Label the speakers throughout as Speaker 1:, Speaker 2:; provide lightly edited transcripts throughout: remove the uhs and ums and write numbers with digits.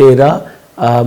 Speaker 1: 13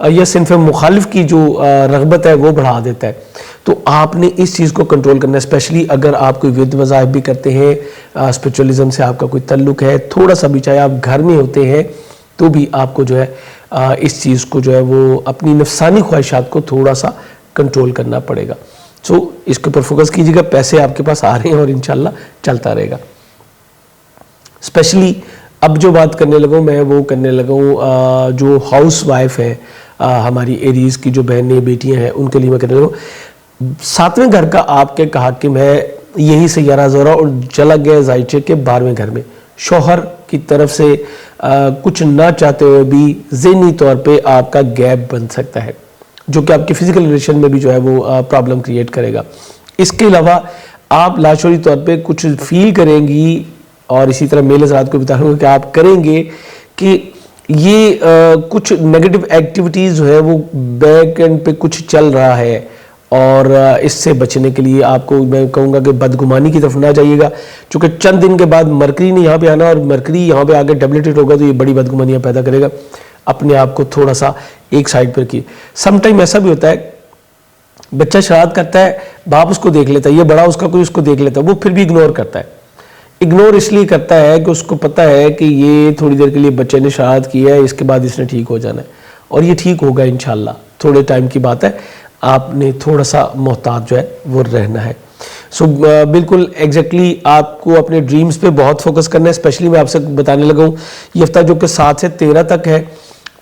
Speaker 1: یا صنف مخالف کی جو رغبت ہے وہ بڑھا دیتا ہے. تو آپ نے اس چیز کو کنٹرول کرنا ہے, اسپیشلی اگر آپ کوئی ود مذاہب بھی کرتے ہیں, اسپرچولیزم سے آپ کا کوئی تعلق ہے تھوڑا سا بھی, چاہے آپ گھر میں ہوتے ہیں تو بھی آپ کو جو ہے اس چیز کو جو ہے وہ اپنی نفسانی خواہشات کو تھوڑا سا کنٹرول کرنا پڑے گا. سو اس کے اوپر فوکس کیجیے گا. پیسے آپ کے پاس آ رہے ہیں اور انشاءاللہ چلتا رہے گا. اسپیشلی اب جو بات کرنے لگا ہوں میں وہ کرنے لگا ہوں جو ہاؤس وائف ہے ہماری ایریز کی, جو بہنیں بیٹیاں ہیں, ان کے لیے میں کرنے لگا ہوں. 7ویں گھر کا آپ کے کہا کہ میں یہی سیارہ زہرہ اور چلا گیا زائچے کے 12ویں گھر میں. شوہر کی طرف سے کچھ نہ چاہتے ہوئے بھی ذہنی طور پہ آپ کا گیپ بن سکتا ہے, جو کہ آپ کی فزیکل ریلیشن میں بھی جو ہے وہ پرابلم کریٹ کرے گا. اس کے علاوہ آپ لاشعوری طور پہ کچھ فیل کریں گی, اور اسی طرح میل حضرات کو بتا رہا ہوں کہ آپ کریں گے کہ یہ کچھ نیگیٹو ایکٹیویٹیز جو ہے وہ بیک اینڈ پہ کچھ چل رہا ہے, اور اس سے بچنے کے لیے آپ کو میں کہوں گا کہ بدگمانی کی طرف نہ جائیے گا, چونکہ چند دن کے بعد مرکری نے یہاں پہ آنا, اور مرکری یہاں پہ آگے ڈبلیٹیٹ ہوگا تو یہ بڑی بدگمانیاں پیدا کرے گا. اپنے آپ کو تھوڑا سا ایک سائڈ پر کیے. سم ٹائم ایسا بھی ہوتا ہے بچہ شرارت کرتا ہے, باپ اس کو دیکھ لیتا ہے, یہ بڑا اس کا کوئی اس کو دیکھ لیتا ہے, وہ پھر بھی اگنور کرتا ہے. اگنور اس لیے کرتا ہے کہ اس کو پتہ ہے کہ یہ تھوڑی دیر کے لیے بچے نے شرارت کی ہے, اس کے بعد اس نے ٹھیک ہو جانا ہے, اور یہ ٹھیک ہوگا انشاءاللہ. تھوڑے ٹائم کی بات ہے, آپ نے تھوڑا سا محتاط جو ہے وہ رہنا ہے. سو بالکل ایگزیکٹلی آپ کو اپنے ڈریمز پہ بہت فوکس کرنا ہے. اسپیشلی میں آپ سے بتانے لگا ہوں یہ ہفتہ جو کہ 7 سے 13 تک ہے,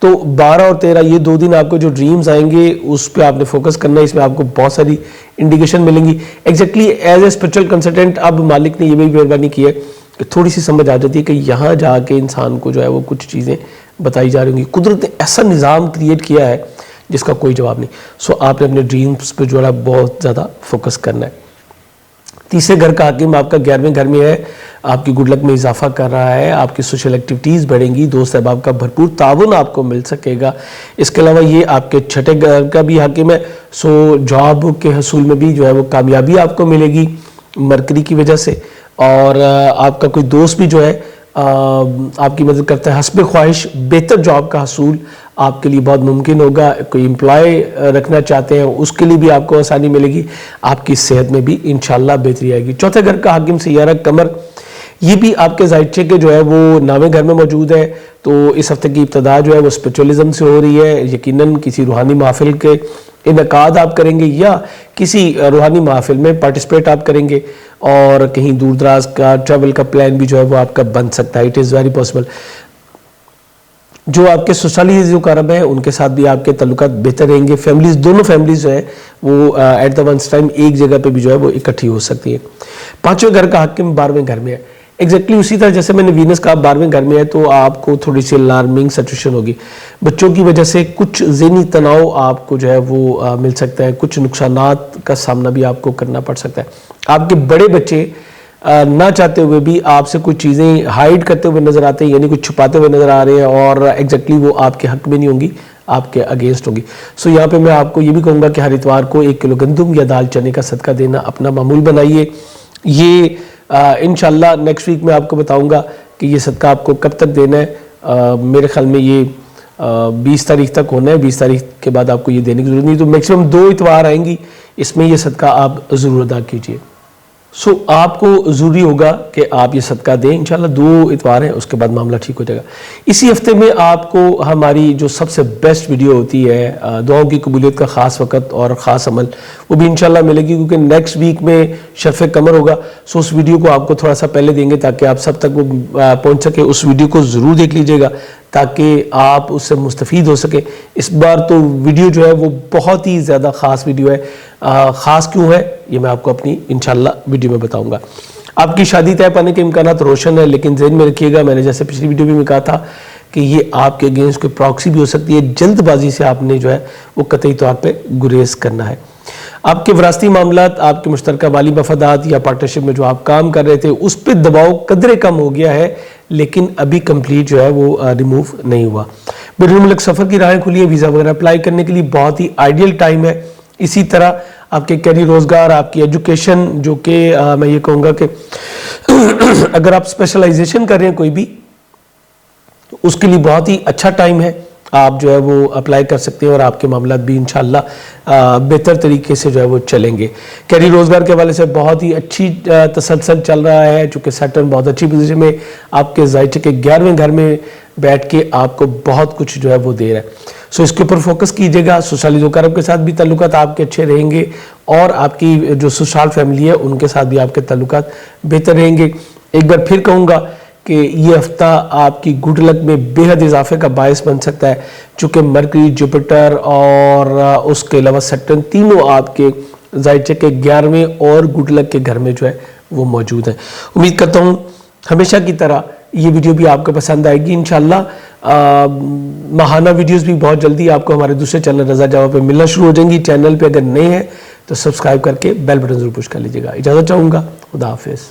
Speaker 1: تو 12 اور 13 یہ 2 دن آپ کو جو ڈریمز آئیں گے اس پہ آپ نے فوکس کرنا ہے. اس میں آپ کو بہت ساری انڈیکیشن ملیں گی. Exactly as a spiritual consultant اب مالک نے یہ بھی مہربانی کی ہے کہ تھوڑی سی سمجھ آ جاتی ہے کہ یہاں جا کے انسان کو جو ہے وہ کچھ چیزیں بتائی جا رہی ہوں گی. قدرت نے ایسا نظام کریٹ کیا ہے جس کا کوئی جواب نہیں. سو آپ نے اپنے ڈریمز پہ جو ہے بہت زیادہ فوکس کرنا ہے. 3رے گھر کا حاکم آپ کا 11ویں گھر میں ہے, آپ کی گڈ لک میں اضافہ کر رہا ہے, آپ کی سوشل ایکٹیویٹیز بڑھیں گی, دوست احباب کا بھرپور تعاون آپ کو مل سکے گا. اس کے علاوہ یہ آپ کے 6 گھر کا بھی حاکم ہے, سو جاب کے حصول میں بھی جو ہے وہ کامیابی آپ کو ملے گی مرکری کی وجہ سے. اور آپ کا کوئی دوست بھی جو ہے آپ کی مدد کرتا ہے. حسب خواہش بہتر جاب کا حصول آپ کے لیے بہت ممکن ہوگا. کوئی امپلائی رکھنا چاہتے ہیں اس کے لیے بھی آپ کو آسانی ملے گی. آپ کی صحت میں بھی انشاءاللہ بہتری آئے گی. 4تھے گھر کا حاکم سیارہ قمر, یہ بھی آپ کے زائچے کے جو ہے وہ 9ویں گھر میں موجود ہے. تو اس ہفتے کی ابتدا جو ہے وہ اسپرچولیزم سے ہو رہی ہے. یقیناً کسی روحانی محفل کے انعقاد آپ کریں گے, یا کسی روحانی محفل میں پارٹیسپیٹ آپ کریں گے, اور کہیں دور دراز کا ٹریول کا پلان بھی جو ہے وہ آپ کا بن سکتا ہے. It is very possible. جو آپ کے سسرالی جو کارب ہیں ان کے ساتھ بھی آپ کے تعلقات بہتر رہیں گے. فیملیز, دونوں فیملیز جو ہیں وہ ایٹ دا ونس ٹائم ایک جگہ پہ بھی جو ہے وہ اکٹھی ہو سکتی ہے. 5ویں گھر کا حاکم 12ویں گھر میں ہے. ایگزیکٹلی اسی طرح جیسے میں نے وینس کا 12ویں گھر میں ہے, تو آپ کو تھوڑی سی الارمنگ سچویشن ہوگی. بچوں کی وجہ سے کچھ ذہنی تناؤ آپ کو جو ہے وہ مل سکتا ہے. کچھ نقصانات کا سامنا بھی آپ کو کرنا پڑ سکتا ہے. آپ کے بڑے بچے نہ چاہتے ہوئے بھی آپ سے کچھ چیزیں ہائیڈ کرتے ہوئے نظر آتے ہیں, یعنی کچھ چھپاتے ہوئے نظر آ رہے ہیں, اور ایگزیکٹلی وہ آپ کے حق میں نہیں ہوں گی, آپ کے اگینسٹ ہوگی. سو یہاں پہ میں آپ کو یہ بھی کہوں گا کہ ہر اتوار کو 1 کلو گندم یا دال چنے کا صدقہ دینا اپنا معمول بنائیے. یہ انشاءاللہ نیکسٹ ویک میں آپ کو بتاؤں گا کہ یہ صدقہ آپ کو کب تک دینا ہے. میرے خیال میں یہ 20 تاریخ تک ہونا ہے. 20 تاریخ کے بعد آپ کو یہ دینے کی ضرورت نہیں, تو میکسیمم 2 اتوار آئیں گی, اس میں یہ صدقہ آپ ضرور ادا کیجیے. سو آپ کو ضروری ہوگا کہ آپ یہ صدقہ دیں. انشاءاللہ 2 اتوار ہیں, اس کے بعد معاملہ ٹھیک ہو جائے گا. اسی ہفتے میں آپ کو ہماری جو سب سے بیسٹ ویڈیو ہوتی ہے دعاؤں کی قبولیت کا خاص وقت اور خاص عمل, وہ بھی انشاءاللہ ملے گی, کیونکہ نیکسٹ ویک میں شرف قمر ہوگا. سو اس ویڈیو کو آپ کو تھوڑا سا پہلے دیں گے تاکہ آپ سب تک وہ پہنچ سکے. اس ویڈیو کو ضرور دیکھ لیجئے گا تاکہ آپ اس سے مستفید ہو سکیں. اس بار تو ویڈیو جو ہے وہ بہت ہی زیادہ خاص ویڈیو ہے. خاص کیوں ہے یہ میں آپ کو اپنی انشاءاللہ ویڈیو میں بتاؤں گا. آپ کی شادی طے پانے کے امکانات روشن ہے, لیکن ذہن میں رکھیے گا, میں نے جیسے پچھلی ویڈیو میں کہا تھا کہ یہ آپ کے اگینسٹ کوئی پراکسی بھی ہو سکتی ہے. جلد بازی سے آپ نے جو ہے وہ قطعی طور پہ گریز کرنا ہے. آپ کے وراثتی معاملات, آپ کے مشترکہ مالی مفادات یا پارٹنرشپ میں جو آپ کام کر رہے تھے اس پہ دباؤ قدرے کم ہو گیا ہے, لیکن ابھی کمپلیٹ جو ہے وہ ریموو نہیں ہوا. بیرون ملک سفر کی راہیں کھلی ہیں, ویزا وغیرہ اپلائی کرنے کے لیے بہت ہی آئیڈیل ٹائم ہے. اسی طرح آپ کے کیریئر, روزگار, آپ کی ایجوکیشن, جو کہ میں یہ کہوں گا کہ اگر آپ اسپیشلائزیشن کر رہے ہیں کوئی بھی, اس کے لیے بہت ہی اچھا ٹائم ہے. آپ جو ہے وہ اپلائی کر سکتے ہیں اور آپ کے معاملات بھی انشاءاللہ بہتر طریقے سے جو ہے وہ چلیں گے. کیریئر روزگار کے حوالے سے بہت ہی اچھی تسلسل چل رہا ہے, چونکہ سیٹرن بہت اچھی پوزیشن میں آپ کے ذائچے کے 11ویں گھر میں بیٹھ کے آپ کو بہت کچھ جو ہے وہ دے رہا ہے. سو اس کے اوپر فوکس کیجیے گا. سسرالی ذوقارب کے ساتھ بھی تعلقات آپ کے اچھے رہیں گے, اور آپ کی جو سسرال فیملی ہے ان کے ساتھ بھی آپ کے تعلقات بہتر رہیں گے. ایک بار پھر کہوں گا کہ یہ ہفتہ آپ کی گڈ لک میں بے حد اضافے کا باعث بن سکتا ہے, چونکہ مرکری, جوپیٹر اور اس کے علاوہ سیٹرن تینوں آپ کے ذائچے کے 11ویں اور گڈ لک کے گھر میں جو ہے وہ موجود ہیں. امید کرتا ہوں ہمیشہ کی طرح یہ ویڈیو بھی آپ کو پسند آئے گی. انشاءاللہ ماہانہ ویڈیوز بھی بہت جلدی آپ کو ہمارے دوسرے چینل رضا جاوا پہ ملنا شروع ہو جائیں گی. چینل پہ اگر نئے ہیں تو سبسکرائب کر کے بیل بٹن ضرور پش کر لیجیے گا. اجازت چاہوں گا, خدا حافظ.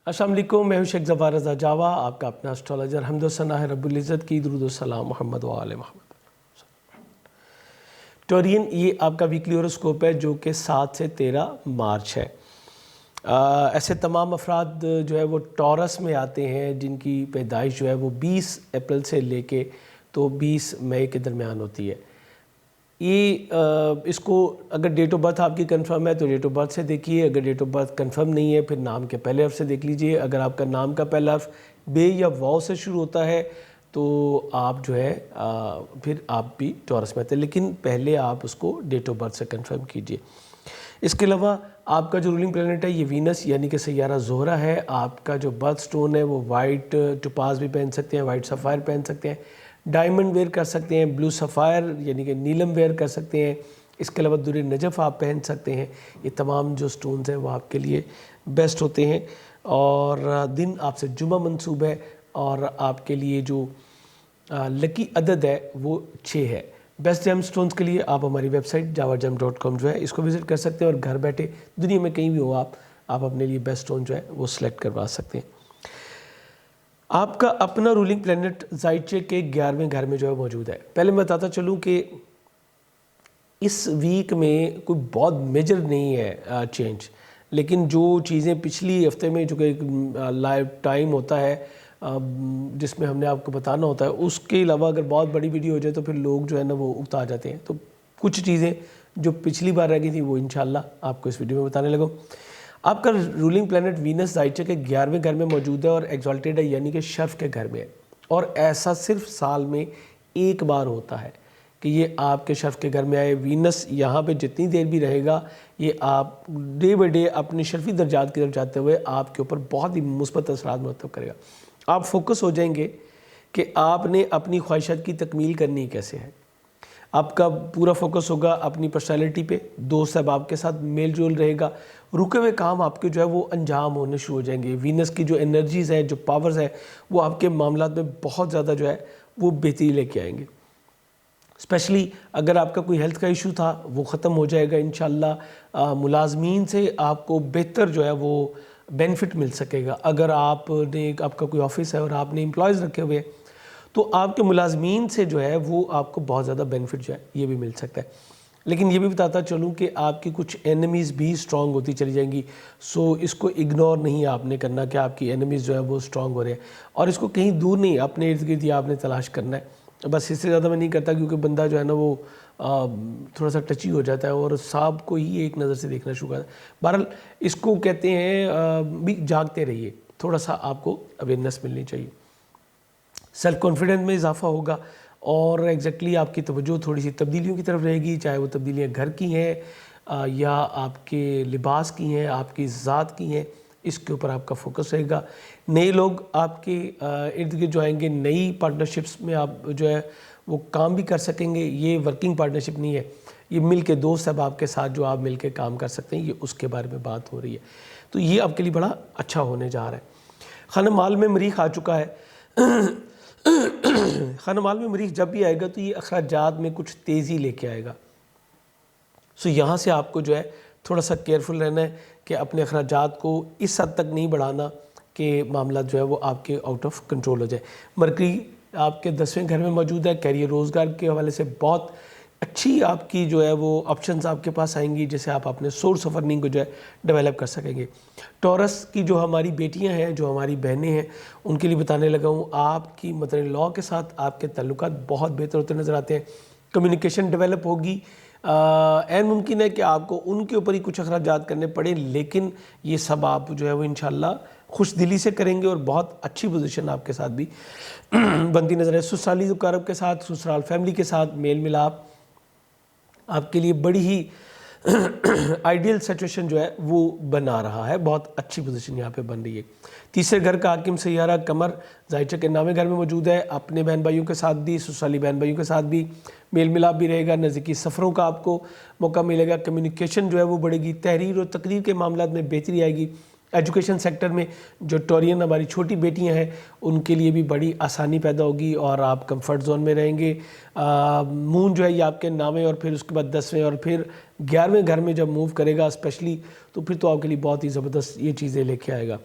Speaker 1: السلام علیکم, میں ہوں شیخ ظفار رضا جاوا, آپ کا اپنا اسٹرالوجر. حمد و ثنا ہے رب العزت کی, درود و سلام محمد و آل محمد. ٹورین, یہ آپ کا ویکلی ہوروسکوپ ہے جو کہ 7 سے 13 مارچ ہے. ایسے تمام افراد جو ہے وہ ٹورس میں آتے ہیں جن کی پیدائش جو ہے وہ 20 اپریل سے لے کے تو 20 مئی کے درمیان ہوتی ہے. یہ اس کو اگر ڈیٹ آف برتھ آپ کی کنفرم ہے تو ڈیٹ آف برتھ سے دیکھیے, اگر ڈیٹ آف برتھ کنفرم نہیں ہے پھر نام کے پہلے حرف سے دیکھ لیجئے. اگر آپ کا نام کا پہلا حرف بے یا واو سے شروع ہوتا ہے تو آپ جو ہے پھر آپ بھی ٹورس میں آتے ہیں, لیکن پہلے آپ اس کو ڈیٹ آف برتھ سے کنفرم کیجئے. اس کے علاوہ آپ کا جو رولنگ پلینٹ ہے یہ وینس یعنی کہ سیارہ زہرہ ہے. آپ کا جو برتھ سٹون ہے وہ وائٹ ٹوپاز بھی پہن سکتے ہیں, وائٹ سفائر پہن سکتے ہیں, ڈائمنڈ ویئر کر سکتے ہیں, بلو سفائر یعنی کہ نیلم ویئر کر سکتے ہیں. اس کے علاوہ در نجف آپ پہن سکتے ہیں. یہ تمام جو سٹونز ہیں وہ آپ کے لیے بیسٹ ہوتے ہیں. اور دن آپ سے جمعہ منسوب ہے, اور آپ کے لیے جو لکی عدد ہے وہ 6 ہے. بیسٹ جیم سٹونز کے لیے آپ ہماری ویب سائٹ javagem.com جو ہے اس کو وزٹ کر سکتے ہیں, اور گھر بیٹھے دنیا میں کہیں بھی ہو آپ اپنے لیے بیسٹ سٹون جو ہے وہ سلیکٹ کروا سکتے ہیں. آپ کا اپنا رولنگ پلینٹ ذائچے کے 11ویں گھر میں جو ہے موجود ہے. پہلے میں بتاتا چلوں کہ اس ویک میں کوئی بہت میجر نہیں ہے چینج, لیکن جو چیزیں پچھلی ہفتے میں جو کہ لائیو ٹائم ہوتا ہے جس میں ہم نے آپ کو بتانا ہوتا ہے, اس کے علاوہ اگر بہت بڑی ویڈیو ہو جائے تو پھر لوگ جو ہے نا وہ اکتا جاتے ہیں. تو کچھ چیزیں جو پچھلی بار رہ گئی تھی وہ انشاءاللہ آپ کو اس ویڈیو میں بتانے لگوں. آپ کا رولنگ پلینٹ وینس ذائچے کے 11ویں گھر میں موجود ہے اور ایگزالٹیڈ ہے یعنی کہ شرف کے گھر میں ہے, اور ایسا صرف سال میں ایک بار ہوتا ہے کہ یہ آپ کے شرف کے گھر میں آئے. وینس یہاں پہ جتنی دیر بھی رہے گا یہ آپ ڈے بائی ڈے اپنی شرفی درجات کی طرف جاتے ہوئے آپ کے اوپر بہت ہی مثبت اثرات مرتب کرے گا. آپ فوکس ہو جائیں گے کہ آپ نے اپنی خواہشات کی تکمیل کرنی کیسے ہے. آپ کا پورا فوکس ہوگا اپنی پرسنالٹی پہ, دوست احباب کے ساتھ میل جول رہے گا, رکے ہوئے کام آپ کے جو ہے وہ انجام ہونے شروع ہو جائیں گے. وینس کی جو انرجیز ہیں, جو پاورز ہیں, وہ آپ کے معاملات میں بہت زیادہ جو ہے وہ بہتری لے کے آئیں گے. اسپیشلی اگر آپ کا کوئی ہیلتھ کا ایشو تھا وہ ختم ہو جائے گا انشاءاللہ. ملازمین سے آپ کو بہتر جو ہے وہ بینیفٹ مل سکے گا. اگر آپ کا کوئی آفس ہے اور آپ نے امپلائز رکھے ہوئے تو آپ کے ملازمین سے جو ہے وہ آپ کو بہت زیادہ بینیفٹ جو ہے یہ بھی مل سکتا ہے. لیکن یہ بھی بتاتا چلوں کہ آپ کی کچھ اینمیز بھی سٹرونگ ہوتی چلی جائیں گی. سو اس کو اگنور نہیں آپ نے کرنا کہ آپ کی اینمیز جو ہے وہ سٹرونگ ہو رہے ہیں, اور اس کو کہیں دور نہیں اپنے ارد گرد آپ نے تلاش کرنا ہے. بس اس سے زیادہ میں نہیں کرتا کیونکہ بندہ جو ہے نا وہ تھوڑا سا ٹچی ہو جاتا ہے اور صاحب کو ہی ایک نظر سے دیکھنا شروع کرتا ہے. بہرحال اس کو کہتے ہیں بھی جاگتے رہیے, تھوڑا سا آپ کو اویئرنیس ملنی چاہیے. سیلف کانفیڈنس میں اضافہ ہوگا, اور ایگزیکٹلی آپ کی توجہ تھوڑی سی تبدیلیوں کی طرف رہے گی, چاہے وہ تبدیلیاں گھر کی ہیں یا آپ کے لباس کی ہیں, آپ کی ذات کی ہیں, اس کے اوپر آپ کا فوکس رہے گا. نئے لوگ آپ کے ارد گرد جو آئیں گے, نئی پارٹنرشپس میں آپ جو ہے وہ کام بھی کر سکیں گے. یہ ورکنگ پارٹنرشپ نہیں ہے, یہ مل کے دوست صاحب آپ کے ساتھ جو آپ مل کے کام کر سکتے ہیں, یہ اس کے بارے میں بات ہو رہی ہے. تو یہ آپ کے لیے بڑا اچھا ہونے جا رہا ہے. خانہ مال میں مریخ آ چکا ہے. خانہ مال میں مریخ جب بھی آئے گا تو یہ اخراجات میں کچھ تیزی لے کے آئے گا. سو یہاں سے آپ کو جو ہے تھوڑا سا کیئرفل رہنا ہے کہ اپنے اخراجات کو اس حد تک نہیں بڑھانا کہ معاملات جو ہے وہ آپ کے آؤٹ آف کنٹرول ہو جائے. مرکری آپ کے 10ویں گھر میں موجود ہے, کیریئر روزگار کے حوالے سے بہت اچھی آپ کی جو ہے وہ آپشنز آپ کے پاس آئیں گی، جیسے آپ اپنے سورس آف ارننگ کو جو ہے ڈیولپ کر سکیں گے۔ ٹورس کی جو ہماری بیٹیاں ہیں، جو ہماری بہنیں ہیں، ان کے لیے بتانے لگا ہوں، آپ کی مدر ان لاء کے ساتھ آپ کے تعلقات بہت بہتر ہوتے نظر آتے ہیں، کمیونیکیشن ڈیولپ ہوگی۔ این ممکن ہے کہ آپ کو ان کے اوپر ہی کچھ اخراجات کرنے پڑیں، لیکن یہ سب آپ جو ہے وہ انشاءاللہ خوش دلی سے کریں گے اور بہت اچھی پوزیشن آپ کے ساتھ بھی بنتی نظر ہے۔ سسرالی مقارب کے ساتھ، سسرال فیملی کے ساتھ میل ملاپ آپ کے لیے بڑی ہی آئیڈیل سچویشن جو ہے وہ بنا رہا ہے، بہت اچھی پوزیشن یہاں پہ بن رہی ہے۔ تیسرے گھر کا حاکم سیارہ قمر ظاہر کے نامے گھر میں موجود ہے، اپنے بہن بھائیوں کے ساتھ بھی، سسرالی بہن بھائیوں کے ساتھ بھی میل ملاپ بھی رہے گا، نزدیکی سفروں کا آپ کو موقع ملے گا، کمیونیکیشن جو ہے وہ بڑھے گی، تحریر اور تقریر کے معاملات میں بہتری آئے گی۔ ایجوکیشن سیکٹر میں جو ٹورین ہماری چھوٹی بیٹیاں ہیں ان کے لیے بھی بڑی آسانی پیدا ہوگی اور آپ کمفرٹ زون میں رہیں گے۔ مون جو ہے یہ آپ کے نامے اور پھر اس کے بعد 10ویں اور پھر 11ویں گھر میں جب موو کرے گا اسپیشلی، تو پھر تو آپ کے لیے بہت ہی زبردست یہ چیزیں لے کے آئے گا۔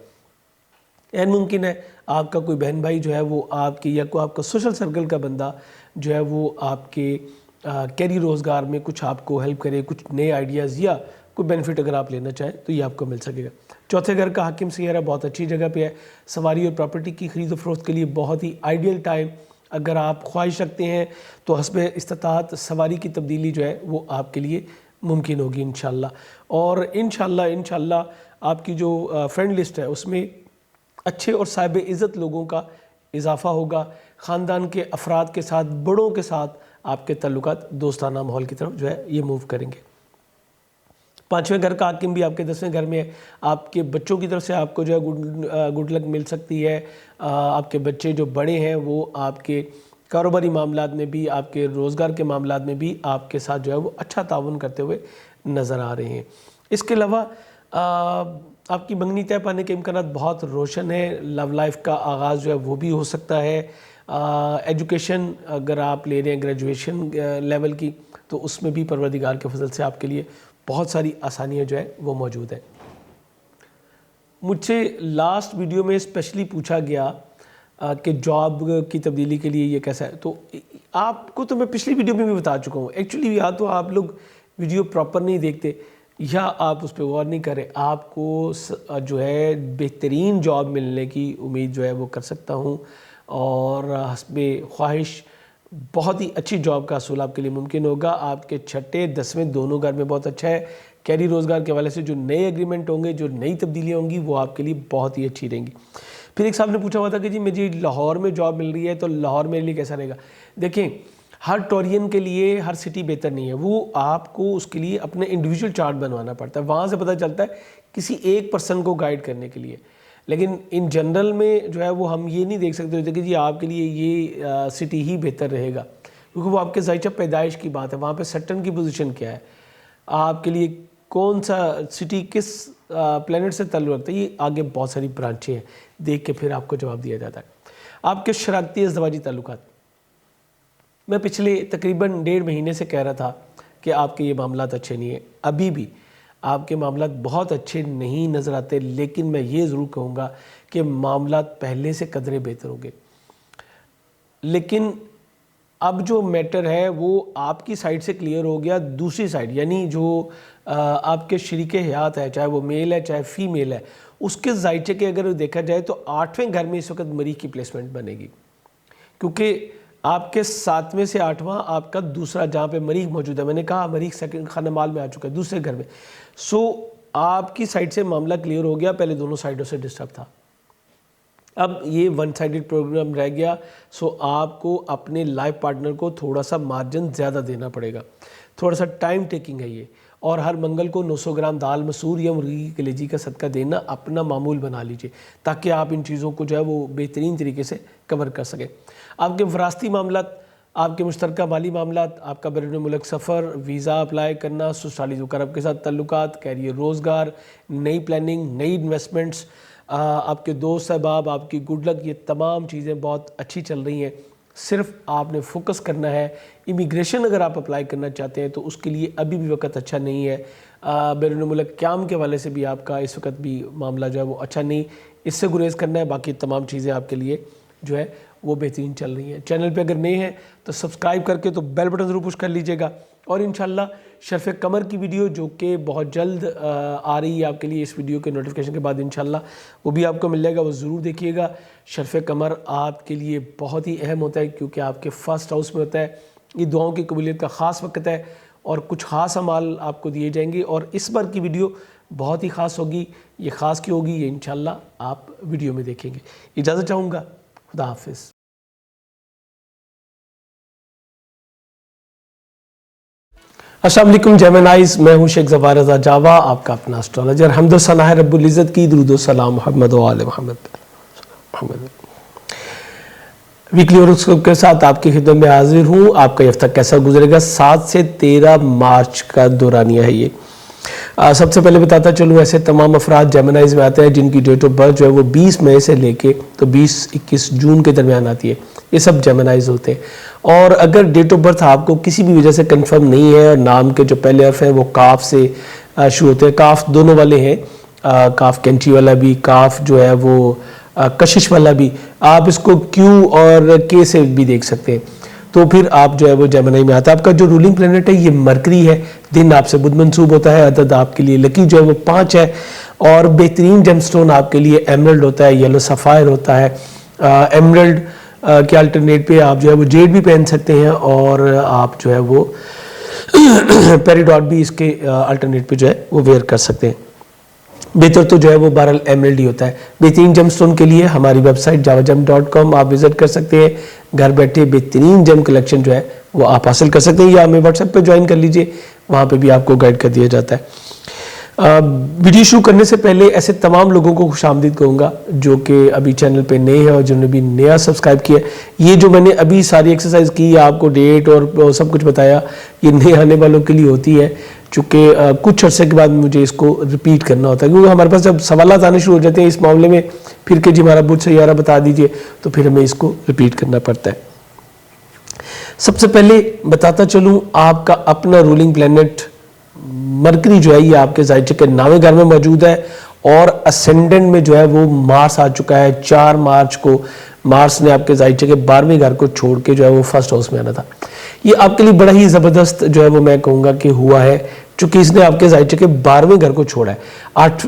Speaker 1: این ممکن ہے آپ کا کوئی بہن بھائی جو ہے وہ آپ کی یا کوئی آپ کا سوشل سرکل کا بندہ جو ہے وہ آپ کے کیری روزگار میں کچھ آپ کو ہیلپ کرے، کچھ نئے آئیڈیاز یا کوئی بینیفٹ اگر آپ لینا چاہیں تو یہ آپ کو مل سکے گا۔ چوتھے گھر کا حاکم سیارہ بہت اچھی جگہ پہ ہے، سواری اور پراپرٹی کی خرید و فروخت کے لیے بہت ہی آئیڈیل ٹائم۔ اگر آپ خواہش رکھتے ہیں تو حسب استطاعت سواری کی تبدیلی جو ہے وہ آپ کے لیے ممکن ہوگی انشاءاللہ۔ اور انشاءاللہ آپ کی جو فرینڈ لسٹ ہے اس میں اچھے اور صاحب عزت لوگوں کا اضافہ ہوگا، خاندان کے افراد کے ساتھ، بڑوں کے ساتھ آپ کے تعلقات دوستانہ ماحول کی طرف جو ہے یہ موو کریں گے۔ پانچویں گھر کا حاکم بھی آپ کے 10ویں گھر میں ہے، آپ کے بچوں کی طرف سے آپ کو جو ہے گڈ لک مل سکتی ہے۔ آپ کے بچے جو بڑے ہیں وہ آپ کے کاروباری معاملات میں بھی، آپ کے روزگار کے معاملات میں بھی آپ کے ساتھ جو ہے وہ اچھا تعاون کرتے ہوئے نظر آ رہے ہیں۔ اس کے علاوہ آپ کی منگنی طے پانے کے امکانات بہت روشن ہیں، لو لائف کا آغاز جو ہے وہ بھی ہو سکتا ہے۔ ایجوکیشن اگر آپ لے رہے ہیں گریجویشن لیول کی تو اس میں بھی پروردگار کے فضل سے آپ کے لیے بہت ساری آسانیاں جو ہے وہ موجود ہیں۔ مجھ سے لاسٹ ویڈیو میں اسپیشلی پوچھا گیا کہ جاب کی تبدیلی کے لیے یہ کیسا ہے، تو آپ کو تو میں پچھلی ویڈیو میں بھی بتا چکا ہوں۔ ایکچولی یا تو آپ لوگ ویڈیو پراپر نہیں دیکھتے یا آپ اس پہ غور نہیں کر رہے۔ آپ کو جو ہے بہترین جاب ملنے کی امید جو ہے وہ کر سکتا ہوں، اور حسب خواہش بہت ہی اچھی جاب کا حصول آپ کے لیے ممکن ہوگا۔ آپ کے 6 10ویں دونوں گھر میں بہت اچھا ہے۔ کیری روزگار کے حوالے سے جو نئے ایگریمنٹ ہوں گے، جو نئی تبدیلیاں ہوں گی وہ آپ کے لیے بہت ہی اچھی رہیں گی۔ پھر ایک صاحب نے پوچھا ہوا تھا کہ جی مجھے لاہور میں جاب مل رہی ہے تو لاہور میرے لیے کیسا رہے گا؟ دیکھیں، ہر ٹورین کے لیے ہر سٹی بہتر نہیں ہے، وہ آپ کو اس کے لیے اپنے انڈیویجول چارٹ بنوانا پڑتا ہے، وہاں سے پتہ چلتا ہے کسی ایک پرسن کو گائیڈ کرنے کے لیے۔ لیکن ان جنرل میں جو ہے وہ ہم یہ نہیں دیکھ سکتے ہوتے کہ جی آپ کے لیے یہ سٹی ہی بہتر رہے گا، کیونکہ وہ آپ کے ذائچہ پیدائش کی بات ہے، وہاں پہ سٹن کی پوزیشن کیا ہے، آپ کے لیے کون سا سٹی کس پلینٹ سے تعلق رکھتا ہے، یہ آگے بہت ساری برانچیں ہیں، دیکھ کے پھر آپ کو جواب دیا جاتا ہے۔ آپ کے شراکتی ازدواجی تعلقات، میں پچھلے تقریباً 1.5 مہینے سے کہہ رہا تھا کہ آپ کے یہ معاملات اچھے نہیں ہیں، ابھی بھی آپ کے معاملات بہت اچھے نہیں نظر آتے، لیکن میں یہ ضرور کہوں گا کہ معاملات پہلے سے قدرے بہتر ہوں گے۔ لیکن اب جو میٹر ہے وہ آپ کی سائڈ سے کلیئر ہو گیا، دوسری سائڈ یعنی جو آپ کے شریک حیات ہے، چاہے وہ میل ہے چاہے فیمیل ہے، اس کے ذائچے کے اگر دیکھا جائے تو 8ویں گھر میں اس وقت مریخ کی پلیسمنٹ بنے گی، کیونکہ آپ کے 7ویں سے 8واں آپ کا دوسرا جہاں پہ مریخ موجود ہے، میں نے کہا مریخ سیکنڈ خانہ مال میں آ چکا ہے دوسرے گھر میں، سو آپ کی سائڈ سے معاملہ کلیئر ہو گیا، پہلے دونوں سائڈوں سے ڈسٹرب تھا، اب یہ ون سائیڈڈ پروگرام رہ گیا، سو آپ کو اپنے لائف پارٹنر کو تھوڑا سا مارجن زیادہ دینا پڑے گا، تھوڑا سا ٹائم ٹیکنگ ہے یہ، اور ہر منگل کو 900 گرام دال مسور یا مرغی کی کلیجی کا صدقہ دینا اپنا معمول بنا لیجئے، تاکہ آپ ان چیزوں کو جو ہے وہ بہترین طریقے سے کور کر سکیں۔ آپ کے وراثتی معاملات، آپ کے مشترکہ مالی معاملات، آپ کا بیرون ملک سفر، ویزا اپلائی کرنا، سسرالی مقرب کے ساتھ تعلقات، کیریئر روزگار، نئی پلاننگ، نئی انویسٹمنٹس، آپ کے دوست احباب، آپ کی گڈ لک، یہ تمام چیزیں بہت اچھی چل رہی ہیں۔ صرف آپ نے فوکس کرنا ہے، امیگریشن اگر آپ اپلائی کرنا چاہتے ہیں تو اس کے لیے ابھی بھی وقت اچھا نہیں ہے، بیرون ملک قیام کے حوالے سے بھی آپ کا اس وقت بھی معاملہ جو ہے وہ اچھا نہیں، اس سے گریز کرنا ہے، باقی تمام چیزیں آپ کے لیے جو ہے وہ بہترین چل رہی ہیں. چینل پہ اگر نئے ہیں تو سبسکرائب کر کے تو بیل بٹن ضرور پش کر لیجئے گا, اور انشاءاللہ شرف قمر کی ویڈیو جو کہ بہت جلد آ رہی ہے آپ کے لیے, اس ویڈیو کے نوٹیفیکیشن کے بعد انشاءاللہ وہ بھی آپ کو مل جائے گا, وہ ضرور دیکھیے گا. شرف قمر آپ کے لیے بہت ہی اہم ہوتا ہے کیونکہ آپ کے فرسٹ ہاؤس میں ہوتا ہے. یہ دعاؤں کی قبولیت کا خاص وقت ہے اور کچھ خاص اعمال آپ کو دیے جائیں گے, اور اس بار کی ویڈیو بہت ہی خاص ہوگی. یہ خاص کی ہوگی یہ انشاءاللہ آپ ویڈیو میں دیکھیں گے. اجازت چاہوں گا, خدا حافظ. السلام علیکم جیمنائز, میں ہوں شیخ ظفار رضا جاوا, آپ کا اپنا اسٹرالوجر. حمد و ثنا ہے رب العزت کی, درود و سلام محمد و آل محمد. ویکلی ہوروسکوپ کے ساتھ آپ کی خدمت میں حاضر ہوں. آپ کا یہ ہفتہ کیسا گزرے گا؟ 7 سے 13 مارچ کا دورانیہ ہے یہ. سب سے پہلے بتاتا چلوں, ایسے تمام افراد جیمنائز میں آتے ہیں جن کی ڈیٹ آف برتھ جو ہے وہ 20 مئی سے لے کے تو 20-21 جون کے درمیان آتی ہے. یہ سب جیمنائز ہوتے ہیں. اور اگر ڈیٹ آف برتھ آپ کو کسی بھی وجہ سے کنفرم نہیں ہے اور نام کے جو پہلے حرف ہیں وہ کاف سے شروع ہوتے ہیں, کاف دونوں والے ہیں, کاف کینچی والا بھی, کاف جو ہے وہ کشش والا بھی, آپ اس کو کیو اور کے سے بھی دیکھ سکتے ہیں, تو پھر آپ جو ہے وہ جیمنائی میں آتا ہے. آپ کا جو رولنگ پلینٹ ہے یہ مرکری ہے, دن آپ سے بدھ منسوب ہوتا ہے, عدد آپ کے لیے لکی جو ہے وہ 5 ہے, اور بہترین جیم سٹون آپ کے لیے ایمرلڈ ہوتا ہے, یلو سفائر ہوتا ہے. ایمرلڈ کے الٹرنیٹ پہ آپ جو ہے وہ جیڈ بھی پہن سکتے ہیں, اور آپ جو ہے وہ پیریڈاٹ بھی اس کے الٹرنیٹ پہ جو ہے وہ ویئر کر سکتے ہیں. بہتر تو جو ہے وہ بہرحال ایمرلڈ ہی ہوتا ہے. بہترین جیم سٹون کے لیے ہماری ویب سائٹ javagem.com آپ وزٹ کر سکتے ہیں. گھر بیٹھے بہترین جیم کلیکشن جو ہے وہ آپ حاصل کر سکتے ہیں, یا ہمیں واٹس ایپ پہ جوائن کر لیجئے, وہاں پہ بھی آپ کو گائیڈ کر دیا جاتا ہے. ویڈیو شروع کرنے سے پہلے ایسے تمام لوگوں کو خوش آمدید کہوں گا جو کہ ابھی چینل پہ نئے ہیں اور جنہوں نے بھی نیا سبسکرائب کیا. یہ جو میں نے ابھی ساری ایکسرسائز کی, آپ کو ڈیٹ اور سب کچھ بتایا, یہ نئے آنے والوں کے لیے ہوتی ہے, چونکہ کچھ عرصے کے بعد مجھے اس کو ریپیٹ کرنا ہوتا ہے, کیونکہ ہمارے پاس جب سوالات آنے شروع ہو جاتے ہیں اس معاملے میں پھر کہ جی ہمارا بدھ سیارہ بتا دیجئے, تو پھر ہمیں اس کو ریپیٹ کرنا پڑتا ہے. سب سے پہلے بتاتا چلوں, آپ کا اپنا رولنگ پلینٹ مرکری جو ہے یہ آپ کے زائچے کے 9ویں گھر میں موجود ہے, اور اسینڈنٹ میں جو ہے وہ مارس آ چکا ہے. 4 مارچ کو مارس نے آپ کے زائچے کے 12ویں گھر کو چھوڑ کے جو ہے وہ فرسٹ ہاؤس میں آنا تھا. یہ آپ کے لیے بڑا ہی زبردست جو ہے وہ میں کہوں گا کہ ہوا ہے, چونکہ اس نے آپ کے زائچے کے 12ویں گھر کو چھوڑا ہے.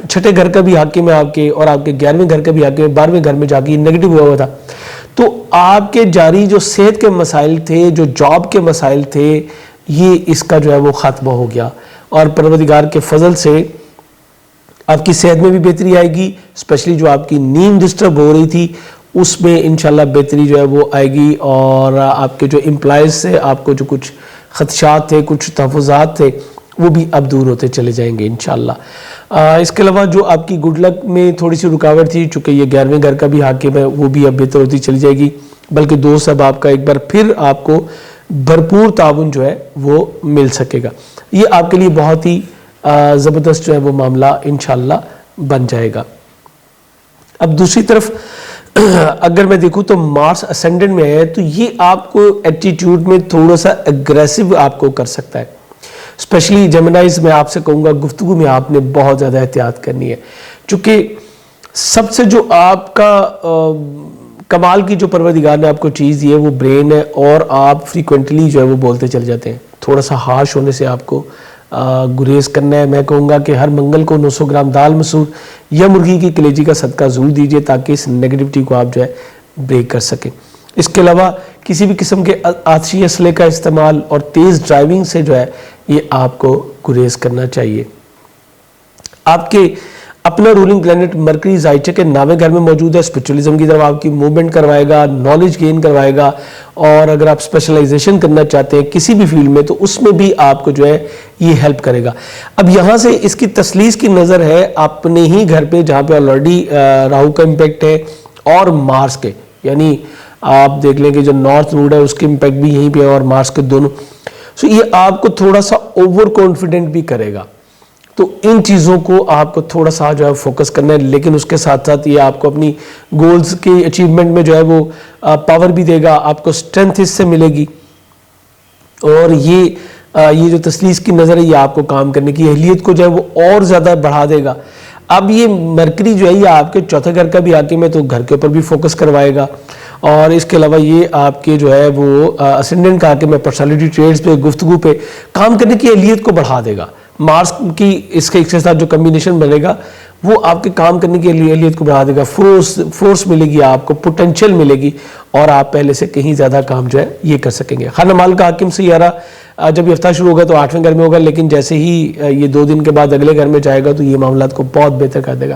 Speaker 1: 6ٹھے گھر کا بھی حاکم ہے آپ کے, اور آپ کے 11ویں گھر کا بھی حاکم ہے. 12ویں گھر میں جا کے نیگیٹو ہوا تھا, تو آپ کے جاری جو صحت کے مسائل تھے, جو جاب کے مسائل تھے, یہ اس کا جو ہے وہ خاتمہ ہو گیا, اور پروردگار کے فضل سے آپ کی صحت میں بھی بہتری آئے گی. اسپیشلی جو آپ کی نیند ڈسٹرب ہو رہی تھی اس میں انشاءاللہ بہتری جو ہے وہ آئے گی, اور آپ کے جو امپلائز سے آپ کو جو کچھ خدشات تھے, کچھ تحفظات تھے, وہ بھی اب دور ہوتے چلے جائیں گے انشاءاللہ. اس کے علاوہ جو آپ کی گڈ لک میں تھوڑی سی رکاوٹ تھی, چونکہ یہ 11ویں گھر کا بھی حاکم ہے, وہ بھی اب بہتر ہوتی چلی جائے گی. بلکہ دوست اب آپ کا ایک بار پھر آپ کو بھرپور تعاون جو ہے وہ مل سکے گا. یہ آپ کے لیے بہت ہی زبردست جو ہے وہ معاملہ انشاءاللہ بن جائے گا. اب دوسری طرف اگر میں دیکھوں تو مارس اسینڈنٹ میں ہے, تو یہ آپ کو ایٹیٹیوڈ میں تھوڑا سا اگریسو آپ کو کر سکتا ہے. اسپیشلی جیمنائز میں آپ سے کہوں گا گفتگو میں آپ نے بہت زیادہ احتیاط کرنی ہے, چونکہ سب سے جو آپ کا کمال کی جو پروردگار نے آپ کو چیز دی ہے وہ برین ہے, اور آپ فریکوینٹلی جو ہے وہ بولتے چلے جاتے ہیں. تھوڑا سا ہارش ہونے سے آپ کو گریز کرنا ہے. میں کہوں گا کہ ہر منگل کو 900 گرام دال مسور یا مرغی کی کلیجی کا صدقہ ضرور دیجئے, تاکہ اس نیگیٹیوٹی کو آپ جو ہے بریک کر سکیں. اس کے علاوہ کسی بھی قسم کے آتشی اسلحے کا استعمال اور تیز ڈرائیونگ سے جو ہے یہ آپ کو گریز کرنا چاہیے. آپ کے اپنا رولنگ پلینٹ مرکری زائچے کے 9ویں گھر میں موجود ہے. اسپرچولیزم کی طرف آپ کی موومنٹ کروائے گا, نالج گین کروائے گا, اور اگر آپ اسپیشلائزیشن کرنا چاہتے ہیں کسی بھی فیلڈ میں تو اس میں بھی آپ کو جو ہے یہ ہیلپ کرے گا. اب یہاں سے اس کی تسلیس کی نظر ہے اپنے ہی گھر پہ جہاں پہ آلریڈی راہو کا امپیکٹ ہے اور مارس کے, یعنی آپ دیکھ لیں کہ جو نارتھ روڈ ہے اس کے امپیکٹ بھی یہیں پہ ہے اور مارس کے دونوں. سو یہ آپ کو تھوڑا سا اوور کانفیڈنٹ بھی کرے گا. تو ان چیزوں کو آپ کو تھوڑا سا جو ہے فوکس کرنا ہے, لیکن اس کے ساتھ ساتھ یہ آپ کو اپنی گولز کی اچیومنٹ میں جو ہے وہ پاور بھی دے گا, آپ کو اسٹرینتھ اس سے ملے گی, اور یہ جو تسلیس کی نظر ہے یہ آپ کو کام کرنے کی اہلیت کو جو ہے وہ اور زیادہ بڑھا دے گا. اب یہ مرکری جو ہے یہ آپ کے 4تھے گھر کا بھی حاکم ہے, تو گھر کے اوپر بھی فوکس کروائے گا, اور اس کے علاوہ یہ آپ کے جو ہے وہ اسینڈنٹ کا کہ میں پرسنالٹی ٹریٹس پہ گفتگو پہ کام کرنے کی اہلیت کو بڑھا دے گا. مارس کی اس کے ساتھ جو کمبینیشن بنے گا وہ آپ کے کام کرنے کی اہلیت کو بڑھا دے گا. فورس ملے گی آپ کو, پوٹینشیل ملے گی, اور آپ پہلے سے کہیں زیادہ کام جو ہے یہ کر سکیں گے. خانہ مال کا حاکم سیارہ جب یہ ہفتہ شروع ہوگا تو 8ویں گھر میں ہوگا, لیکن جیسے ہی یہ 2 دن کے بعد اگلے گھر میں جائے گا تو یہ معاملات کو بہت بہتر کر دے گا.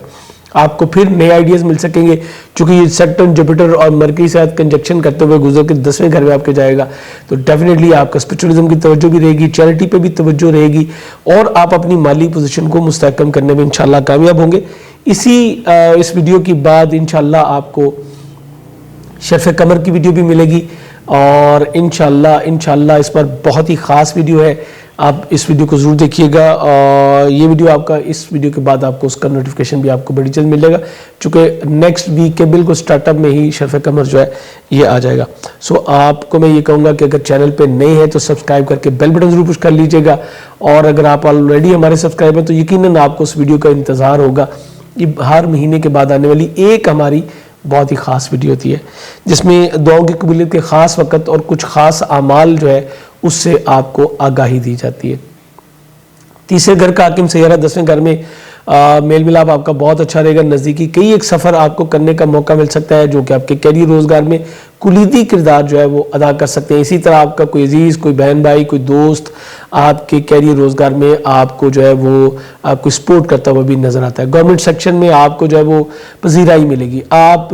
Speaker 1: آپ کو پھر نئے آئیڈیاز مل سکیں گے, چونکہ یہ سیٹرن جوپیٹر اور مرکری کے ساتھ کنجکشن کرتے ہوئے گزر کے 10ویں گھر میں آپ کے جائے گا, تو ڈیفینیٹلی آپ کا اسپرچولیزم کی توجہ بھی رہے گی, چیریٹی پہ بھی توجہ رہے گی, اور آپ اپنی مالی پوزیشن کو مستحکم کرنے میں انشاءاللہ کامیاب ہوں گے. اس ویڈیو کی بعد انشاءاللہ آپ کو شرف قمر کی ویڈیو بھی ملے گی, اور انشاءاللہ اس پر بہت ہی خاص ویڈیو ہے. آپ اس ویڈیو کو ضرور دیکھیے گا, اور یہ ویڈیو آپ کا اس ویڈیو کے بعد آپ کو اس کا نوٹیفیکیشن بھی آپ کو بڑی جلد ملے گا, چونکہ نیکسٹ ویک کے بالکل سٹارٹ اپ میں ہی شرف قمر جو ہے یہ آ جائے گا. سو آپ کو میں یہ کہوں گا کہ اگر چینل پہ نئے ہیں تو سبسکرائب کر کے بیل بٹن ضرور پش کر لیجئے گا, اور اگر آپ آلریڈی ہمارے سبسکرائب ہیں تو یقیناً آپ کو اس ویڈیو کا انتظار ہوگا. یہ ہر مہینے کے بعد آنے والی ایک ہماری بہت ہی خاص ویڈیو ہوتی ہے, جس میں دعاؤں کی قبولیت کے خاص وقت اور کچھ خاص اعمال جو ہے اس سے آپ کو آگاہی دی جاتی ہے. 3 گھر کا حاکم سیارہ 10ویں گھر میں میل ملاپ آپ کا بہت اچھا رہے گا. نزدیکی کئی ایک سفر آپ کو کرنے کا موقع مل سکتا ہے, جو کہ آپ کے کیریئر روزگار میں کلیدی کردار جو ہے وہ ادا کر سکتے ہیں. اسی طرح آپ کا کوئی عزیز, کوئی بہن بھائی, کوئی دوست آپ کے کیریئر روزگار میں آپ کو جو ہے وہ آپ کو سپورٹ کرتا ہوا بھی نظر آتا ہے. گورنمنٹ سیکشن میں آپ کو جو ہے وہ پذیرائی ملے گی, آپ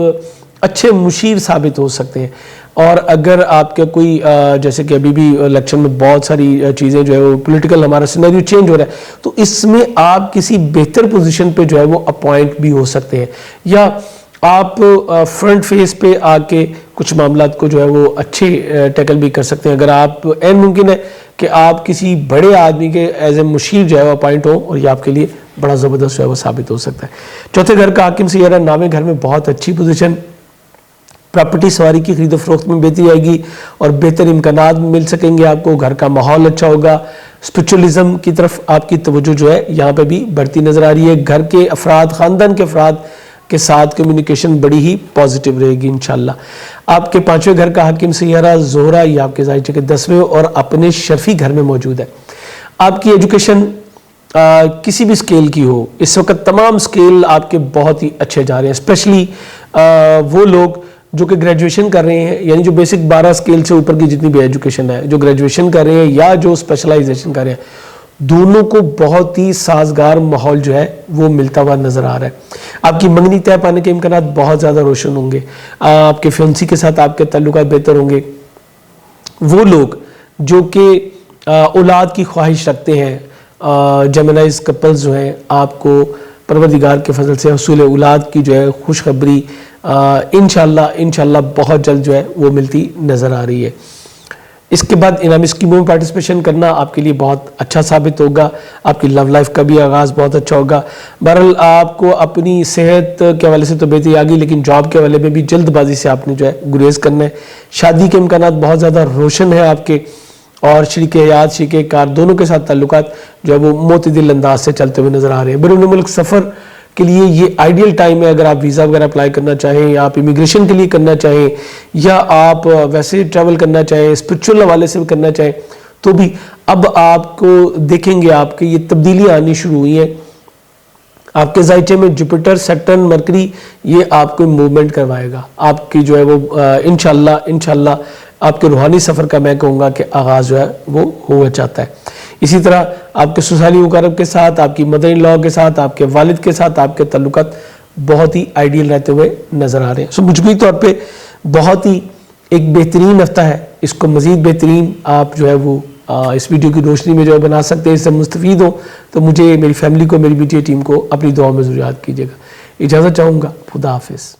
Speaker 1: اچھے مشیر ثابت ہو سکتے ہیں. اور اگر آپ کے کوئی جیسے کہ ابھی بھی الیکشن میں بہت ساری چیزیں جو ہے وہ پولیٹیکل ہمارا سینیریو چینج ہو رہا ہے, تو اس میں آپ کسی بہتر پوزیشن پہ جو ہے وہ اپوائنٹ بھی ہو سکتے ہیں, یا آپ فرنٹ فیس پہ آ کے کچھ معاملات کو جو ہے وہ اچھے ٹیکل بھی کر سکتے ہیں. اگر آپ ممکن ہے کہ آپ کسی بڑے آدمی کے ایز اے مشیر جو ہے وہ اپوائنٹ ہو, اور یہ آپ کے لیے بڑا زبردست جو ہے وہ ثابت ہو سکتا ہے. 4تھے گھر کا حاکم سیارہ 9ویں گھر میں بہت اچھی پوزیشن, پراپرٹی سواری کی خرید و فروخت میں بہتری آئے گی, اور بہتر امکانات مل سکیں گے آپ کو. گھر کا ماحول اچھا ہوگا, اسپرچولیزم کی طرف آپ کی توجہ جو ہے یہاں پہ بھی بڑھتی نظر آ رہی ہے. گھر کے افراد, خاندان کے افراد کے ساتھ کمیونیکیشن بڑی ہی پازیٹیو رہے گی انشاءاللہ. آپ کے 5ویں گھر کا حاکم سیارہ زہرہ, یہ آپ کے ظاہر کے 10ویں اور اپنے شرفی گھر میں موجود ہے. آپ کی ایجوکیشن کسی بھی سکیل کی ہو, اس وقت تمام سکیل آپ کے بہت ہی اچھے جا رہے ہیں, اسپیشلی وہ لوگ جو کہ گریجویشن کر رہے ہیں, یعنی جو بیسک 12 سکیل سے اوپر کی جتنی بھی ایجوکیشن ہے, جو گریجویشن کر رہے ہیں یا جو اسپیشلائزیشن کر رہے ہیں, دونوں کو بہت ہی سازگار ماحول جو ہے وہ ملتا ہوا نظر آ رہا ہے. آپ کی منگنی طے پانے کے امکانات بہت زیادہ روشن ہوں گے. آپ کے فیونسی کے ساتھ آپ کے تعلقات بہتر ہوں گے. وہ لوگ جو کہ اولاد کی خواہش رکھتے ہیں, جیمنائز کپلز جو ہیں, آپ کو پروردگار کے فضل سے حصول اولاد کی جو ہے خوشخبری انشاءاللہ بہت جلد جو ہے وہ ملتی نظر آ رہی ہے. اس کے بعد انعامی اسکیموں میں پارٹیسپیشن کرنا آپ کے لیے بہت اچھا ثابت ہوگا. آپ کی لو لائف کا بھی آغاز بہت اچھا ہوگا. بہرحال آپ کو اپنی صحت کے حوالے سے تو بہتری آ گئی, لیکن جاب کے حوالے میں بھی جلد بازی سے آپ نے جو ہے گریز کرنا ہے. شادی کے امکانات بہت زیادہ روشن ہیں آپ کے, اور شریک حیات, شریک کار دونوں کے ساتھ تعلقات جو ہے وہ معتدل انداز سے چلتے ہوئے نظر آ رہے ہیں. بیرون ملک سفر کے لیے یہ آئیڈیل ٹائم ہے. اگر آپ ویزا وغیرہ اپلائی کرنا چاہیں, یا آپ امیگریشن کے لیے کرنا چاہیں, یا آپ ویسے ٹریول کرنا چاہیں, اسپرچول حوالے سے بھی کرنا چاہیں, تو بھی اب آپ کو دیکھیں گے آپ کے یہ تبدیلیاں آنی شروع ہوئی ہیں. آپ کے ذائچے میں جوپیٹر, سیٹرن, مرکری یہ آپ کو موومنٹ کروائے گا. آپ کی جو ہے وہ انشاءاللہ آپ کے روحانی سفر کا میں کہوں گا کہ آغاز جو ہے وہ ہوا چاہتا ہے. اسی طرح آپ کے سسرالی مقرب کے ساتھ, آپ کی مدر ان لا کے ساتھ, آپ کے والد کے ساتھ آپ کے تعلقات بہت ہی آئیڈیل رہتے ہوئے نظر آ رہے ہیں. مجموعی طور پہ بہت ہی ایک بہترین ہفتہ ہے. اس کو مزید بہترین آپ جو ہے وہ اس ویڈیو کی روشنی میں جو ہے بنا سکتے ہیں. اس سے مستفید ہوں تو مجھے, میری فیملی کو, میری میڈیا ٹیم کو اپنی دعاؤں میں ضرور یاد کیجیے گا. اجازت چاہوں گا. خدا حافظ.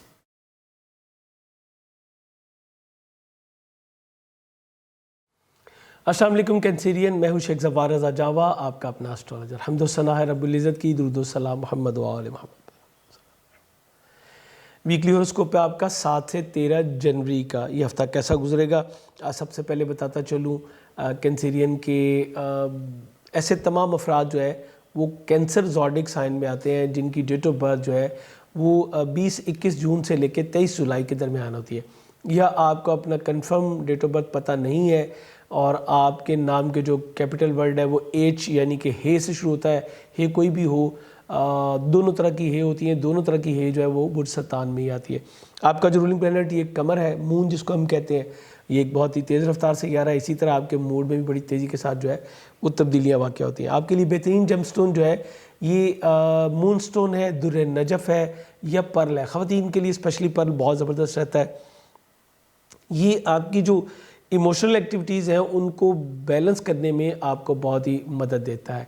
Speaker 1: السلام علیکم کینسیرین, میں ہوں شیخ ظفار رضا جاوا, آپ کا اپنا اسٹرالوجر. حمد و ثنا ہے رب العزت کی, درود و سلام محمد و آل محمد. ویکلی ہوراسکوپ پہ آپ کا 7 سے 13 جنوری کا یہ ہفتہ کیسا گزرے گا. سب سے پہلے بتاتا چلوں کینسیرین کے ایسے تمام افراد جو ہے وہ کینسر زوڈک سائن میں آتے ہیں جن کی ڈیٹ آف برتھ جو ہے وہ 20-21 جون سے لے کے 23 جولائی کے درمیان ہوتی ہے. یا آپ کو اپنا کنفرم ڈیٹ آف برتھ پتہ نہیں ہے اور آپ کے نام کے جو کیپٹل ورڈ ہے وہ ایچ یعنی کہ ہے سے شروع ہوتا ہے، ہے کوئی بھی ہو، دونوں طرح کی ہے ہوتی ہیں، دونوں طرح کی ہے جو ہے وہ برج سرطان میں ہی آتی ہے۔ آپ کا جو رولنگ پلانٹ یہ قمر ہے، مون جس کو ہم کہتے ہیں، یہ ایک بہت ہی تیز رفتار سے سیارہ ہے، اسی طرح آپ کے موڈ میں بھی بڑی تیزی کے ساتھ جو ہے وہ تبدیلیاں واقع ہوتی ہیں۔ آپ کے لیے بہترین جم سٹون جو ہے یہ مون سٹون ہے، در نجف ہے یا پرل ہے۔ خواتین کے لیے اسپیشلی پرل بہت زبردست رہتا ہے، یہ آپ کی جو ایموشنل ایکٹیویٹیز ہیں ان کو بیلنس کرنے میں آپ کو بہت ہی مدد دیتا ہے۔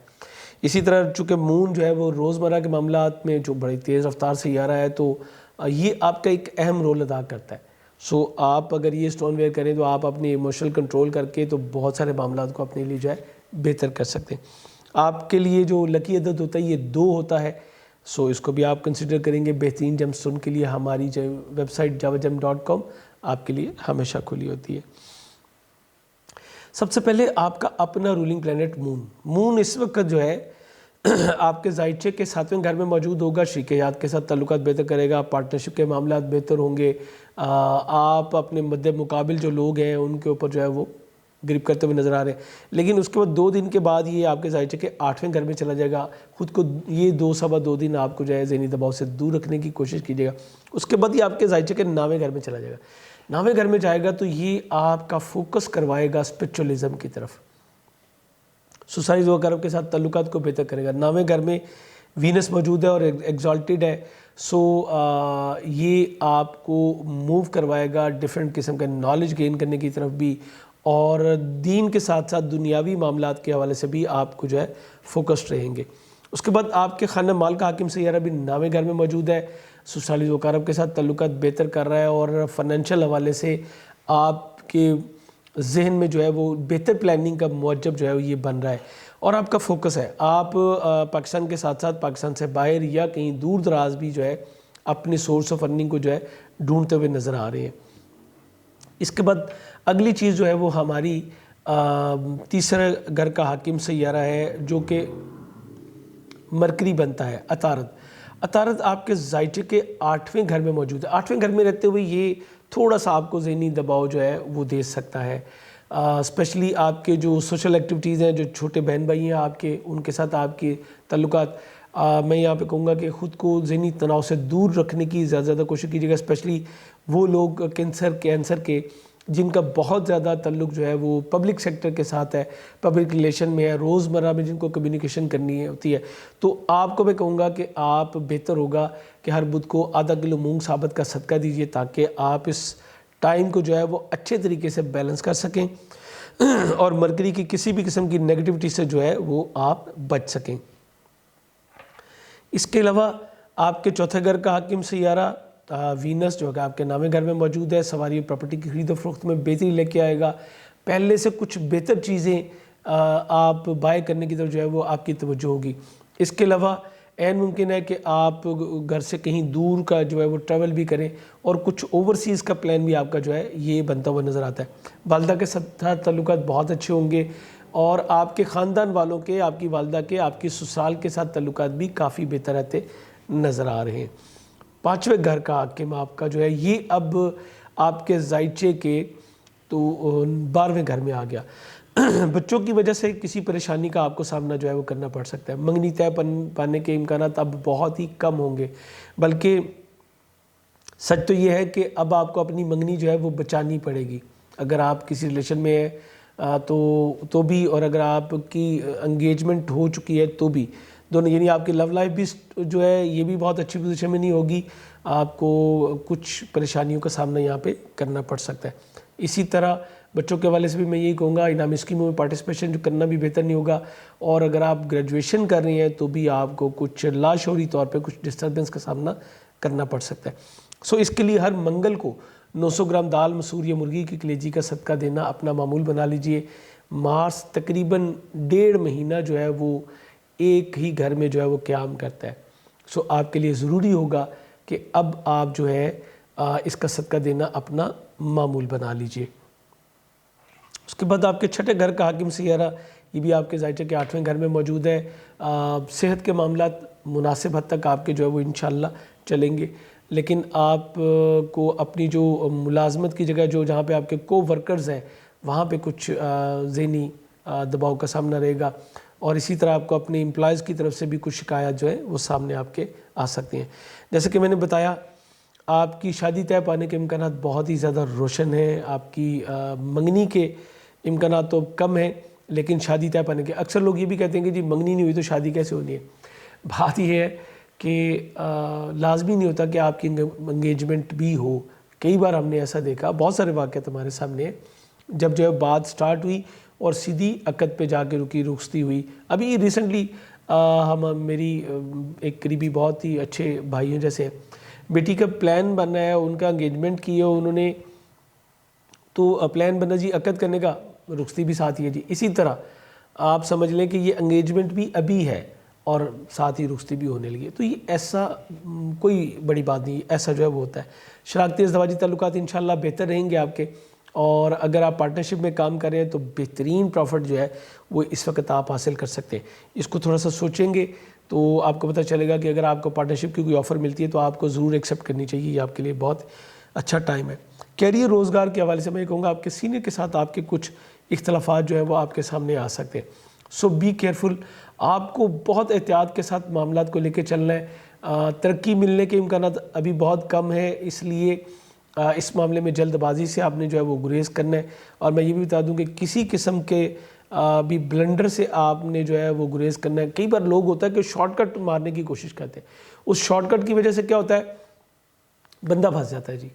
Speaker 1: اسی طرح چونکہ مون جو ہے وہ روزمرہ کے معاملات میں جو بڑی تیز رفتار سے سیارہ ہے تو یہ آپ کا ایک اہم رول ادا کرتا ہے۔ سو آپ اگر یہ اسٹون ویئر کریں تو آپ اپنی ایموشنل کنٹرول کر کے تو بہت سارے معاملات کو اپنے لیے جو ہے بہتر کر سکتے ہیں۔ آپ کے لیے جو لکی عدد ہوتا ہے یہ 2 ہوتا ہے، سو اس کو بھی آپ کنسیڈر کریں گے بہترین جم سٹون کے لیے۔ ہماری جو ویب سائٹ javajam.com آپ کے لیے ہمیشہ کھلی ہوتی ہے۔ سب سے پہلے آپ کا اپنا رولنگ پلانٹ مون اس وقت جو ہے آپ کے زائچے کے 7ویں گھر میں موجود ہوگا، شریک حیات کے ساتھ تعلقات بہتر کرے گا، پارٹنرشپ کے معاملات بہتر ہوں گے، آپ اپنے مد مقابل جو لوگ ہیں ان کے اوپر جو ہے وہ گرپ کرتے ہوئے نظر آ رہے ہیں۔ لیکن اس کے بعد 2 دن کے بعد یہ آپ کے زائچے کے 8ویں گھر میں چلا جائے گا، خود کو یہ 2 دن آپ کو جو ہے ذہنی دباؤ سے دور رکھنے کی کوشش کیجیے گا۔ اس کے بعد یہ آپ کے زائچے کے 9ویں گھر میں چلا جائے گا۔ 9ویں گھر میں جائے گا تو یہ آپ کا فوکس کروائے گا اسپرچولیزم کی طرف، سوسائٹیز و اقارب کے ساتھ تعلقات کو بہتر کرے گا۔ 9ویں گھر میں وینس موجود ہے اور ایگزالٹیڈ ہے، سو یہ آپ کو موو کروائے گا ڈیفرنٹ قسم کا نالج گین کرنے کی طرف بھی، اور دین کے ساتھ ساتھ دنیاوی معاملات کے حوالے سے بھی آپ کو جو ہے فوکسڈ رہیں گے۔ اس کے بعد آپ کے خانہ مال کا حاکم سیارہ بھی 9ویں گھر میں موجود ہے، سوسائٹیز و اقارب کے ساتھ تعلقات بہتر کر رہا ہے اور فائنینشیل حوالے سے آپ کے ذہن میں جو ہے وہ بہتر پلاننگ کا موجب جو ہے یہ بن رہا ہے، اور آپ کا فوکس ہے، آپ پاکستان کے ساتھ ساتھ پاکستان سے باہر یا کہیں دور دراز بھی جو ہے اپنے سورس آف ارننگ کو جو ہے ڈھونڈتے ہوئے نظر آ رہے ہیں۔ اس کے بعد اگلی چیز جو ہے وہ ہماری تیسرے گھر کا حاکم سیارہ ہے جو کہ مرکری بنتا ہے، عطارد۔ عطارد آپ کے زائچے کے 8ویں گھر میں موجود ہے۔ 8ویں گھر میں رہتے ہوئے یہ تھوڑا سا آپ کو ذہنی دباؤ جو ہے وہ دے سکتا ہے، اسپیشلی آپ کے جو سوشل ایکٹیویٹیز ہیں، جو چھوٹے بہن بھائی ہیں آپ کے، ان کے ساتھ آپ کے تعلقات، میں یہاں پہ کہوں گا کہ خود کو ذہنی تناؤ سے دور رکھنے کی زیادہ کوشش کیجیے گا، اسپیشلی وہ لوگ کینسر کے جن کا بہت زیادہ تعلق جو ہے وہ پبلک سیکٹر کے ساتھ ہے، پبلک ریلیشن میں ہے، روزمرہ میں جن کو کمیونیکیشن کرنی ہوتی ہے، تو آپ کو میں کہوں گا کہ آپ بہتر ہوگا کہ ہر بدھ کو آدھا کلو مونگ ثابت کا صدقہ دیجیے تاکہ آپ اس ٹائم کو جو ہے وہ اچھے طریقے سے بیلنس کر سکیں اور مرکری کی کسی بھی قسم کی نیگیٹیوٹی سے جو ہے وہ آپ بچ سکیں۔ اس کے علاوہ آپ کے چوتھے گھر کا حاکم سیارہ وینس جو کہ آپ کے 9ویں گھر میں موجود ہے، سواری پراپرٹی کی خرید و فروخت میں بہتری لے کے آئے گا، پہلے سے کچھ بہتر چیزیں آپ بائی کرنے کی طرف جو ہے وہ آپ کی توجہ ہوگی۔ اس کے علاوہ عین ممکن ہے کہ آپ گھر سے کہیں دور کا جو ہے وہ ٹریول بھی کریں، اور کچھ اوورسیز کا پلان بھی آپ کا جو ہے یہ بنتا ہوا نظر آتا ہے۔ والدہ کے ساتھ تعلقات بہت اچھے ہوں گے، اور آپ کے خاندان والوں کے، آپ کی والدہ کے، آپ کی سسرال کے ساتھ تعلقات بھی کافی بہتر رہتے نظر آ رہے ہیں۔ 5ویں گھر کا حاکم آپ کا جو ہے یہ اب آپ کے زائچے کے تو 12ویں گھر میں آ گیا۔ بچوں کی وجہ سے کسی پریشانی کا آپ کو سامنا جو ہے وہ کرنا پڑ سکتا ہے، منگنی طے پانے کے امکانات اب بہت ہی کم ہوں گے، بلکہ سچ تو یہ ہے کہ اب آپ کو اپنی منگنی جو ہے وہ بچانی پڑے گی، اگر آپ کسی ریلیشن میں ہیں تو بھی، اور اگر آپ کی انگیجمنٹ ہو چکی ہے تو بھی، دونوں، یعنی آپ کی لو لائف بھی جو ہے یہ بھی بہت اچھی پوزیشن میں نہیں ہوگی، آپ کو کچھ پریشانیوں کا سامنا یہاں پہ کرنا پڑ سکتا ہے۔ اسی طرح بچوں کے حوالے سے بھی میں یہی کہوں گا انعامی اسکیموں میں پارٹیسپیشن جو کرنا بھی بہتر نہیں ہوگا، اور اگر آپ گریجویشن کر رہی ہیں تو بھی آپ کو کچھ لاشعوری طور پہ کچھ ڈسٹربنس کا سامنا کرنا پڑ سکتا ہے۔ سو اس کے لیے ہر منگل کو 900 گرام دال مسور یا مرغی کی کلیجی کا صدقہ دینا اپنا معمول بنا لیجئے۔ مارس تقریباً 1.5 مہینہ جو ہے وہ ایک ہی گھر میں جو ہے وہ قیام کرتا ہے، سو آپ کے لیے ضروری ہوگا کہ اب آپ جو ہے اس کا صدقہ دینا اپنا معمول بنا لیجئے۔ اس کے بعد آپ کے چھٹے گھر کا حاکم سیارہ یہ بھی آپ کے زائچے کے 8ویں گھر میں موجود ہے۔ صحت کے معاملات مناسب حد تک آپ کے جو ہے وہ انشاءاللہ چلیں گے۔ لیکن آپ کو اپنی جو ملازمت کی جگہ جہاں پہ آپ کے کو ورکرز ہیں وہاں پہ کچھ ذہنی دباؤ کا سامنا رہے گا، اور اسی طرح آپ کو اپنے امپلائز کی طرف سے بھی کچھ شکایات جو ہے وہ سامنے آپ کے آ سکتی ہیں۔ جیسے کہ میں نے بتایا، آپ کی شادی طے پانے کے امکانات بہت ہی زیادہ روشن ہیں، آپ کی منگنی کے امکانات تو کم ہیں، لیکن شادی طے پانے کے اکثر لوگ یہ بھی کہتے ہیں کہ جی منگنی نہیں ہوئی تو شادی کیسے ہونی ہے۔ بات یہ ہے کہ لازمی نہیں ہوتا کہ آپ کی انگیجمنٹ بھی ہو۔ کئی بار ہم نے ایسا دیکھا، بہت سارے واقعات ہمارے سامنے ہیں، جب جو ہے بات سٹارٹ ہوئی اور سیدھی عقد پہ جا کے رخصتی ہوئی۔ ابھی ریسنٹلی میری ایک قریبی بہت ہی اچھے بھائیوں جیسے بیٹی کا پلان بنا ہے، ان کا انگیجمنٹ کی ہے انہوں نے، تو پلان بنا جی عقد کرنے کا، رخصتی بھی ساتھ ہی ہے جی۔ اسی طرح آپ سمجھ لیں کہ یہ انگیجمنٹ بھی ابھی ہے اور ساتھ ہی رخصتی بھی ہونے لگی ہے، تو یہ ایسا کوئی بڑی بات نہیں، ایسا جو ہے وہ ہوتا ہے۔ شراکتی ازدواجی تعلقات انشاءاللہ بہتر رہیں گے آپ کے، اور اگر آپ پارٹنرشپ میں کام کر رہے ہیں تو بہترین پروفٹ جو ہے وہ اس وقت آپ حاصل کر سکتے ہیں۔ اس کو تھوڑا سا سوچیں گے تو آپ کو پتہ چلے گا کہ اگر آپ کو پارٹنرشپ کی کوئی آفر ملتی ہے تو آپ کو ضرور ایکسیپٹ کرنی چاہیے، یہ آپ کے لیے بہت اچھا ٹائم ہے۔ کیریئر روزگار کے حوالے سے میں یہ کہوں گا، آپ کے سینئر کے ساتھ آپ کے کچھ اختلافات جو ہیں وہ آپ کے سامنے آ سکتے ہیں، سو بی کیئرفل۔ آپ کو بہت احتیاط کے ساتھ معاملات کو لے کے چلنا ہے۔ ترقی ملنے کے امکانات ابھی بہت کم ہیں، اس لیے اس معاملے میں جلد بازی سے آپ نے جو ہے وہ گریز کرنا ہے۔ اور میں یہ بھی بتا دوں کہ کسی قسم کے بھی بلنڈر سے آپ نے جو ہے وہ گریز کرنا ہے۔ کئی بار لوگ ہوتا ہے کہ شارٹ کٹ مارنے کی کوشش کرتے ہیں، اس شارٹ کٹ کی وجہ سے کیا ہوتا ہے، بندہ پھنس جاتا ہے جی،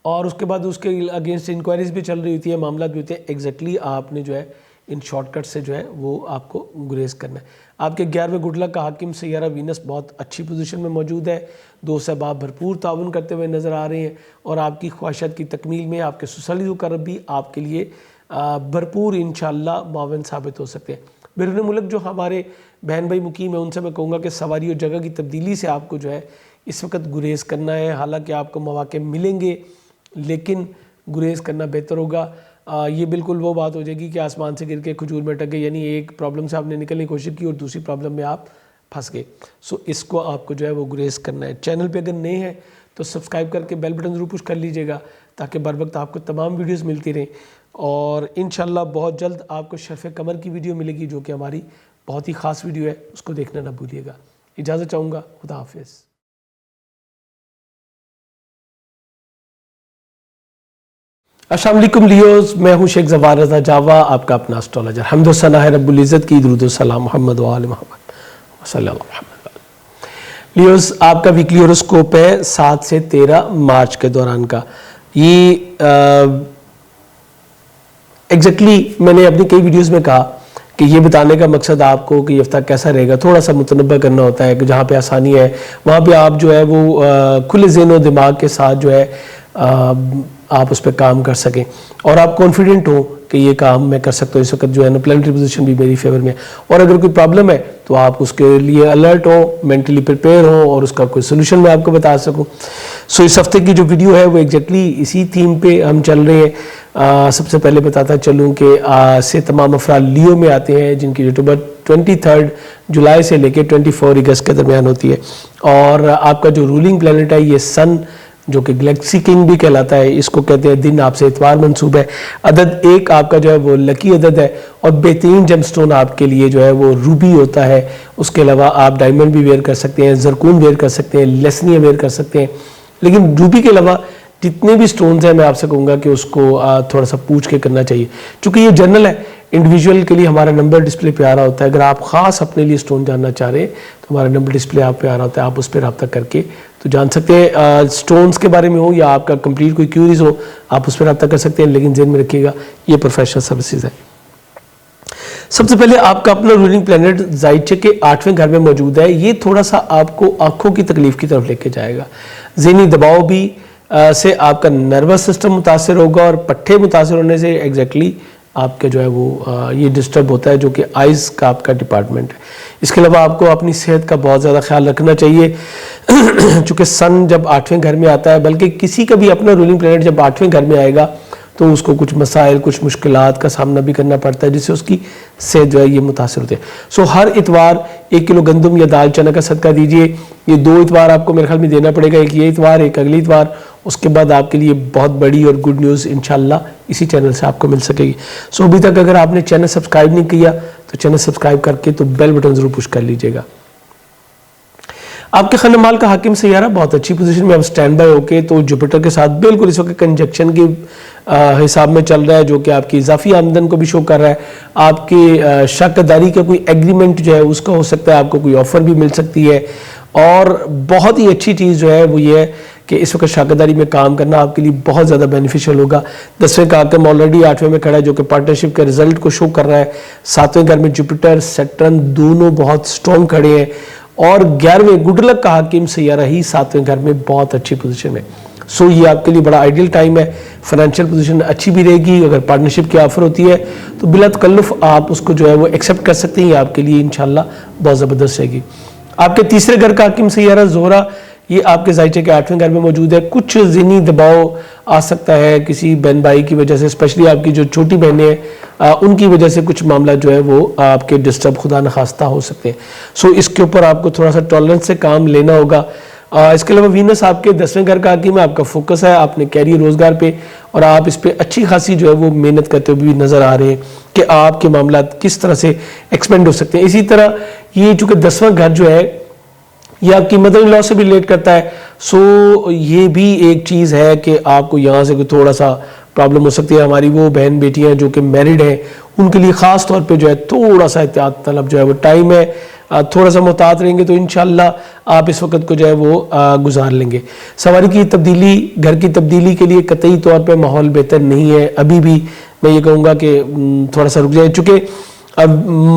Speaker 1: اور اس کے بعد اس کے اگینسٹ انکوائریز بھی چل رہی ہوتی ہے، معاملات بھی ہوتے ہیں۔ ایگزیکٹلی آپ نے جو ہے ان شارٹ کٹ سے جو ہے وہ آپ کو گریز کرنا ہے۔ آپ کے 11ویں گڈ لک کا حاکم سیارہ وینس بہت اچھی پوزیشن میں موجود ہے، دوست احباب بھرپور تعاون کرتے ہوئے نظر آ رہے ہیں، اور آپ کی خواہشات کی تکمیل میں آپ کے سسلی قرب بھی آپ کے لیے بھرپور انشاءاللہ معاون ثابت ہو سکتے ہیں۔ بیرون ملک جو ہمارے بہن بھائی مقیم ہیں، ان سے میں کہوں گا کہ سواری اور جگہ کی تبدیلی سے آپ کو جو ہے اس وقت گریز کرنا ہے۔ حالانکہ آپ کو مواقع ملیں گے، لیکن گریز کرنا بہتر ہوگا۔ یہ بالکل وہ بات ہو جائے گی کہ آسمان سے گر کے کھجور میں اٹک گئے، یعنی ایک پرابلم سے آپ نے نکلنے کی کوشش کی اور دوسری پرابلم میں آپ پھنس گئے، سو اس کو آپ کو جو ہے وہ گریز کرنا ہے۔ چینل پہ اگر نئے ہیں تو سبسکرائب کر کے بیل بٹن ضرور پش کر لیجئے گا تاکہ بر وقت آپ کو تمام ویڈیوز ملتی رہیں، اور انشاءاللہ بہت جلد آپ کو شرف قمر کی ویڈیو ملے گی، جو کہ ہماری بہت ہی خاص ویڈیو ہے، اس کو دیکھنا نہ بھولیے گا۔ اجازت چاہوں گا، خدا حافظ۔ السلام علیکم لیوز، میں ہوں شیخ زوار رضا جاوا، آپ کا اپنا اسٹرالوجر۔ حمد و ثنا ہے رب العزت کی، درود و سلام محمد و آل محمد صلی اللہ محمد۔ لیوز، آپ کا ویکلی ہوراسکوپ ہے 7 سے 13 مارچ کے دوران کا۔ یہ ایگزیکٹلی میں نے اپنی کئی ویڈیوز میں کہا کہ یہ بتانے کا مقصد آپ کو کہ یہ ہفتہ کیسا رہے گا تھوڑا سا متنبع کرنا ہوتا ہے، کہ جہاں پہ آسانی ہے وہاں پہ آپ جو ہے وہ کھلے ذہن و دماغ کے ساتھ جو ہے آپ اس پہ کام کر سکیں، اور آپ کانفیڈنٹ ہو کہ یہ کام میں کر سکتا ہوں۔ اس وقت جو ہے نا پلانٹری پوزیشن بھی میری فیور میں ہے، اور اگر کوئی پرابلم ہے تو آپ اس کے لیے الرٹ ہو، مینٹلی پریپیئر ہو، اور اس کا کوئی سلوشن میں آپ کو بتا سکوں۔ سو اس ہفتے کی جو ویڈیو ہے وہ ایگزیکٹلی اسی تھیم پہ ہم چل رہے ہیں۔ سب سے پہلے بتاتا چلوں کہ سے تمام افراد لیو میں آتے ہیں، جن کی ڈیٹ آف برتھ 23 جولائی سے لے کے 24 اگست کے درمیان ہوتی ہے، اور آپ کا جو رولنگ پلانٹ ہے یہ سن، جو کہ گلیکسی کنگ بھی کہلاتا ہے، اس کو کہتے ہیں دن آپ سے اتوار منسوب ہے۔ عدد 1 آپ کا جو ہے وہ لکی عدد ہے، اور بہترین جیم سٹون آپ کے لیے جو ہے وہ روبی ہوتا ہے۔ اس کے علاوہ آپ ڈائمنڈ بھی ویئر کر سکتے ہیں، زرکون ویئر کر سکتے ہیں، لیسنیا ویئر کر سکتے ہیں، لیکن روبی کے علاوہ جتنے بھی سٹونز ہیں میں آپ سے کہوں گا کہ اس کو تھوڑا سا پوچھ کے کرنا چاہیے، چونکہ یہ جنرل ہے۔ انڈیویجول کے لیے ہمارا نمبر ڈسپلے پہ آ رہا ہوتا ہے، اگر آپ خاص اپنے لیے سٹون جاننا چاہ رہے ہیں تو ہمارا نمبر ڈسپلے آپ پہ آ رہا ہوتا ہے، آپ اس پہ رابطہ کر کے تو جان سکتے ہیں۔ سٹونز کے بارے میں ہو یا آپ کا کمپلیٹ کوئی کیوریز ہو، آپ اس پہ رابطہ کر سکتے ہیں، لیکن ذہن میں رکھیے گا یہ پروفیشنل سروسز ہے۔ سب سے پہلے آپ کا اپنا رولنگ پلانٹ زائچے کے 8ویں گھر میں موجود ہے، یہ تھوڑا سا آپ کو آنکھوں کی تکلیف کی طرف لے کے جائے گا، ذہنی دباؤ بھی سے آپ کا نروس سسٹم متاثر ہوگا، اور پٹھے متاثر ہونے سے ایگزیکٹلی آپ کے جو ہے وہ یہ ڈسٹرب ہوتا ہے، جو کہ آئز کا آپ کا ڈپارٹمنٹ ہے۔ اس کے علاوہ آپ کو اپنی صحت کا بہت زیادہ خیال رکھنا چاہیے، چونکہ سن جب 8ویں گھر میں آتا ہے، بلکہ کسی کا بھی اپنا رولنگ پلانٹ جب 8ویں گھر میں آئے گا تو اس کو کچھ مسائل کچھ مشکلات کا سامنا بھی کرنا پڑتا ہے، جس سے اس کی صحت جو ہے یہ متاثر ہوتے ہیں. سو ہر اتوار 1 کلو گندم یا دال چنا کا صدقہ دیجئے. یہ 2 اتوار آپ کو میرے خیال میں دینا پڑے گا، ایک یہ اتوار ایک اگلی اتوار. اس کے بعد آپ کے لیے بہت بڑی اور گڈ نیوز انشاءاللہ اسی چینل سے آپ کو مل سکے گی. سو ابھی تک اگر آپ نے چینل سبسکرائب نہیں کیا تو چینل سبسکرائب کر کے تو بیل بٹن ضرور پش کر لیجئے گا. آپ کے خانہ مال کا حاکم سیارہ بہت اچھی پوزیشن میں اب سٹینڈ بائی ہو کے تو جوپیٹر کے ساتھ بالکل اس وقت کنجکشن کی حساب میں چل رہا ہے، جو کہ آپ کی اضافی آمدن کو بھی شو کر رہا ہے. آپ کے شراکت داری کا کوئی ایگریمنٹ جو ہے اس کا ہو سکتا ہے، آپ کو کوئی آفر بھی مل سکتی ہے. اور بہت ہی اچھی چیز جو ہے وہ یہ ہے کہ اس وقت شراکت داری میں کام کرنا آپ کے لیے بہت زیادہ بینیفیشل ہوگا. 10ویں کا حاکم آلریڈی 8ویں میں کھڑا ہے، جو کہ پارٹنرشپ کے رزلٹ کو شو کر رہا ہے. 7ویں گھر میں جوپیٹر سیٹرن دونوں بہت سٹرونگ کھڑے ہیں. اور 11ویں گڈ لک کا حاکم سیارہ ہی 7ویں گھر میں بہت اچھی پوزیشن ہے. سو یہ آپ کے لیے بڑا آئیڈیل ٹائم ہے. فائنینشیل پوزیشن اچھی بھی رہے گی. اگر پارٹنرشپ کی آفر ہوتی ہے تو بلا تکلف آپ اس کو جو ہے وہ ایکسیپٹ کر سکتے ہیں. یہ آپ کے لیے انشاءاللہ بہت زبردست رہے گی. آپ کے تیسرے گھر کا حاکم سیارہ زہرہ یہ آپ کے ذائچے کے 8ویں گھر میں موجود ہے. کچھ ذہنی دباؤ آ سکتا ہے کسی بہن بھائی کی وجہ سے، اسپیشلی آپ کی جو چھوٹی بہنیں ہیں ان کی وجہ سے کچھ معاملہ جو ہے وہ آپ کے ڈسٹرب خدا نخواستہ ہو سکتے ہیں. سو اس کے اوپر آپ کو تھوڑا سا ٹالرنس سے کام لینا ہوگا. اس کے علاوہ وینس آپ کے 10ویں گھر کا حاکم ہے. آپ کا فوکس ہے آپ نے کیریئر روزگار پہ، اور آپ اس پہ اچھی خاصی جو ہے وہ محنت کرتے ہوئے بھی نظر آ رہے ہیں کہ آپ کے معاملات کس طرح سے ایکسپینڈ ہو سکتے ہیں. اسی طرح یہ چونکہ 10واں گھر جو ہے یہ آپ کی مدر ان لا سے بھی ریلیٹ کرتا ہے. سو یہ بھی ایک چیز ہے کہ آپ کو یہاں سے تھوڑا سا پرابلم ہو سکتی ہے. ہماری وہ بہن بیٹیاں جو کہ میرڈ ہیں ان کے لیے خاص طور پہ جو ہے تھوڑا سا احتیاط طلب جو ہے وہ ٹائم ہے. تھوڑا سا محتاط رہیں گے تو انشاءاللہ آپ اس وقت کو جو ہے وہ گزار لیں گے. سواری کی تبدیلی، گھر کی تبدیلی کے لیے قطعی طور پہ ماحول بہتر نہیں ہے. ابھی بھی میں یہ کہوں گا کہ تھوڑا سا رک جائے، چونکہ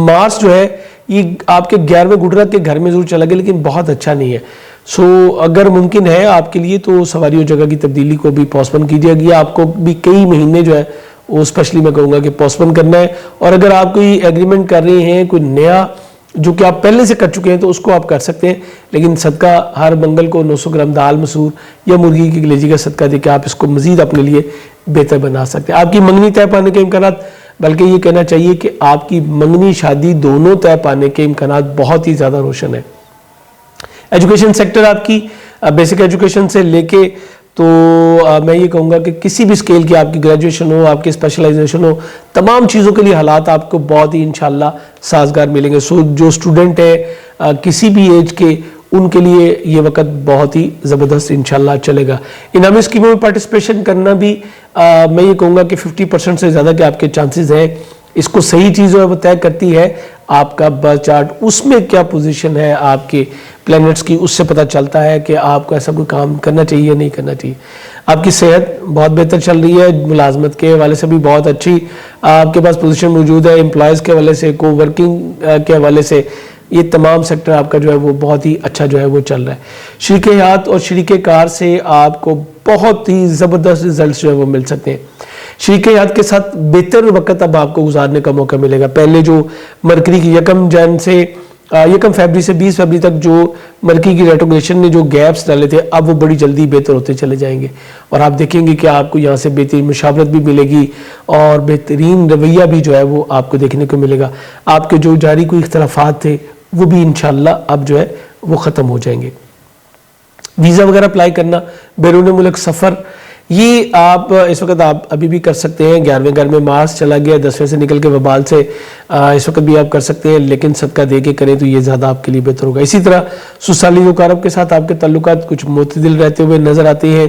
Speaker 1: مارس جو ہے یہ آپ کے 11ویں گڈرک کے گھر میں ضرور چلا گیا لیکن بہت اچھا نہیں ہے. سو اگر ممکن ہے آپ کے لیے تو سواری و جگہ کی تبدیلی کو بھی پوسٹپون کیجیے گیا. آپ کو بھی کئی مہینے جو ہے وہ اسپیشلی میں کہوں گا کہ پوسٹپون کرنا ہے. اور اگر آپ کوئی ایگریمنٹ کر رہے ہیں کوئی نیا جو کہ آپ پہلے سے کر چکے ہیں تو اس کو آپ کر سکتے ہیں، لیکن صدقہ ہر منگل کو 900 گرام دال مسور یا مرغی کی کلیجی کا صدقہ دے کے آپ اس کو مزید اپنے لیے بہتر بنا سکتے ہیں. آپ کی منگنی طے پانے کے امکانات، بلکہ یہ کہنا چاہیے کہ آپ کی منگنی شادی دونوں طے پانے کے امکانات بہت ہی زیادہ روشن ہیں. ایجوکیشن سیکٹر آپ کی بیسک ایجوکیشن سے لے کے تو میں یہ کہوں گا کہ کسی بھی اسکیل کی آپ کی گریجویشن ہو، آپ کی اسپیشلائزیشن ہو، تمام چیزوں کے لیے حالات آپ کو بہت ہی انشاءاللہ سازگار ملیں گے. سو جو اسٹوڈنٹ ہے کسی بھی ایج کے، ان کے لیے یہ وقت بہت ہی زبردست انشاءاللہ چلے گا. انعامی اسکیموں میں پارٹیسپیشن کرنا بھی میں یہ کہوں گا کہ 50% سے زیادہ کے آپ کے چانسز ہیں. اس کو صحیح چیز ہے وہ طے کرتی ہے آپ کا برتھ چارٹ. اس میں کیا پوزیشن ہے آپ کے پلینٹس کی، اس سے پتہ چلتا ہے کہ آپ کو ایسا کوئی کام کرنا چاہیے یا نہیں کرنا چاہیے. آپ کی صحت بہت بہتر چل رہی ہے. ملازمت کے حوالے سے بھی بہت اچھی آپ کے پاس پوزیشن موجود ہے. امپلائز کے حوالے سے، کو ورکنگ کے حوالے سے، یہ تمام سیکٹر آپ کا جو ہے وہ بہت ہی اچھا جو ہے وہ چل رہا ہے. شریک حیات اور شریک کار سے آپ کو بہت ہی زبردست رزلٹس جو ہے وہ مل سکتے ہیں. شریک حیات کے ساتھ بہتر وقت اب آپ کو گزارنے کا موقع ملے گا. پہلے جو مرکری کی 1 فیبری سے 20 فیبری تک جو مرکری کی ریٹروگریشن نے جو گیپس ڈالے تھے اب وہ بڑی جلدی بہتر ہوتے چلے جائیں گے. اور آپ دیکھیں گے کہ آپ کو یہاں سے بہترین مشاورت بھی ملے گی اور بہترین رویہ بھی جو ہے وہ آپ کو دیکھنے کو ملے گا. آپ کے جو جاری کوئی اختلافات تھے وہ بھی انشاءاللہ اب جو ہے وہ ختم ہو جائیں گے. ویزا وغیرہ اپلائی کرنا، بیرون ملک سفر، یہ آپ اس وقت آپ ابھی بھی کر سکتے ہیں. 11ویں گھر میں مارس چلا گیا، 10ویں سے نکل کے وبال سے اس وقت بھی آپ کر سکتے ہیں، لیکن صدقہ دے کے کریں تو یہ زیادہ آپ کے لیے بہتر ہوگا. اسی طرح سسالی وقارب کے ساتھ آپ کے تعلقات کچھ معتدل رہتے ہوئے نظر آتے ہیں.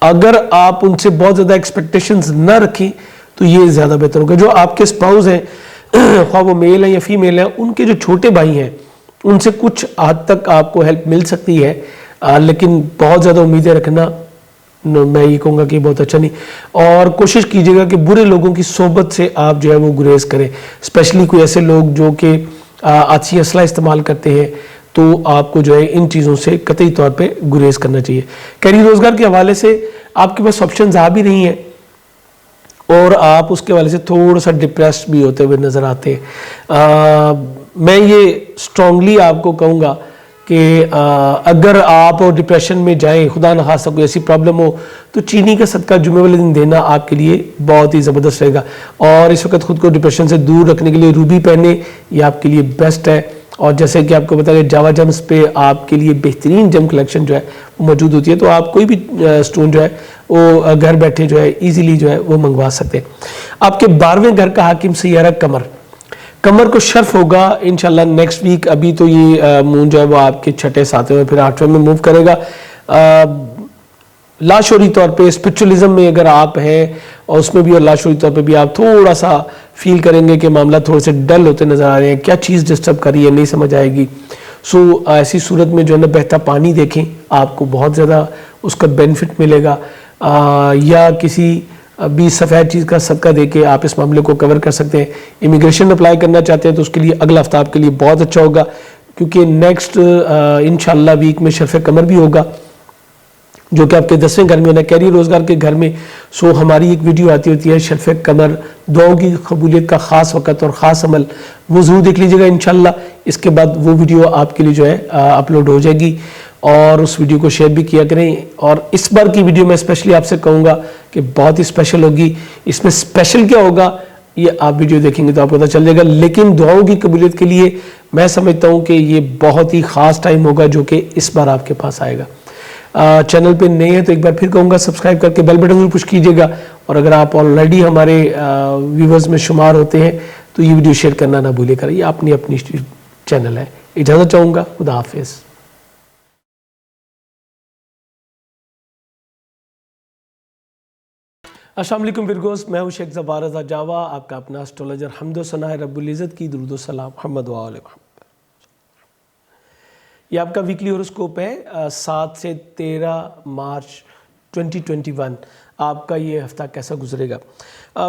Speaker 1: اگر آپ ان سے بہت زیادہ ایکسپیکٹیشنز نہ رکھیں تو یہ زیادہ بہتر ہوگا. جو آپ کے اسپاؤز ہیں خواہ وہ میل ہیں یا فیمیل ہیں، ان کے جو چھوٹے بھائی ہیں ان سے کچھ حد تک آپ کو ہیلپ مل سکتی ہے، لیکن بہت زیادہ امیدیں رکھنا میں یہ کہوں گا کہ بہت اچھا نہیں. اور کوشش کیجیے گا کہ برے لوگوں کی صحبت سے آپ جو ہے وہ گریز کریں، اسپیشلی کوئی ایسے لوگ جو کہ آتشی اسلحہ استعمال کرتے ہیں تو آپ کو جو ہے ان چیزوں سے قطعی طور پہ گریز کرنا چاہیے. کیریئر روزگار کے حوالے سے آپ کے پاس آپشنز آ بھی رہی ہیں اور آپ اس کے حوالے سے تھوڑا سا ڈپریسڈ بھی ہوتے ہوئے نظر آتے ہیں. میں یہ اسٹرانگلی آپ کو کہوں گا کہ اگر آپ ڈپریشن میں جائیں، خدا نخواستہ کوئی ایسی پرابلم ہو، تو چینی کا صدقہ جمعے والے دن دینا آپ کے لیے بہت ہی زبردست رہے گا. اور اس وقت خود کو ڈپریشن سے دور رکھنے کے لیے روبی پہنے، یہ آپ کے لیے بیسٹ ہے. اور جیسے کہ آپ کو بتایا کہ جاوا جمز پہ آپ کے لیے بہترین جم کلیکشن جو ہے وہ موجود ہوتی ہے، تو آپ کوئی بھی سٹون جو ہے وہ گھر بیٹھے جو ہے ایزیلی جو ہے وہ منگوا سکتے ہیں. آپ کے 12ویں گھر کا حاکم سیارہ قمر کو شرف ہوگا انشاءاللہ نیکسٹ ویک. ابھی تو یہ مون جو ہے وہ آپ کے 6 7 میں پھر 8ویں میں موو کرے گا. لاشعوری طور پہ اسپرچولیزم میں اگر آپ ہیں اور اس میں بھی، اور لاشعوری طور پہ بھی آپ تھوڑا سا فیل کریں گے کہ معاملہ تھوڑے سے ڈل ہوتے نظر آ رہے ہیں، کیا چیز ڈسٹرب کر رہی ہے نہیں سمجھ آئے گی. سو ایسی صورت میں جو ہے نا بہتا پانی دیکھیں، آپ کو بہت زیادہ اس کا بینیفٹ ملے گا. یا کسی بھی سفید چیز کا صدقہ دے کے آپ اس معاملے کو کور کر سکتے ہیں. امیگریشن اپلائی کرنا چاہتے ہیں تو اس کے لیے اگلا ہفتہ آپ کے لیے بہت اچھا ہوگا، کیونکہ نیکسٹ انشاءاللہ ویک میں شرف قمر بھی ہوگا جو کہ آپ کے 10ویں گھر میں ہونا ہے، کیری روزگار کے گھر میں. سو ہماری ایک ویڈیو آتی ہوتی ہے شرف قمر، دعاؤں کی قبولیت کا خاص وقت اور خاص عمل، وہ ضرور دیکھ لیجیے گا انشاءاللہ. اس کے بعد وہ ویڈیو آپ کے لیے جو ہے اپلوڈ ہو جائے گی، اور اس ویڈیو کو شیئر بھی کیا کریں. اور اس بار کی ویڈیو میں اسپیشلی آپ سے کہوں گا کہ بہت ہی اسپیشل ہوگی. اس میں اسپیشل کیا ہوگا یہ آپ ویڈیو دیکھیں گے تو آپ کو پتہ چل جائے گا، لیکن دعاؤں کی قبولیت کے لیے میں سمجھتا ہوں کہ یہ بہت ہی خاص ٹائم ہوگا جو کہ اس بار آپ کے پاس آئے گا. چینل پہ نئے ہیں تو ایک بار پھر کہوں گا سبسکرائب کر کے بیل بٹن ضرور پش کیجیے گا. اور اگر آپ آلریڈی ہمارے ویورز میں شمار ہوتے ہیں تو یہ ویڈیو شیئر کرنا نہ بھولے کر. یہ اپنی چینل ہے. اجازت چاہوں گا، خدا حافظ. السلام علیکم ورگوز، میں ہوں شیخ زبار رضا جاوا، آپ کا اپنا اسٹرولوجر. حمد و ثنا رب العزت کی، درود و سلام محمد و آل محمد. یہ آپ کا ویکلی ہوراسکوپ ہے 7 سے 13 مارچ 2021. آپ کا یہ ہفتہ کیسا گزرے گا؟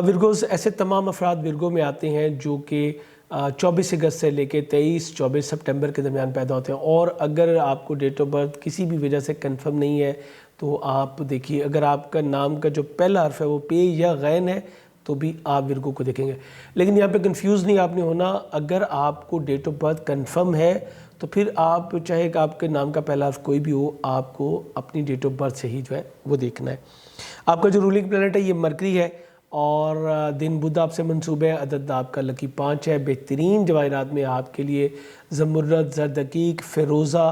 Speaker 1: ورگوز ایسے تمام افراد ورگو میں آتے ہیں جو کہ 24 اگست سے لے کے 23-24 سپٹمبر کے درمیان پیدا ہوتے ہیں. اور اگر آپ کو ڈیٹ آف برتھ کسی بھی وجہ سے کنفرم نہیں ہے تو آپ دیکھیے، اگر آپ کا نام کا جو پہلا حرف ہے وہ پے یا غین ہے تو بھی آپ ورگو کو دیکھیں گے. لیکن یہاں پہ کنفیوز نہیں آپ نے ہونا. اگر آپ کو ڈیٹ آف برتھ کنفرم ہے تو پھر آپ چاہے کہ آپ کے نام کا پہلا حرف کوئی بھی ہو، آپ کو اپنی ڈیٹ آف برتھ سے ہی جو ہے وہ دیکھنا ہے. آپ کا جو رولنگ پلانٹ ہے یہ مرکری ہے، اور دن بدھ آپ سے منسوب ہے. عدد آپ کا لکی 5 ہے. بہترین جواہرات میں آپ کے لیے زمرد، زرد عقیق، فیروزہ،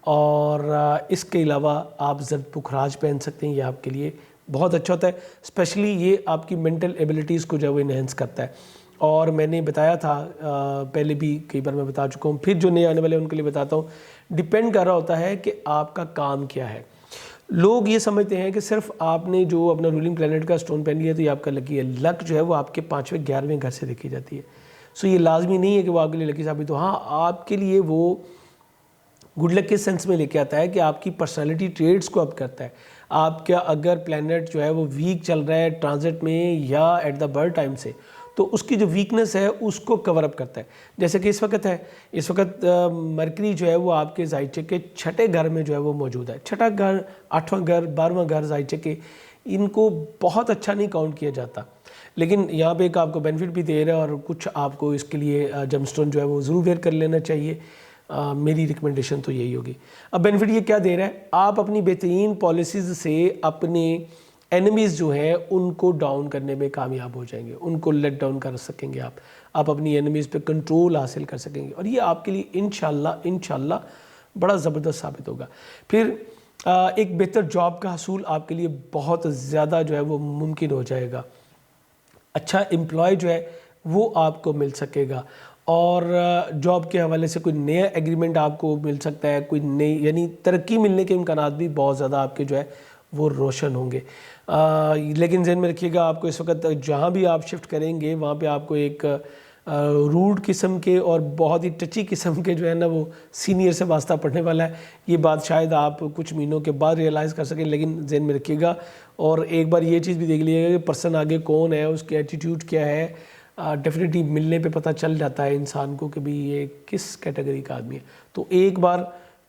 Speaker 1: اور اس کے علاوہ آپ زرد پکھراج پہن سکتے ہیں. یہ آپ کے لیے بہت اچھا ہوتا ہے. اسپیشلی یہ آپ کی مینٹل ایبلٹیز کو جو ہے وہ انہینس کرتا ہے. اور میں نے بتایا تھا پہلے بھی کئی بار میں بتا چکا ہوں، پھر جو نئے آنے والے ان کے لیے بتاتا ہوں. ڈیپینڈ کر رہا ہوتا ہے کہ آپ کا کام کیا ہے. لوگ یہ سمجھتے ہیں کہ صرف آپ نے جو اپنا رولنگ پلانٹ کا سٹون پہن لیا تو یہ آپ کا لکی ہے. لک جو ہے وہ آپ کے 5ویں 11ویں گھر سے دیکھی جاتی ہے. سو یہ لازمی نہیں ہے کہ وہ آپ کے لیے لکی ثابت ہو. ہاں، آپ کے لیے وہ گڈ لک کے سینس میں لے کے آتا ہے کہ آپ کی پرسنالٹی ٹریٹس کو اب کرتا ہے. آپ کا اگر پلانٹ جو ہے وہ ویک چل رہا ہے ٹرانزٹ میں یا ایٹ دا برتھ ٹائم سے، تو اس کی جو ویکنس ہے اس کو کور اپ کرتا ہے. جیسے کہ اس وقت ہے، اس وقت مرکری جو ہے وہ آپ کے زائچے کے 6 گھر میں جو ہے وہ موجود ہے. 6 گھر، 8واں گھر، 12واں گھر زائچے کے، ان کو بہت اچھا نہیں کاؤنٹ کیا جاتا. لیکن یہاں پہ ایک آپ کو بینیفٹ بھی دے رہا ہے، اور کچھ آپ کو اس کے لیے جم سٹون جو ہے وہ ضرور ویئر کر لینا چاہیے. میری ریکمنڈیشن تو یہی ہوگی. اب بینیفٹ یہ کیا دے رہا ہے؟ آپ اپنی بہترین پالیسیز سے اپنے اینیمیز جو ہیں ان کو ڈاؤن کرنے میں کامیاب ہو جائیں گے. ان کو لیٹ ڈاؤن کر سکیں گے. آپ اپنی اینیمیز پہ کنٹرول حاصل کر سکیں گے، اور یہ آپ کے لیے انشاءاللہ بڑا زبردست ثابت ہوگا. پھر ایک بہتر جاب کا حصول آپ کے لیے بہت زیادہ جو ہے وہ ممکن ہو جائے گا. اچھا امپلائی جو ہے وہ آپ کو مل سکے گا، اور جاب کے حوالے سے کوئی نیا ایگریمنٹ آپ کو مل سکتا ہے. کوئی نئی یعنی ترقی ملنے کے امکانات بھی بہت زیادہ آپ کے جو ہے وہ روشن ہوں گے. لیکن ذہن میں رکھیے گا، آپ کو اس وقت جہاں بھی آپ شفٹ کریں گے وہاں پہ آپ کو ایک روڈ قسم کے اور بہت ہی ٹچی قسم کے جو ہے نا وہ سینئر سے واسطہ پڑھنے والا ہے. یہ بات شاید آپ کچھ مہینوں کے بعد ریئلائز کر سکیں، لیکن ذہن میں رکھیے گا. اور ایک بار یہ چیز بھی دیکھ لیجیے گا کہ پرسن آگے کون ہے، اس کی ایٹیٹیوڈ کیا ہے. ڈیفینیٹلی ملنے پہ پتہ چل جاتا ہے انسان کو کہ بھی یہ کس کیٹیگری کا آدمی ہے. تو ایک بار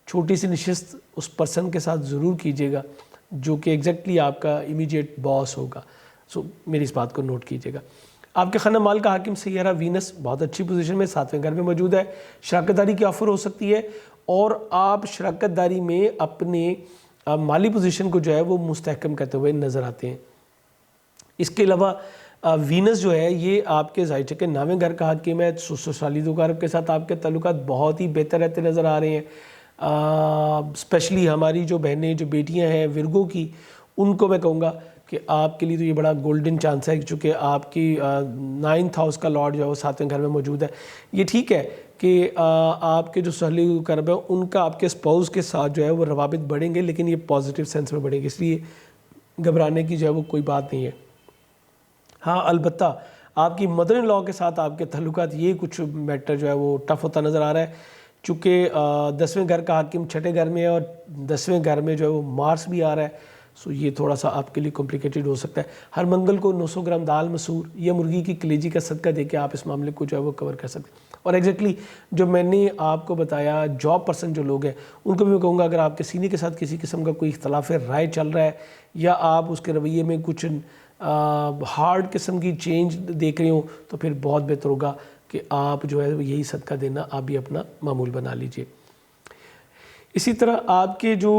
Speaker 1: چھوٹی سی نشست اس پرسن کے ساتھ ضرور کیجیے گا جو کہ ایگزیکٹلی آپ کا امیجیٹ باس ہوگا. سو میری اس بات کو نوٹ کیجیے گا. آپ کے خانہ مال کا حاکم سیارہ وینس بہت اچھی پوزیشن میں 7ویں گھر میں موجود ہے. شراکت داری کی آفر ہو سکتی ہے، اور آپ شراکت داری میں اپنے مالی پوزیشن کو جو ہے وہ مستحکم کرتے ہوئے نظر آتے ہیں۔ اس کے علاوہ وینس جو ہے یہ آپ کے ظاہر کہ 9ویں گھر کا حاکم ہے، سسرالی اقارب کے ساتھ آپ کے تعلقات بہت ہی بہتر رہتے نظر آ رہے ہیں۔ اسپیشلی ہماری جو بہنیں جو بیٹیاں ہیں ورگو کی، ان کو میں کہوں گا کہ آپ کے لیے تو یہ بڑا گولڈن چانس ہے، چونکہ آپ کی 9th ہاؤس کا لارڈ جو ہے وہ 7ویں گھر میں موجود ہے۔ یہ ٹھیک ہے کہ آپ کے جو سسرالی اقارب ہیں ان کا آپ کے اسپاؤس کے ساتھ جو ہے وہ روابط بڑھیں گے، لیکن یہ پازیٹیو سینس میں بڑھیں گے، اس لیے گھبرانے کی جو ہے وہ کوئی بات نہیں ہے۔ ہاں البتہ آپ کی مدر ان لاء کے ساتھ آپ کے تعلقات، یہ کچھ میٹر جو ہے وہ ٹف ہوتا نظر آ رہا ہے، چونکہ 10ویں گھر کا حاکم 6ٹھے گھر میں ہے اور 10ویں گھر میں جو ہے وہ مارس بھی آ رہا ہے، سو یہ تھوڑا سا آپ کے لیے کمپلیکیٹڈ ہو سکتا ہے۔ ہر منگل کو 900 گرام دال مسور یا مرغی کی کلیجی کا صدقہ دے کے آپ اس معاملے کو جو ہے وہ کور کر سکتے ہیں۔ اور ایگزیکٹلی جو میں نے آپ کو بتایا، جاب پرسن جو لوگ ہیں ان کو بھی میں کہوں گا، اگر آپ کے سینئر کے ساتھ کسی قسم کا کوئی اختلاف رائے چل رہا ہے یا آپ اس کے رویے میں کچھ ہارڈ قسم کی چینج دیکھ رہے ہوں، تو پھر بہت بہتر ہوگا کہ آپ جو ہے یہی صدقہ دینا آپ بھی اپنا معمول بنا لیجئے۔ اسی طرح آپ کے جو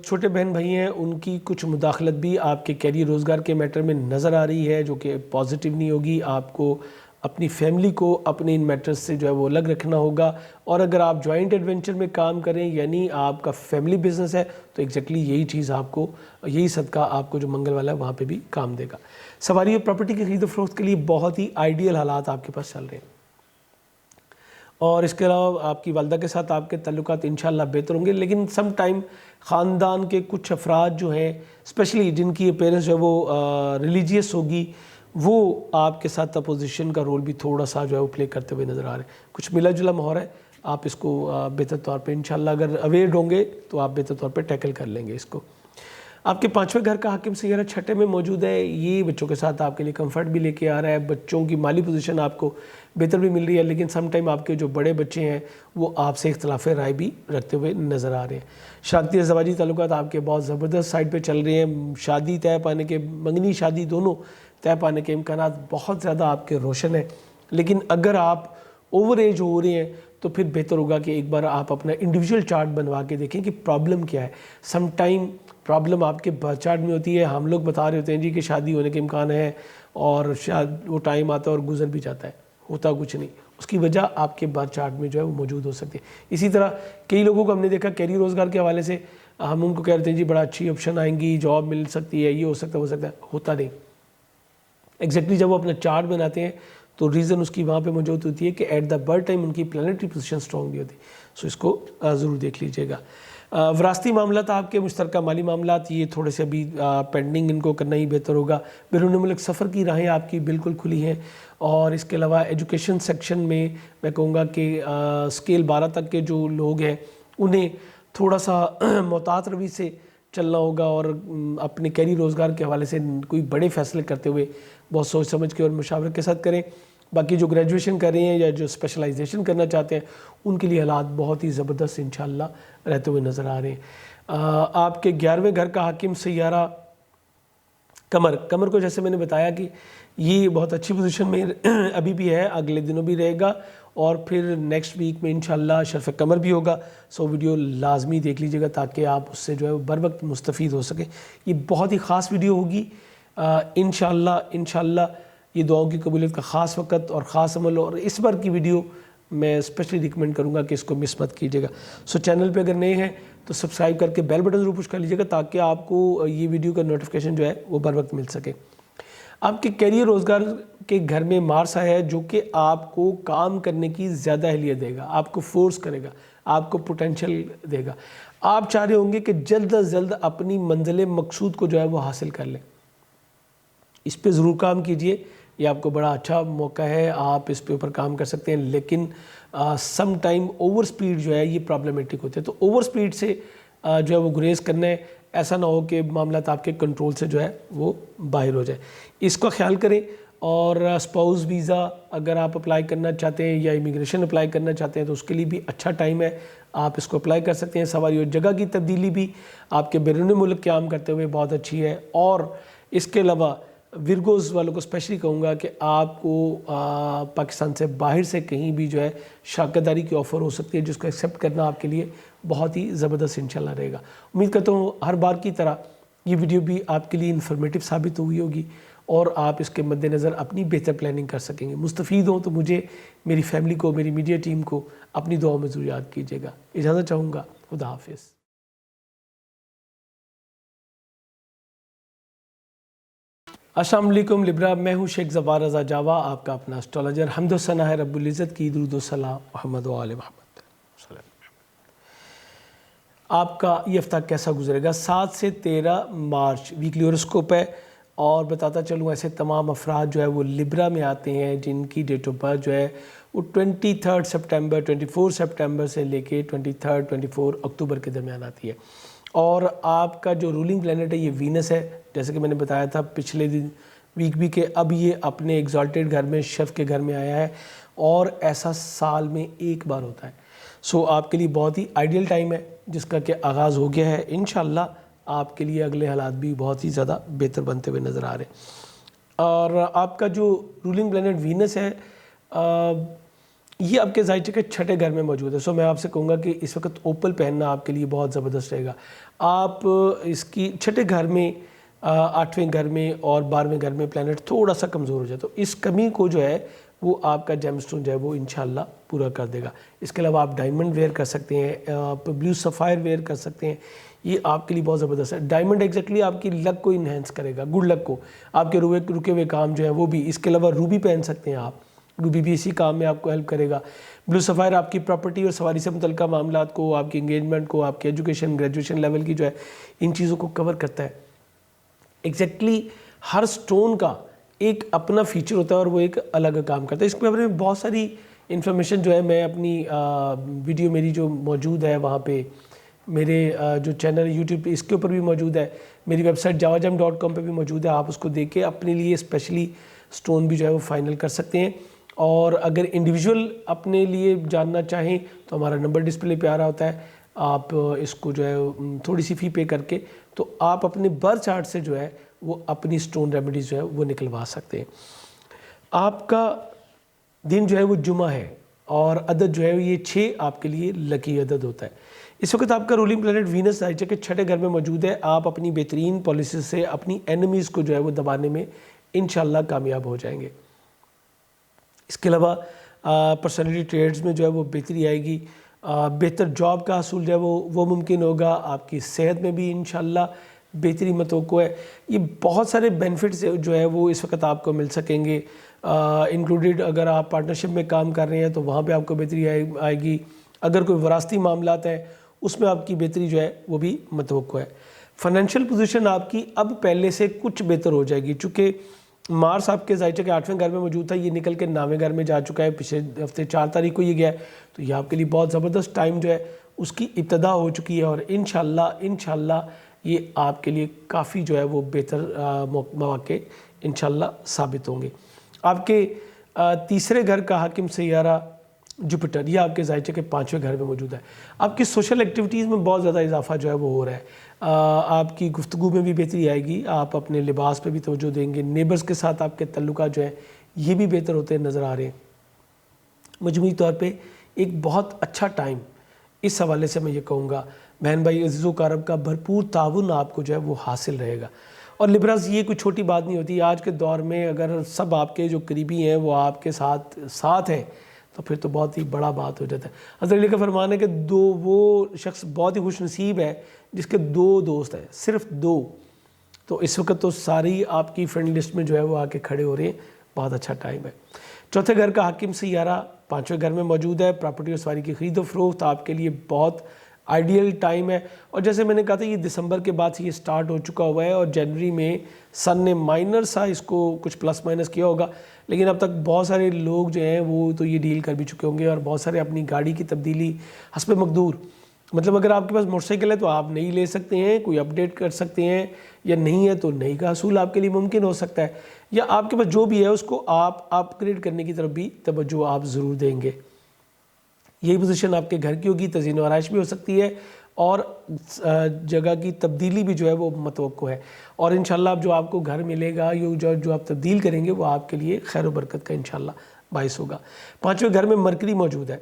Speaker 1: چھوٹے بہن بھائی ہیں ان کی کچھ مداخلت بھی آپ کے کیریئر روزگار کے میٹر میں نظر آ رہی ہے، جو کہ پازیٹیو نہیں ہوگی۔ آپ کو اپنی فیملی کو اپنے ان میٹرز سے جو ہے وہ الگ رکھنا ہوگا، اور اگر آپ جوائنٹ ایڈونچر میں کام کریں یعنی آپ کا فیملی بزنس ہے تو ایگزیکٹلی یہی چیز آپ کو، یہی صدقہ آپ کو جو منگل والا ہے وہاں پہ بھی کام دے گا۔ سواری اور پراپرٹی کی خرید و فروخت کے لیے بہت ہی آئیڈیل حالات آپ کے پاس چل رہے ہیں، اور اس کے علاوہ آپ کی والدہ کے ساتھ آپ کے تعلقات انشاءاللہ بہتر ہوں گے، لیکن سم ٹائم خاندان کے کچھ افراد جو ہیں اسپیشلی جن کی اپیرنس جو ہے وہ ریلیجیس ہوگی، وہ آپ کے ساتھ اپوزیشن کا رول بھی تھوڑا سا جو ہے وہ پلے کرتے ہوئے نظر آ رہے ہیں۔ کچھ ملا جلا ماحول ہے، آپ اس کو بہتر طور پہ انشاءاللہ اگر اویئر ہوں گے تو آپ بہتر طور پہ ٹیکل کر لیں گے اس کو۔ آپ کے 5ویں گھر کا حاکم سیارہ 6ٹھے میں موجود ہے، یہ بچوں کے ساتھ آپ کے لیے کمفرٹ بھی لے کے آ رہا ہے، بچوں کی مالی پوزیشن آپ کو بہتر بھی مل رہی ہے، لیکن سم ٹائم آپ کے جو بڑے بچے ہیں وہ آپ سے اختلاف رائے بھی رکھتے ہوئے نظر آ رہے ہیں۔ شادی ازدواجی تعلقات آپ کے بہت زبردست سائڈ پہ چل رہے ہیں، شادی طے پانے کے، منگنی شادی دونوں طے پانے کے امکانات بہت زیادہ آپ کے روشن ہیں، لیکن اگر آپ اوور ایج ہو رہے ہیں تو پھر بہتر ہوگا کہ ایک بار آپ اپنا انڈیویجول چارٹ بنوا کے دیکھیں کہ پرابلم کیا ہے۔ سم ٹائم پرابلم آپ کے برتھ چارٹ میں ہوتی ہے، ہم لوگ بتا رہے ہوتے ہیں جی کہ شادی ہونے کے امکان ہے، اور شاید وہ ٹائم آتا ہے اور گزر بھی جاتا ہے، ہوتا کچھ نہیں، اس کی وجہ آپ کے برتھ چارٹ میں جو ہے وہ موجود ہو سکتی ہے۔ اسی طرح کئی لوگوں کو ہم نے دیکھا کیریئر روزگار کے حوالے سے ہم ان کو کہتے ہیں جی بڑا اچھی آپشن آئیں گی، جاب مل سکتی ہے، یہ ہو سکتا ہے، ہو سکتا ہے، ہوتا نہیں۔ ایگزیکٹلی جب وہ اپنا چارٹ بناتے ہیں تو ریزن اس کی وہاں پہ موجود ہوتی ہے کہ ایٹ دا برتھ ٹائم ان کی پلانیٹری پوزیشن سٹرونگ نہیں ہوتی، سو اس کو ضرور دیکھ لیجئے گا۔ وراثتی معاملات آپ کے، مشترکہ مالی معاملات، یہ تھوڑے سے ابھی پینڈنگ، ان کو کرنا ہی بہتر ہوگا۔ بیرون ملک سفر کی راہیں آپ کی بالکل کھلی ہیں، اور اس کے علاوہ ایجوکیشن سیکشن میں میں کہوں گا کہ اسکیل 12 تک کے جو لوگ ہیں انہیں تھوڑا سا محتاط روی سے چلنا ہوگا، اور اپنے کیریئر روزگار کے حوالے سے کوئی بڑے فیصلے کرتے ہوئے بہت سوچ سمجھ کے اور مشاورت کے ساتھ کریں۔ باقی جو گریجویشن کر رہے ہیں یا جو اسپیشلائزیشن کرنا چاہتے ہیں ان کے لیے حالات بہت ہی زبردست انشاءاللہ رہتے ہوئے نظر آ رہے ہیں۔ آپ کے 11ویں گھر کا حاکم سیارہ قمر کو جیسے میں نے بتایا کہ یہ بہت اچھی پوزیشن میں ابھی بھی ہے، اگلے دنوں بھی رہے گا، اور پھر نیکسٹ ویک میں انشاءاللہ شرف قمر بھی ہوگا، سو ویڈیو لازمی دیکھ لیجئے گا تاکہ آپ اس سے جو ہے بر وقت مستفید ہو سکیں۔ یہ بہت ہی خاص ویڈیو ہوگی انشاءاللہ یہ دعاؤں کی قبولیت کا خاص وقت اور خاص عمل، اور اس بار کی ویڈیو میں اسپیشلی ریکمینڈ کروں گا کہ اس کو مس مت کیجیے گا۔ سو چینل پہ اگر نئے ہیں تو سبسکرائب کر کے بیل بٹن ضرور پش کر لیجیے گا تاکہ آپ کو یہ ویڈیو کا نوٹیفیکیشن جو ہے وہ بر وقت مل سکے۔ آپ کے کیریئر روزگار کے گھر میں مارس آیا ہے، جو کہ آپ کو کام کرنے کی زیادہ اہلیت دے گا، آپ کو فورس کرے گا، آپ کو پوٹینشل دے گا۔ آپ چاہ رہے ہوں گے کہ جلد از جلد اپنی منزل مقصود کو جو ہے وہ حاصل کر لیں، اس پہ ضرور کام کیجئے، یہ آپ کو بڑا اچھا موقع ہے، آپ اس پہ اوپر کام کر سکتے ہیں، لیکن سم ٹائم اوور سپیڈ جو ہے یہ پرابلمیٹک ہوتے ہیں، تو اوور سپیڈ سے جو ہے وہ گریز کرنا ہے، ایسا نہ ہو کہ معاملات آپ کے کنٹرول سے جو ہے وہ باہر ہو جائے، اس کا خیال کریں۔ اور اسپاؤس ویزا اگر آپ اپلائی کرنا چاہتے ہیں یا امیگریشن اپلائی کرنا چاہتے ہیں تو اس کے لیے بھی اچھا ٹائم ہے، آپ اس کو اپلائی کر سکتے ہیں۔ سواری اور جگہ کی تبدیلی بھی آپ کے بیرون ملک قیام کرتے ہوئے بہت اچھی ہے، اور اس کے علاوہ ورگوز والوں کو اسپیشلی کہوں گا کہ آپ کو پاکستان سے باہر سے کہیں بھی جو ہے شراکت داری کی آفر ہو سکتی ہے، جس کو ایکسیپٹ کرنا آپ کے لیے بہت ہی زبردست انشاءاللہ رہے گا۔ امید کرتا ہوں ہر بار کی طرح یہ ویڈیو بھی آپ کے لیے انفارمیٹیو ثابت ہوئی ہوگی اور آپ اس کے مد نظر اپنی بہتر پلاننگ کر سکیں گے۔ مستفید ہوں تو مجھے، میری فیملی کو، میری میڈیا ٹیم کو اپنی دعاؤں میں ضرور یاد کیجیے گا۔ اجازت چاہوں گا، خدا حافظ۔ السلام علیکم لبرا، میں ہوں شیخ زبار رضا جاوا، آپ کا اپنا اسٹرالوجر۔ حمد و ثنا ہے رب العزت کی، درود و سلام محمد و آل محمد۔ آپ کا یہ ہفتہ کیسا گزرے گا؟ 7 سے 13 مارچ ویکلی ہوراسکوپ ہے، اور بتاتا چلوں ایسے تمام افراد جو ہے وہ لبرا میں آتے ہیں جن کی ڈیٹ آف برتھ جو ہے وہ 23 سپٹمبر 24 سپٹمبر سے لے کے 24 اکتوبر کے درمیان آتی ہے۔ اور آپ کا جو رولنگ پلینٹ ہے یہ وینس ہے، جیسے کہ میں نے بتایا تھا پچھلے دن ویک بھی، کہ اب یہ اپنے ایگزالٹیڈ گھر میں، شرف کے گھر میں آیا ہے، اور ایسا سال میں ایک بار ہوتا ہے۔ سو آپ کے لیے بہت ہی آئیڈیل ٹائم ہے جس کا کہ آغاز ہو گیا ہے۔ انشاءاللہ آپ کے لیے اگلے حالات بھی بہت ہی زیادہ بہتر بنتے ہوئے نظر آ رہے ہیں۔ اور آپ کا جو رولنگ پلینٹ وینس ہے، یہ آپ کے ذائچے کے چھٹے گھر میں موجود ہے۔ سو میں آپ سے کہوں گا کہ اس وقت اوپل پہننا آپ کے لیے بہت زبردست رہے گا۔ آپ اس کی چھٹے گھر میں، 8ویں گھر میں اور 12ویں گھر میں پلینٹ تھوڑا سا کمزور ہو جائے، تو اس کمی کو جو ہے وہ آپ کا جیم سٹون جو ہے وہ انشاءاللہ پورا کر دے گا۔ اس کے علاوہ آپ ڈائمنڈ ویئر کر سکتے ہیں، آپ بلیو سفائر ویئر کر سکتے ہیں، یہ آپ کے لیے بہت زبردست ہے۔ ڈائمنڈ ایگزیکٹلی آپ کی لک کو انہینس کرے گا، گڈ لک کو، آپ کے رکے ہوئے کام جو ہے وہ بھی۔ اس کے علاوہ روبی پہن سکتے ہیں آپ، روبی بھی اسی کام میں آپ کو ہیلپ کرے گا۔ بلیو سفائر آپ کی پراپرٹی اور سواری سے متعلقہ معاملات کو، آپ کی انگیجمنٹ کو، آپ کی ایجوکیشن، گریجویشن لیول کی جو ہے ان چیزوں کو کور کرتا ہے۔ ایگزیکٹلی ہر سٹون کا ایک اپنا فیچر ہوتا ہے اور وہ ایک الگ کام کرتا ہے۔ اس کے بارے میں بہت ساری انفارمیشن جو ہے میں اپنی ویڈیو میری جو موجود ہے وہاں پہ، میرے جو چینل یوٹیوب پہ اس کے اوپر بھی موجود ہے، میری ویب سائٹ javajam.com پہ بھی موجود ہے، آپ اس کو دیکھ کے اپنے لیے اسپیشلی سٹون بھی جو ہے وہ فائنل کر سکتے ہیں۔ اور اگر انڈیویجول اپنے لیے جاننا چاہیں تو ہمارا نمبر ڈسپلے پہ آ رہا ہوتا ہے، آپ اس کو جو ہے تھوڑی سی فی پے کر کے تو آپ اپنے برتھ چارٹ سے جو ہے وہ اپنی سٹون ریمیڈیز جو ہے وہ نکلوا سکتے ہیں۔ آپ کا دن جو ہے وہ جمعہ ہے، اور عدد جو ہے یہ 6 آپ کے لیے لکی عدد ہوتا ہے۔ اس وقت آپ کا رولنگ پلینٹ وینس ذائچے کے چھٹے گھر میں موجود ہے۔ آپ اپنی بہترین پالیسیز سے اپنی اینیمیز کو جو ہے وہ دبانے میں انشاءاللہ کامیاب ہو جائیں گے۔ اس کے علاوہ پرسنالٹی ٹریڈز میں جو ہے وہ بہتری آئے گی، بہتر جاب کا حصول جو ہے وہ ممکن ہوگا، آپ کی صحت میں بھی انشاءاللہ بہتری متوقع ہے۔ یہ بہت سارے بینیفٹس جو ہے وہ اس وقت آپ کو مل سکیں گے، انکلوڈیڈ اگر آپ پارٹنرشپ میں کام کر رہے ہیں تو وہاں پہ آپ کو بہتری آئے گی، اگر کوئی وراثتی معاملات ہیں اس میں آپ کی بہتری جو ہے وہ بھی متوقع ہے۔ فائنینشیل پوزیشن آپ کی اب پہلے سے کچھ بہتر ہو جائے گی، چونکہ مارس آپ کے ذائچے کے 8ویں گھر میں موجود تھا، یہ نکل کے 9ویں گھر میں جا چکا ہے، پچھلے ہفتے 4 تاریخ کو یہ گیا ہے، تو یہ آپ کے لیے بہت زبردست ٹائم جو ہے اس کی ابتدا ہو چکی ہے، اور انشاءاللہ یہ آپ کے لیے کافی جو ہے وہ بہتر مواقع انشاءاللہ ثابت ہوں گے۔ آپ کے تیسرے گھر کا حاکم سیارہ جوپیٹر، یہ آپ کے ذائچے کے 5ویں گھر میں موجود ہے۔ آپ کی سوشل ایکٹیویٹیز میں بہت زیادہ اضافہ جو ہے وہ ہو رہا ہے، آپ کی گفتگو میں بھی بہتری آئے گی، آپ اپنے لباس پہ بھی توجہ دیں گے، نیبرز کے ساتھ آپ کے تعلقات جو ہیں یہ بھی بہتر ہوتے نظر آ رہے ہیں۔ مجموعی طور پہ ایک بہت اچھا ٹائم، اس حوالے سے میں یہ کہوں گا بہن بھائی عزیز و اقارب کا بھرپور تعاون آپ کو جو ہے وہ حاصل رہے گا۔ اور لبراز یہ کوئی چھوٹی بات نہیں ہوتی، آج کے دور میں اگر سب آپ کے جو قریبی ہیں وہ آپ کے ساتھ ہیں تو پھر تو بہت ہی بڑا بات ہو جاتا ہے۔ حضرت علی کا فرمان ہے کہ وہ شخص بہت ہی خوش نصیب ہے جس کے 2 دوست ہیں، صرف 2۔ تو اس وقت تو ساری آپ کی فرینڈ لسٹ میں جو ہے وہ آ کے کھڑے ہو رہے ہیں، بہت اچھا ٹائم ہے۔ چوتھے گھر کا حاکم سیارہ 5ویں گھر میں موجود ہے، پراپرٹی اور سواری کی خرید و فروخت آپ کے لیے بہت آئیڈیل ٹائم ہے۔ اور جیسے میں نے کہا تھا یہ دسمبر کے بعد سے یہ سٹارٹ ہو چکا ہوا ہے، اور جنوری میں سن نے مائنر سا اس کو کچھ پلس مائنس کیا ہوگا، لیکن اب تک بہت سارے لوگ جو ہیں وہ تو یہ ڈیل کر بھی چکے ہوں گے، اور بہت سارے اپنی گاڑی کی تبدیلی حسب مقدور، مطلب اگر آپ کے پاس موٹر سائیکل ہے تو آپ نئی لے سکتے ہیں، کوئی اپ ڈیٹ کر سکتے ہیں، یا نہیں ہے تو نئی کا حصول آپ کے لیے ممکن ہو سکتا ہے، یا آپ کے پاس جو بھی ہے اس کو آپ اپ گریڈ کرنے کی طرف بھی توجہ آپ ضرور دیں گے۔ یہی پوزیشن آپ کے گھر کی ہوگی، تزئین و آرائش بھی ہو سکتی ہے، اور جگہ کی تبدیلی بھی جو ہے وہ متوقع ہے، اور انشاءاللہ اب جو آپ کو گھر ملے گا، جو آپ تبدیل کریں گے وہ آپ کے لیے خیر و برکت کا انشاءاللہ باعث ہوگا۔ 5ویں گھر میں مرکری موجود ہے،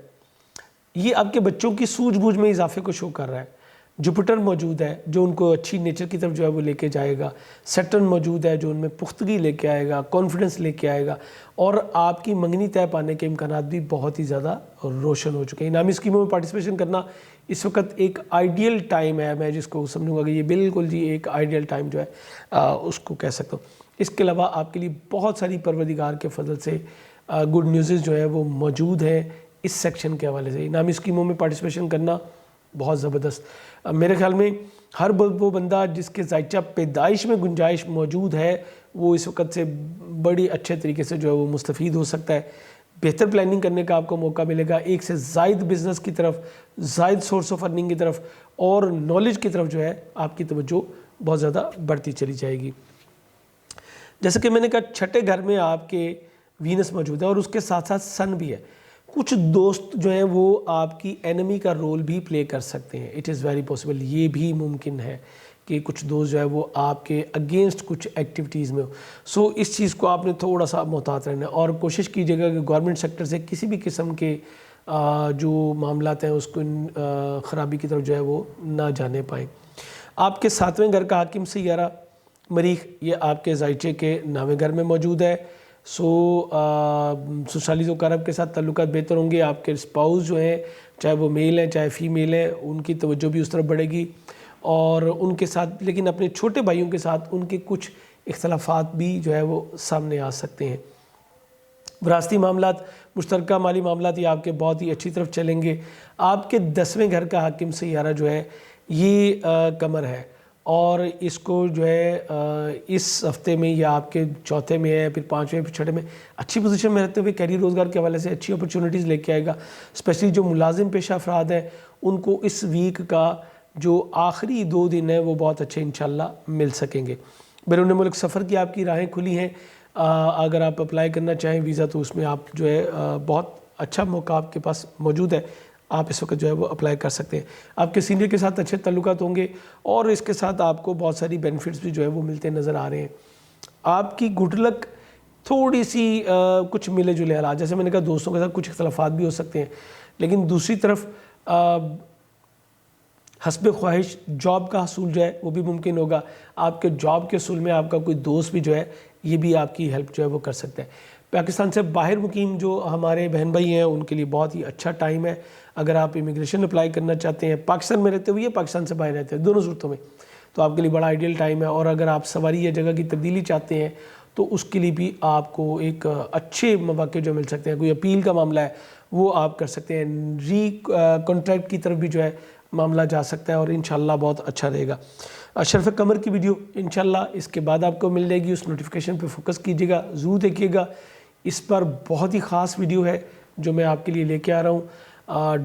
Speaker 1: یہ آپ کے بچوں کی سوجھ بوجھ میں اضافے کو شو کر رہا ہے۔ جوپیٹر موجود ہے جو ان کو اچھی نیچر کی طرف جو ہے وہ لے کے جائے گا۔ سیٹرن موجود ہے جو ان میں پختگی لے کے آئے گا، کانفیڈنس لے کے آئے گا، اور آپ کی منگنی طے پانے کے امکانات بھی بہت ہی زیادہ روشن ہو چکے ہیں۔ انعامی اسکیموں میں پارٹیسپیشن کرنا اس وقت ایک آئیڈیل ٹائم ہے، میں جس کو سمجھوں گا کہ یہ بالکل جی ایک آئیڈیل ٹائم جو ہے اس کو کہہ سکتا ہوں۔ اس کے علاوہ آپ کے لیے بہت ساری پروردگار کے فضل سے گڈ نیوزز جو ہے وہ موجود ہیں اس سیکشن کے حوالے سے۔ انعامی اسکیموں میں پارٹیسپیشن کرنا بہت زبردست، میرے خیال میں ہر وہ بندہ جس کے ذائچہ پیدائش میں گنجائش موجود ہے وہ اس وقت سے بڑی اچھے طریقے سے جو ہے وہ مستفید ہو سکتا ہے۔ بہتر پلاننگ کرنے کا آپ کو موقع ملے گا، ایک سے زائد بزنس کی طرف، زائد سورس آف ارننگ کی طرف اور نالج کی طرف جو ہے آپ کی توجہ بہت زیادہ بڑھتی چلی جائے گی۔ جیسے کہ میں نے کہا 6ٹھے گھر میں آپ کے وینس موجود ہے اور اس کے ساتھ ساتھ سن بھی ہے۔ کچھ دوست جو ہیں وہ آپ کی اینمی کا رول بھی پلے کر سکتے ہیں، اٹ از ویری پاسبل، یہ بھی ممکن ہے کہ کچھ دوست جو ہے وہ آپ کے اگینسٹ کچھ ایکٹیویٹیز میں ہو۔ سو اس چیز کو آپ نے تھوڑا سا محتاط رہنا ہے، اور کوشش کیجیے گا کہ گورنمنٹ سیکٹر سے کسی بھی قسم کے جو معاملات ہیں اس کو خرابی کی طرف جو ہے وہ نہ جانے پائیں۔ آپ کے 7ویں گھر کا حاکم سیارہ مریخ، یہ آپ کے ذائچے کے 9ویں گھر میں موجود ہے۔ سسرالی ذوالقرب کے ساتھ تعلقات بہتر ہوں گے، آپ کے اسپاؤس جو ہیں چاہے وہ میل ہیں چاہے فیمیل ہیں ان کی توجہ بھی اس طرف بڑھے گی، اور ان کے ساتھ لیکن اپنے چھوٹے بھائیوں کے ساتھ ان کے کچھ اختلافات بھی جو ہے وہ سامنے آ سکتے ہیں۔ وراثتی معاملات، مشترکہ مالی معاملات یہ آپ کے بہت ہی اچھی طرف چلیں گے۔ آپ کے 10ویں گھر کا حاکم سیارہ جو ہے یہ قمر ہے، اور اس کو جو ہے اس ہفتے میں یا آپ کے 4تھے میں ہے، پھر 5ویں پھر 6ٹھے میں اچھی پوزیشن میں رہتے ہوئے کیریئر روزگار کے حوالے سے اچھی اپرچونٹیز لے کے آئے گا۔ اسپیشلی جو ملازم پیشہ افراد ہیں ان کو اس ویک کا جو آخری 2 دن ہیں وہ بہت اچھے انشاءاللہ مل سکیں گے۔ بیرون ملک سفر کی آپ کی راہیں کھلی ہیں، اگر آپ اپلائی کرنا چاہیں ویزا تو اس میں آپ جو ہے بہت اچھا موقع آپ کے پاس موجود ہے، آپ اس وقت جو ہے وہ اپلائی کر سکتے ہیں۔ آپ کے سینئر کے ساتھ اچھے تعلقات ہوں گے، اور اس کے ساتھ آپ کو بہت ساری بینیفٹس بھی جو ہے وہ ملتے نظر آ رہے ہیں۔ آپ کی گڈ لک تھوڑی سی کچھ ملے جلے حالات، جیسے میں نے کہا دوستوں کے ساتھ کچھ اختلافات بھی ہو سکتے ہیں، لیکن دوسری طرف حسب خواہش جاب کا حصول جو ہے وہ بھی ممکن ہوگا۔ آپ کے جاب کے حصول میں آپ کا کوئی دوست بھی جو ہے یہ بھی آپ کی ہیلپ جو ہے وہ کر سکتا ہے۔ پاکستان سے باہر مقیم جو ہمارے بہن بھائی ہیں ان کے لیے بہت ہی اچھا ٹائم ہے، اگر آپ امیگریشن اپلائی کرنا چاہتے ہیں پاکستان میں رہتے ہوئے یا پاکستان سے باہر رہتے ہیں، دونوں صورتوں میں تو آپ کے لیے بڑا آئیڈیل ٹائم ہے۔ اور اگر آپ سواری یا جگہ کی تبدیلی چاہتے ہیں تو اس کے لیے بھی آپ کو ایک اچھے مواقع جو مل سکتے ہیں۔ کوئی اپیل کا معاملہ ہے وہ آپ کر سکتے ہیں، ری کانٹریکٹ کی طرف بھی جو ہے معاملہ جا سکتا ہے، اور انشاءاللہ بہت اچھا رہے گا۔ اشرف قمر کی ویڈیو انشاءاللہ اس کے بعد آپ کو مل جائے گی، اس نوٹیفیکیشن پہ فوکس کیجیے گا، ضرور دیکھیے گا، اس پر بہت ہی خاص ویڈیو ہے جو میں آپ کے لیے لے کے آ رہا ہوں۔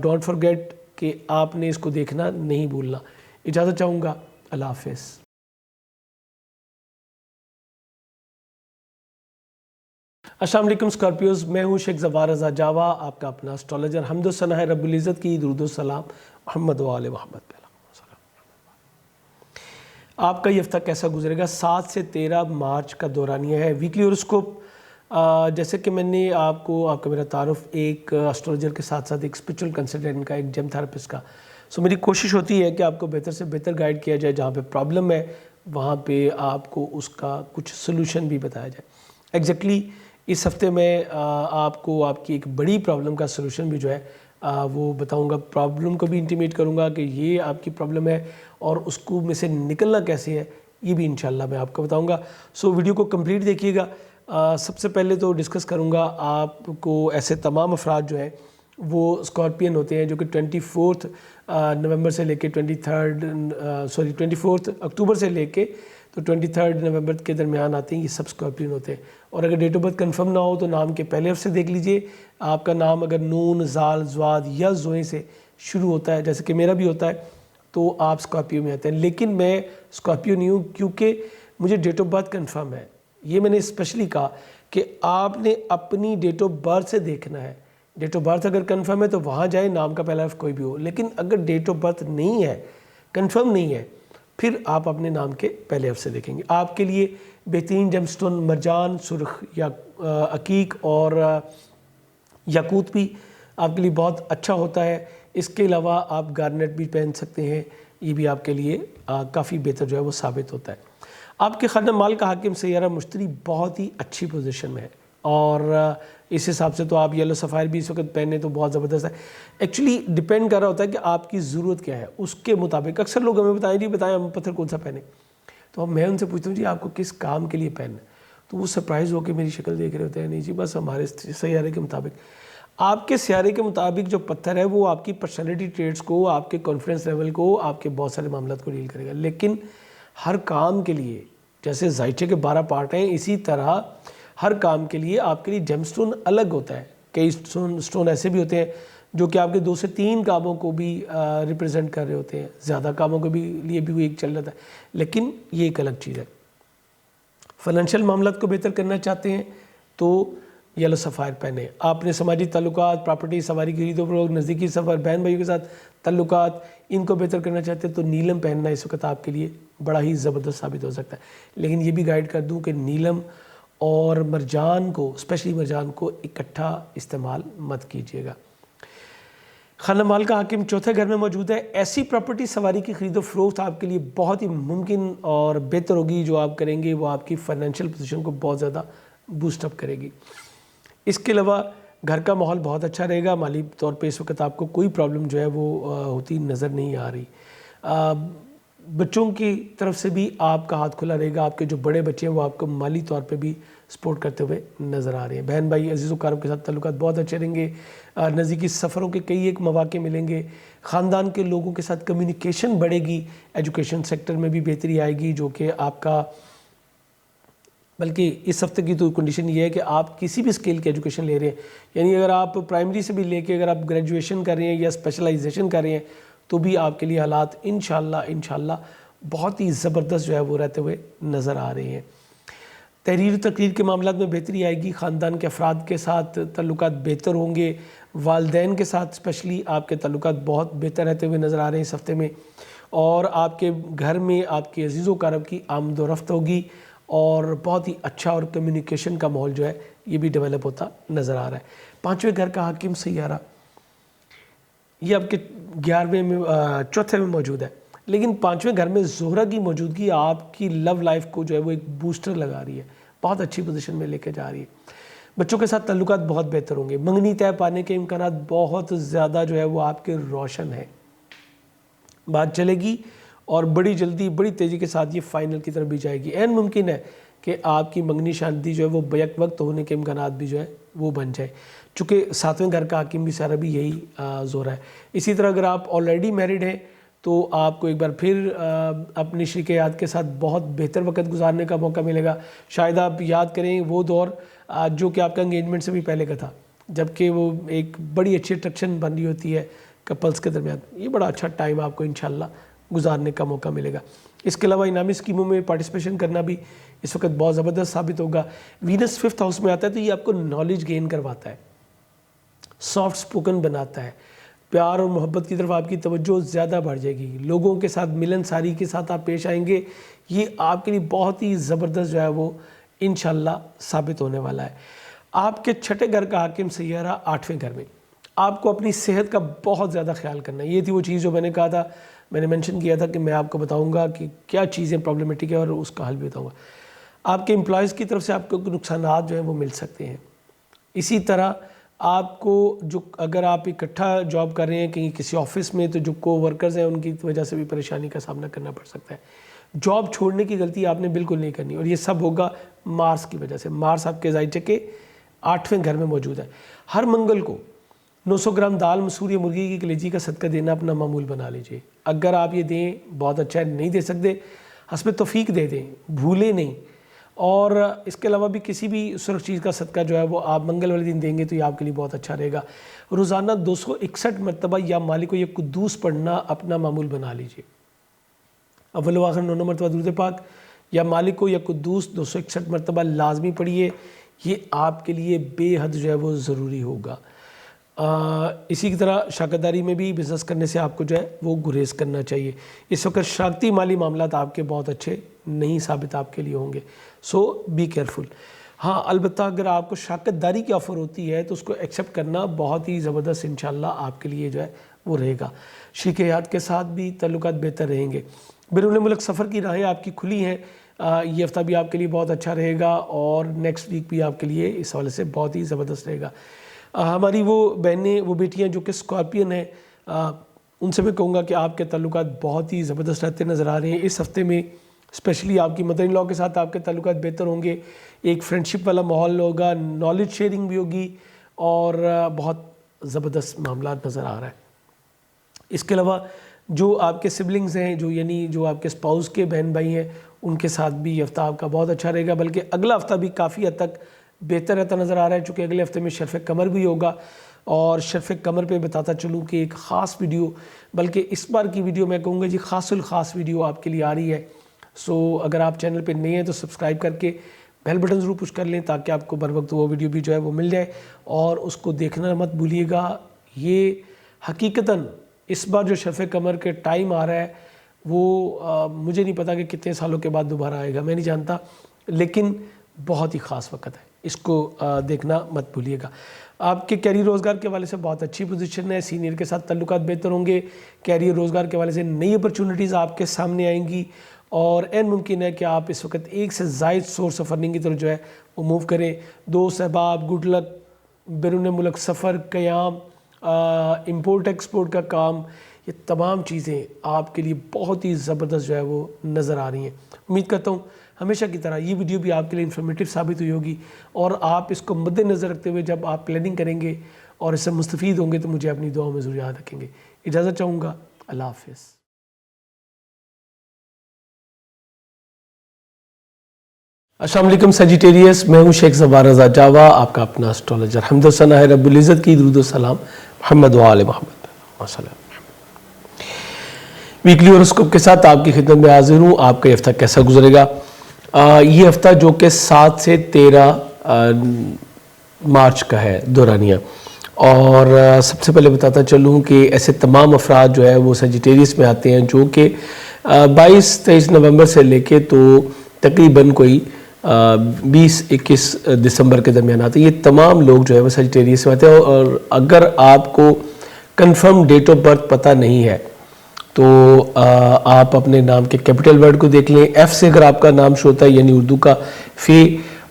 Speaker 1: ڈونٹ فرگیٹ کہ آپ نے اس کو دیکھنا نہیں بھولنا۔ اجازت چاہوں گا، اللہ حافظ۔ السلام علیکم اسکارپیوز، میں ہوں شیخ زوار رضا جاوا، آپ کا اپنا اسٹرالوجر۔ حمد و ثنا ہے رب العزت کی، درود و سلام محمد و آل محمد پہ۔ آپ کا یہ ہفتہ کیسا گزرے گا؟ 7 سے 13 مارچ کا دورانیہ ہے، ویکلی ہوراسکوپ۔ جیسے کہ میں نے آپ کا میرا تعارف ایک اسٹرالوجر کے ساتھ ساتھ ایک اسپرچول کنسلٹنٹ کا، ایک جیم تھراپسٹ کا، سو میری کوشش ہوتی ہے کہ آپ کو بہتر سے بہتر گائیڈ کیا جائے، جہاں پہ پرابلم ہے وہاں پہ آپ کو اس کا کچھ سلوشن بھی بتایا جائے۔ ایگزیکٹلی اس ہفتے میں آپ کو آپ کی ایک بڑی پرابلم کا سلوشن بھی جو ہے وہ بتاؤں گا، پرابلم کو بھی انٹیمیٹ کروں گا کہ یہ آپ کی پرابلم ہے اور اس کو میں سے نکلنا کیسے ہے، یہ بھی انشاءاللہ میں آپ کو بتاؤں گا۔ سو ویڈیو کو کمپلیٹ دیکھیے گا۔ سب سے پہلے تو ڈسکس کروں گا آپ کو ایسے تمام افراد جو ہیں وہ اسکارپین ہوتے ہیں جو کہ 24 نومبر سے لے کے 24 اکتوبر سے لے کے تو 23 نومبر کے درمیان آتے ہیں، یہ سب اسکارپین ہوتے ہیں۔ اور اگر ڈیٹ آف برتھ کنفرم نہ ہو تو نام کے پہلے حرف سے دیکھ لیجئے، آپ کا نام اگر نون، زال، زواد یا زوئیں سے شروع ہوتا ہے جیسے کہ میرا بھی ہوتا ہے تو آپ اسکارپیو میں آتے ہیں، لیکن میں اسکارپیو نہیں ہوں کیونکہ مجھے ڈیٹ آف برتھ کنفرم ہے۔ یہ میں نے اسپیشلی کہا کہ آپ نے اپنی ڈیٹ آف برتھ سے دیکھنا ہے، ڈیٹ آف برتھ اگر کنفرم ہے تو وہاں جائیں، نام کا پہلا حرف کوئی بھی ہو. لیکن اگر ڈیٹ آف برتھ نہیں ہے، کنفرم نہیں ہے، پھر آپ اپنے نام کے پہلے حرف سے دیکھیں گے. آپ کے لیے بہترین جیم سٹون مرجان، سرخ یا عقیق اور یاقوت بھی آپ کے لیے بہت اچھا ہوتا ہے. اس کے علاوہ آپ گارنیٹ بھی پہن سکتے ہیں، یہ بھی آپ کے لیے کافی بہتر جو ہے وہ ثابت ہوتا ہے. آپ کے خانہ مال کا حاکم سیارہ مشتری بہت ہی اچھی پوزیشن میں ہے، اور اس حساب سے تو آپ یلو سفائر بھی اس وقت پہنے تو بہت زبردست ہے. ایکچولی ڈیپینڈ کر رہا ہوتا ہے کہ آپ کی ضرورت کیا ہے، اس کے مطابق. اکثر لوگ ہمیں بتائیں ہم پتھر کون سا پہنیں، تو میں ان سے پوچھتا ہوں جی آپ کو کس کام کے لیے پہننا ہے، تو وہ سرپرائز ہو کے میری شکل دیکھ رہے ہوتے ہیں. نہیں جی بس ہمارے سیارے کے مطابق. آپ کے سیارے کے مطابق جو پتھر ہے وہ آپ کی پرسنالٹی ٹریٹس کو، آپ کے کانفیڈنس لیول کو، آپ کے بہت سارے معاملات کو ڈیل کرے گا. لیکن ہر کام کے لیے جیسے زائچے کے 12 پارٹ ہیں، اسی طرح ہر کام کے لیے آپ کے لیے جیم سٹون الگ ہوتا ہے. کئی سٹون ایسے بھی ہوتے ہیں جو کہ آپ کے 2 سے 3 کاموں کو بھی ریپرزینٹ کر رہے ہوتے ہیں، زیادہ کاموں کے بھی لیے بھی وہ ایک چل رہا ہے. لیکن یہ ایک الگ چیز ہے. فائنینشیل معاملات کو بہتر کرنا چاہتے ہیں تو یلو سفائر پہنے. آپ نے سماجی تعلقات، پراپرٹی، سواری کی خرید و فروخت، نزدیکی سفر، بہن بھائیوں کے ساتھ تعلقات، ان کو بہتر کرنا چاہتے ہیں تو نیلم پہننا اس وقت آپ کے لیے بڑا ہی زبردست ثابت ہو سکتا ہے. لیکن یہ بھی گائیڈ کر دوں کہ نیلم اور مرجان کو، اسپیشلی مرجان کو اکٹھا استعمال مت کیجیے گا. خانہ مال کا حاکم چوتھے گھر میں موجود ہے. ایسی پراپرٹی، سواری کی خرید و فروخت آپ کے لیے بہت ہی ممکن اور بہتر ہوگی. جو آپ کریں گے وہ آپ کی فائنینشیل پوزیشن کو بہت زیادہ بوسٹ اپ کرے گی. اس کے علاوہ گھر کا ماحول بہت اچھا رہے گا. مالی طور پہ اس وقت آپ کو کوئی پرابلم جو ہے وہ ہوتی نظر نہیں آ رہی. بچوں کی طرف سے بھی آپ کا ہاتھ کھلا رہے گا. آپ کے جو بڑے بچے ہیں وہ آپ کو مالی طور پہ بھی سپورٹ کرتے ہوئے نظر آ رہے ہیں. بہن بھائی، عزیز و اقارب کے ساتھ تعلقات بہت اچھے رہیں گے. نزدیکی سفروں کے کئی ایک مواقع ملیں گے. خاندان کے لوگوں کے ساتھ کمیونیکیشن بڑھے گی. ایجوکیشن سیکٹر میں بھی بہتری آئے گی، جو کہ آپ کا، بلکہ اس ہفتے کی تو کنڈیشن یہ ہے کہ آپ کسی بھی اسکیل کی ایجوکیشن لے رہے ہیں، یعنی اگر آپ پرائمری سے بھی لے کے اگر آپ گریجویشن کر رہے ہیں یا اسپیشلائزیشن کر رہے ہیں تو بھی آپ کے لیے حالات انشاءاللہ بہت ہی زبردست جو ہے وہ رہتے ہوئے نظر آ رہے ہیں. تحریر و تقریر کے معاملات میں بہتری آئے گی. خاندان کے افراد کے ساتھ تعلقات بہتر ہوں گے. والدین کے ساتھ اسپیشلی آپ کے تعلقات بہت بہتر رہتے ہوئے نظر آ رہے ہیں اس ہفتے میں. اور آپ کے گھر میں آپ کے عزیز و اقارب کی آمد و رفت ہوگی، اور بہت ہی اچھا اور کمیونیکیشن کا ماحول جو ہے یہ بھی ڈیولپ ہوتا نظر آ رہا ہے. 5ویں گھر کا حاکم سیارہ یہ آپ کے 11ویں میں، چوتھے میں موجود ہے. لیکن 5ویں گھر میں زہرہ کی موجودگی آپ کی لو لائف کو جو ہے وہ ایک بوسٹر لگا رہی ہے، بہت اچھی پوزیشن میں لے کے جا رہی ہے. بچوں کے ساتھ تعلقات بہت بہتر ہوں گے. منگنی طے پانے کے امکانات بہت زیادہ جو ہے وہ آپ کے روشن ہیں. بات چلے گی اور بڑی جلدی، بڑی تیزی کے ساتھ یہ فائنل کی طرف بھی جائے گی. عین ممکن ہے کہ آپ کی منگنی شادی جو ہے وہ بیک وقت ہونے کے امکانات بھی جو ہے وہ بن جائے، چونکہ 7ویں گھر کا حاکم بھی سارا بھی یہی زورہ ہے. اسی طرح اگر آپ آلریڈی میرڈ ہیں تو آپ کو ایک بار پھر اپنی شریک حیات کے ساتھ بہت بہتر وقت گزارنے کا موقع ملے گا. شاید آپ یاد کریں وہ دور جو کہ آپ کا انگیجمنٹ سے بھی پہلے کا تھا، جبکہ وہ ایک بڑی اچھی اٹریکشن بن رہی ہوتی ہے کپلز کے درمیان. یہ بڑا اچھا ٹائم آپ کو انشاءاللہ گزارنے کا موقع ملے گا. اس کے علاوہ انعامی اسکیموں میں پارٹیسپیشن کرنا بھی اس وقت بہت زبردست ثابت ہوگا. وینس 5th ہاؤس میں آتا ہے تو یہ آپ کو نالج گین کرواتا ہے، سافٹ سپوکن بناتا ہے. پیار اور محبت کی طرف آپ کی توجہ زیادہ بڑھ جائے گی. لوگوں کے ساتھ ملن ساری کے ساتھ آپ پیش آئیں گے. یہ آپ کے لیے بہت ہی زبردست جو ہے وہ انشاءاللہ ثابت ہونے والا ہے. آپ کے 6ٹھے گھر کا حاکم سیارہ 8ویں گھر میں. آپ کو اپنی صحت کا بہت زیادہ خیال کرنا ہے. یہ تھی وہ چیز جو میں نے کہا تھا، میں نے مینشن کیا تھا کہ میں آپ کو بتاؤں گا کہ کیا چیزیں پرابلمیٹک ہے اور اس کا حل بھی بتاؤں گا. آپ کے امپلائز کی طرف سے آپ کو نقصانات جو ہیں وہ مل سکتے ہیں. اسی طرح آپ کو جو اگر آپ اکٹھا جاب کر رہے ہیں کہیں کسی آفس میں تو جو کو ورکرز ہیں ان کی وجہ سے بھی پریشانی کا سامنا کرنا پڑ سکتا ہے. جاب چھوڑنے کی غلطی آپ نے بالکل نہیں کرنی، اور یہ سب ہوگا مارس کی وجہ سے. مارس آپ کے زائچے کے 8ویں گھر میں موجود ہے. ہر منگل کو 900 گرام دال مسور یا مرغی کی کلیجی کا صدقہ دینا اپنا معمول بنا لیجئے. اگر آپ یہ دیں بہت اچھا ہے، نہیں دے سکتے حسب توفیق دے دیں، بھولیں نہیں. اور اس کے علاوہ بھی کسی بھی سرخ چیز کا صدقہ جو ہے وہ آپ منگل والے دن دیں گے تو یہ آپ کے لیے بہت اچھا رہے گا. روزانہ 261 مرتبہ یا مالک کو یہ قدوس پڑھنا اپنا معمول بنا لیجئے. اول و آخر 9 مرتبہ درود پاک یا مالک کو یا قدوس 261 مرتبہ لازمی پڑھیے. یہ آپ کے لیے بے حد جو ہے وہ ضروری ہوگا. اسی کی طرح شراکت میں بھی بزنس کرنے سے آپ کو جو ہے وہ گریز کرنا چاہیے. اس وقت شراکتی مالی معاملات آپ کے بہت اچھے نہیں ثابت آپ کے لیے ہوں گے, سو بی کیئرفل. ہاں البتہ اگر آپ کو شراکت داری کی آفر ہوتی ہے تو اس کو ایکسیپٹ کرنا بہت ہی زبردست انشاءاللہ آپ کے لیے جو ہے وہ رہے گا. شریک حیات کے ساتھ بھی تعلقات بہتر رہیں گے. بیرون ملک سفر کی راہیں آپ کی کھلی ہیں, یہ ہفتہ بھی آپ کے لیے بہت اچھا رہے گا اور نیکسٹ ویک بھی آپ کے لیے اس حوالے سے بہت ہی زبردست رہے گا. ہماری وہ بہنیں, وہ بیٹیاں جو کہ اسکارپین ہیں, ان سے میں کہوں گا کہ آپ کے تعلقات بہت ہی زبردست رہتے نظر آ رہے ہیں. اس ہفتے میں اسپیشلی آپ کی مدر ان لاء کے ساتھ آپ کے تعلقات بہتر ہوں گے, ایک فرینڈشپ والا ماحول ہوگا, نالج شیئرنگ بھی ہوگی اور بہت زبردست معاملات نظر آ رہا ہے. اس کے علاوہ جو آپ کے سبلنگز ہیں, جو آپ کے اسپاؤس کے بہن بھائی ہیں, ان کے ساتھ بھی یہ ہفتہ آپ کا بہت اچھا رہے گا. بلکہ اگلا ہفتہ بھی کافی حد تک بہتر رہتا نظر آ رہا ہے, چونکہ اگلے ہفتے میں شرف قمر بھی ہوگا. اور شرف قمر پہ بتاتا چلوں کہ ایک خاص ویڈیو, بلکہ اس بار کی ویڈیو میں کہوں گا جی خاص الخاص ویڈیو آپ کے لیے آ رہی ہے. سو اگر آپ چینل پہ نئے ہیں تو سبسکرائب کر کے بیل بٹن ضرور پش کر لیں تاکہ آپ کو بر وقت وہ ویڈیو بھی جو ہے وہ مل جائے, اور اس کو دیکھنا مت بھولیے گا. یہ حقیقتاً اس بار جو شرف قمر کے ٹائم آ رہا ہے وہ مجھے نہیں پتا کہ کتنے سالوں کے بعد دوبارہ آئے گا, میں نہیں جانتا, لیکن بہت ہی خاص وقت ہے, اس کو دیکھنا مت بھولیے گا. آپ کے کیریئر روزگار کے حوالے سے بہت اچھی پوزیشن ہے, سینئر کے ساتھ تعلقات بہتر ہوں گے, کیریئر روزگار کے حوالے سے نئی اپرچونٹیز آپ کے سامنے آئیں گی, اور این ممکن ہے کہ آپ اس وقت ایک سے زائد سورس آف ارننگ کی طرف جو ہے وہ موو کریں. دوست احباب, گڈ لک, بیرون ملک سفر, قیام, امپورٹ ایکسپورٹ کا کام, یہ تمام چیزیں آپ کے لیے بہت ہی زبردست جو ہے وہ نظر آ رہی ہیں. امید کرتا ہوں ہمیشہ کی طرح یہ ویڈیو بھی آپ کے لیے انفارمیٹیو ثابت ہوئی ہوگی, اور آپ اس کو مد نظر رکھتے ہوئے جب آپ پلاننگ کریں گے اور اس سے مستفید ہوں گے تو مجھے اپنی دعاؤں میں ضرور یاد رکھیں گے. اجازت چاہوں گا, اللہ حافظ. السلام علیکم سیجیٹیریس, میں ہوں شیخ زبار رضا جاوا, آپ کا اپنا اسٹرالوجر. حمد و ثنا ہے رب العزت کی, درود و سلام محمد و آل محمد وسلم. ویکلی ہوراسکوپ کے ساتھ آپ کی خدمت میں حاضر ہوں. آپ کا یہ ہفتہ کیسا گزرے گا؟ یہ ہفتہ جو کہ 7 سے 13 مارچ کا ہے دورانیہ, اور سب سے پہلے بتاتا چلوں کہ ایسے تمام افراد جو ہے وہ سیجیٹیریس میں آتے ہیں جو کہ 22-23 نومبر سے لے کے تو تقریباً کوئی 20-21 دسمبر کے درمیان آتے ہیں. یہ تمام لوگ جو ہے وہ سیجیٹیریس میں آتے ہیں, اور اگر آپ کو کنفرم ڈیٹ آف برتھ پتہ نہیں ہے تو آپ اپنے نام کے کیپٹل ورڈ کو دیکھ لیں. ایف سے اگر آپ کا نام شو ہوتا ہے یعنی اردو کا فے,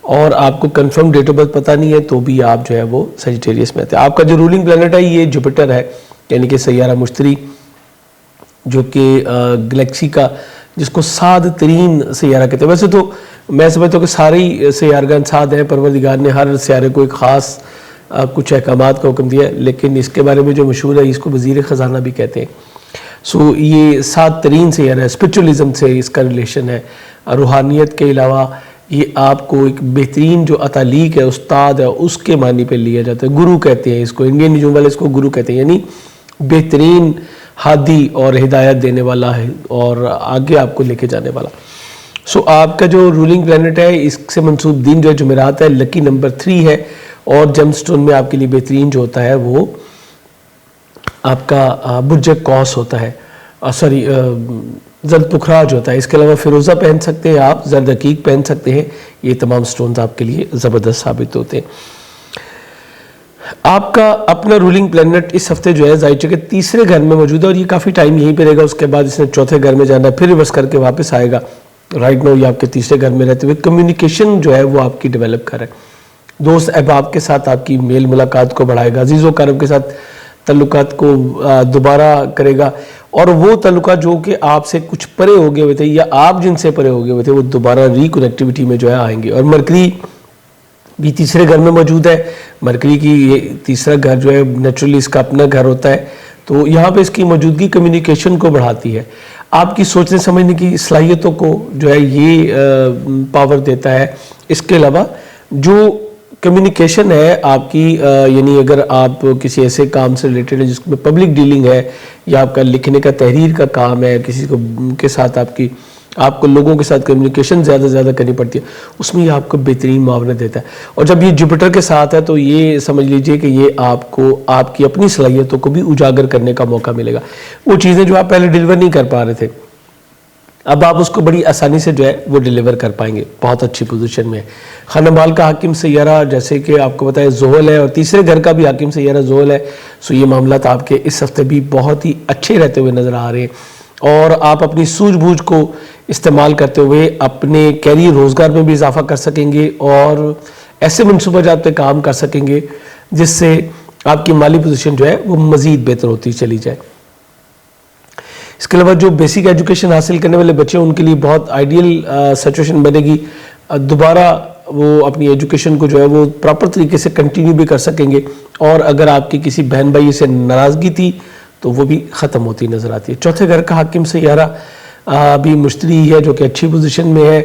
Speaker 1: اور آپ کو کنفرم ڈیٹ آف برتھ پتہ نہیں ہے تو بھی آپ جو ہے وہ سیجیٹیریس میں آتے ہیں. آپ کا جو رولنگ پلانٹ ہے یہ جوپیٹر ہے, یعنی کہ سیارہ مشتری, جو کہ گلیکسی کا جس کو سعد ترین سیارہ کہتے ہیں. ویسے تو میں سمجھتا ہوں کہ سارے ہی سیارگان سعد ہیں, پروردگار نے ہر سیارے کو ایک خاص کچھ احکامات کا حکم دیا ہے, لیکن اس کے بارے میں جو مشہور ہے اس کو وزیر خزانہ بھی کہتے ہیں. سو یہ 7 ترین سیارہ ہے, اسپرچولیزم سے اس کا ریلیشن ہے. روحانیت کے علاوہ یہ آپ کو ایک بہترین جو اتالیق ہے, استاد ہے, اس کے معنی پہ لیا جاتا ہے. گرو کہتے ہیں اس کو, انڈین نجوم والے اس کو گرو کہتے ہیں, یعنی بہترین ہادی اور ہدایت دینے والا ہے اور آگے آپ کو لے کے جانے والا. سو آپ کا جو رولنگ پلانٹ ہے اس سے منسوب دن جو ہے جمعرات ہے, لکی نمبر 3 ہے, اور جیم سٹون میں آپ کے لیے بہترین جو ہوتا ہے وہ آپ کا برج قوس ہوتا ہے, سوری زرد پخراج ہوتا ہے. اس کے علاوہ فیروزہ پہن سکتے ہیں آپ, زرد عقیق پہن سکتے ہیں. یہ تمام سٹونز آپ کے لیے زبردست ثابت ہوتے ہیں. آپ کا اپنا رولنگ پلانٹ اس ہفتے جو ہے ظاہر کہ تیسرے گھر میں موجود ہے, اور یہ کافی ٹائم یہیں پہ رہے گا. اس کے بعد اس نے چوتھے گھر میں جانا ہے, پھر ریورس کر کے واپس آئے گا. رائٹ نو یہ آپ کے تیسرے گھر میں رہتے ہوئے کمیونیکیشن جو ہے وہ آپ کی ڈیولپ کر رہا ہے. دوست احباب کے ساتھ آپ کی میل ملاقات کو بڑھائے گا. عزیز و اقارب کے ساتھ تعلقات کو دوبارہ کرے گا, اور وہ تعلقات جو کہ آپ سے کچھ پرے ہو گئے ہوئے تھے یا آپ جن سے پرے ہو گئے ہوئے تھے وہ دوبارہ ری کنیکٹیوٹی میں جو ہے آئیں گے. اور مرکری بھی تیسرے گھر میں موجود ہے. مرکری کی یہ تیسرا گھر جو ہے نیچرلی اس کا اپنا گھر ہوتا ہے, تو یہاں پہ اس کی موجودگی کمیونیکیشن کو بڑھاتی ہے. آپ کی سوچنے سمجھنے کی صلاحیتوں کو جو ہے یہ پاور دیتا ہے. اس کے علاوہ جو کمیونیکیشن ہے آپ کی, یعنی اگر آپ کسی ایسے کام سے ریلیٹڈ ہے جس میں پبلک ڈیلنگ ہے, یا آپ کا لکھنے کا تحریر کا کام ہے, کسی کو کے ساتھ آپ کی آپ کو لوگوں کے ساتھ کمیونیکیشن زیادہ سے زیادہ کرنی پڑتی ہے، اس میں یہ آپ کو بہترین معاونت دیتا ہے. اور جب یہ جوپیٹر کے ساتھ ہے تو یہ سمجھ لیجئے کہ یہ آپ کو آپ کی اپنی صلاحیتوں کو بھی اجاگر کرنے کا موقع ملے گا. وہ چیزیں جو آپ پہلے ڈیلیور نہیں کر پا رہے تھے، اب آپ اس کو بڑی آسانی سے جو ہے وہ ڈیلیور کر پائیں گے. بہت اچھی پوزیشن میں ہے. خانہ مال کا حاکم سیارہ جیسے کہ آپ کو بتایا زحل ہے، اور تیسرے گھر کا بھی حاکم سیارہ زحل ہے. سو یہ معاملات آپ کے اس ہفتے بھی بہت ہی اچھے رہتے ہوئے نظر آ رہے ہیں، اور آپ اپنی سوجھ بوجھ کو استعمال کرتے ہوئے اپنے کیریئر روزگار میں بھی اضافہ کر سکیں گے، اور ایسے منصوبہ جات پہ کام کر سکیں گے جس سے آپ کی مالی پوزیشن جو ہے وہ مزید بہتر ہوتی چلی جائے. اس کے علاوہ جو بیسک ایجوکیشن حاصل کرنے والے بچے ہیں ان کے لیے بہت آئیڈیل سچویشن بنے گی. دوبارہ وہ اپنی ایجوکیشن کو جو ہے وہ پراپر طریقے سے کنٹینیو بھی کر سکیں گے، اور اگر آپ کی کسی بہن بھائی سے ناراضگی تھی تو وہ بھی ختم ہوتی نظر آتی ہے. چوتھے گھر کا حاکم سیارہ بھی مشتری ہے جو کہ اچھی پوزیشن میں ہے.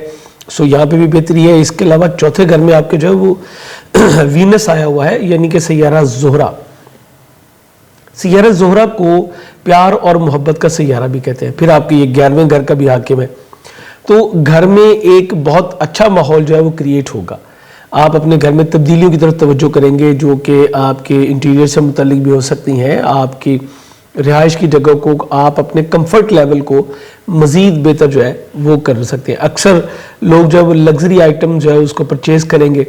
Speaker 1: سو یہاں پہ بھی بہتری ہے. اس کے علاوہ چوتھے گھر میں آپ کے جو ہے وہ وینس آیا ہوا ہے، یعنی کہ سیارہ زہرہ. سیارہ زہرہ کو پیار اور محبت کا سیارہ بھی کہتے ہیں. پھر آپ کے یہ 11ویں گھر کا بھی حاکم ہے، تو گھر میں ایک بہت اچھا ماحول جو ہے وہ کریٹ ہوگا. آپ اپنے گھر میں تبدیلیوں کی طرف توجہ کریں گے جو کہ آپ کے انٹیریئر سے متعلق بھی ہو سکتی ہیں. آپ کی رہائش کی جگہ کو آپ اپنے کمفرٹ لیول کو مزید بہتر جو ہے وہ کر سکتے ہیں. اکثر لوگ جو ہے وہ لگژری آئٹم جو ہے اس کو پرچیز کریں گے،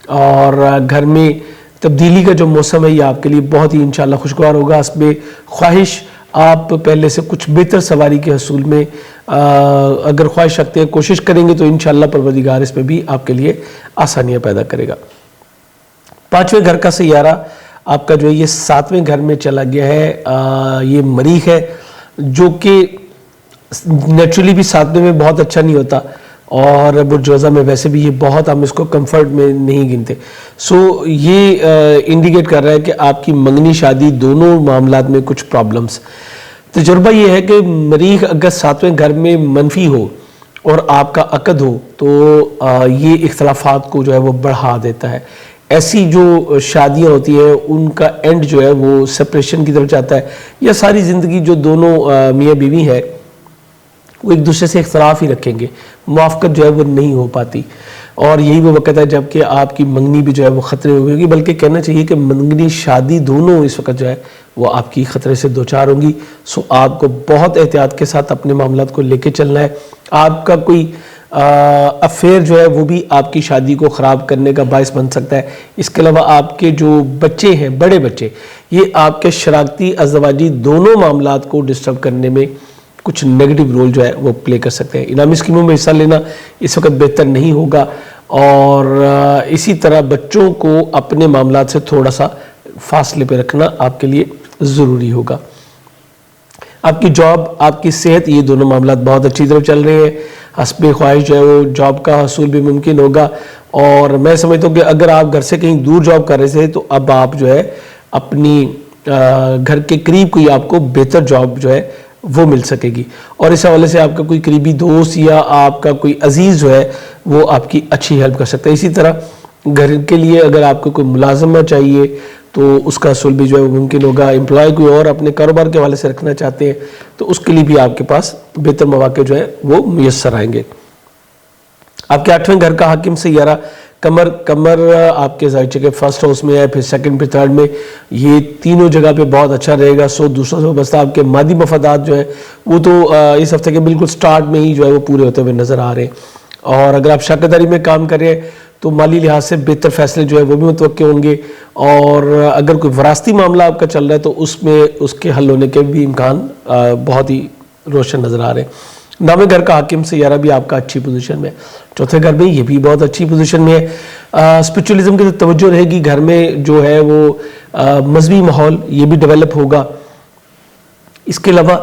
Speaker 1: اور گھر میں تبدیلی کا جو موسم ہے یہ آپ کے لیے بہت ہی انشاءاللہ خوشگوار ہوگا. اس میں خواہش آپ پہلے سے کچھ بہتر سواری کے حصول میں اگر خواہش رکھتے ہیں، کوشش کریں گے تو انشاءاللہ پروردگار اس میں بھی آپ کے لیے آسانیاں پیدا کرے گا. 5ویں گھر کا سیارہ آپ کا جو ہے یہ 7ویں گھر میں چلا گیا ہے. یہ مریخ ہے جو کہ نیچرلی بھی 7ویں میں بہت اچھا نہیں ہوتا، اور برج وزہ میں ویسے بھی یہ بہت ہم اس کو کمفرٹ میں نہیں گنتے. سو یہ انڈیکیٹ کر رہا ہے کہ آپ کی منگنی شادی دونوں معاملات میں کچھ پرابلمز. تجربہ یہ ہے کہ مریخ اگر 7ویں گھر میں منفی ہو اور آپ کا عقد ہو تو یہ اختلافات کو جو ہے وہ بڑھا دیتا ہے. ایسی جو شادیاں ہوتی ہیں ان کا اینڈ جو ہے وہ سپریشن کی طرف جاتا ہے، یا ساری زندگی جو دونوں میاں بیوی ہے وہ ایک دوسرے سے اختلاف ہی رکھیں گے، موافقت جو ہے وہ نہیں ہو پاتی. اور یہی وہ وقت ہے جب کہ آپ کی منگنی بھی جو ہے وہ خطرے میں ہوگی، بلکہ کہنا چاہیے کہ منگنی شادی دونوں اس وقت جو ہے وہ آپ کی خطرے سے دوچار ہوں گی. سو آپ کو بہت احتیاط کے ساتھ اپنے معاملات کو لے کے چلنا ہے. آپ کا کوئی افیئر جو ہے وہ بھی آپ کی شادی کو خراب کرنے کا باعث بن سکتا ہے. اس کے علاوہ آپ کے جو بچے ہیں، بڑے بچے، یہ آپ کے شراکتی ازدواجی دونوں معاملات کو ڈسٹرب کرنے میں کچھ نیگیٹو رول جو ہے وہ پلے کر سکتے ہیں. انعامی اسکیموں میں حصہ لینا اس وقت بہتر نہیں ہوگا، اور اسی طرح بچوں کو اپنے معاملات سے تھوڑا سا فاصلے پہ رکھنا آپ کے لیے ضروری ہوگا. آپ کی جاب، آپ کی صحت، یہ دونوں معاملات بہت اچھی طرف چل رہے ہیں. حسب خواہش جو ہے وہ جاب کا حصول بھی ممکن ہوگا. اور میں سمجھتا ہوں کہ اگر آپ گھر سے کہیں دور جاب کر رہے تھے تو اب آپ جو ہے اپنی گھر کے قریب کوئی آپ کو بہتر جاب جو ہے وہ مل سکے گی، اور اس حوالے سے آپ کا کوئی قریبی دوست یا آپ کا کوئی عزیز جو ہے وہ آپ کی اچھی ہیلپ کر سکتا ہے. اسی طرح گھر کے لیے اگر آپ کو کوئی ملازمہ چاہیے تو اس کا حصول بھی جو ہے وہ ممکن ہوگا. امپلائی کوئی اور اپنے کاروبار کے حوالے سے رکھنا چاہتے ہیں تو اس کے لیے بھی آپ کے پاس بہتر مواقع جو ہے وہ میسر آئیں گے. آپ کے 8ویں گھر کا حاکم سیارہ قمر آپ کے ظاہر کے فرسٹ ہاؤس میں ہے، پھر سیکنڈ پھر تھرڈ میں، یہ تینوں جگہ پہ بہت اچھا رہے گا. سو دوسروں سے وابستہ آپ کے مادی مفادات جو ہیں وہ تو اس ہفتے کے بالکل سٹارٹ میں ہی جو ہے وہ پورے ہوتے ہوئے نظر آ رہے ہیں. اور اگر آپ شراکت میں کام کر رہے ہیں تو مالی لحاظ سے بہتر فیصلے جو ہے وہ بھی متوقع ہوں گے. اور اگر کوئی وراثتی معاملہ آپ کا چل رہا ہے تو اس میں اس کے حل ہونے کے بھی امکان بہت ہی روشن نظر آ رہے ہیں. 9ویں گھر کا حاکم سیارہ بھی آپ کا اچھی پوزیشن میں ہے. چوتھے گھر میں یہ بھی بہت اچھی پوزیشن میں ہے. اسپرچولیزم کی توجہ رہے گی. گھر میں جو ہے وہ مذہبی ماحول یہ بھی ڈیولپ ہوگا. اس کے علاوہ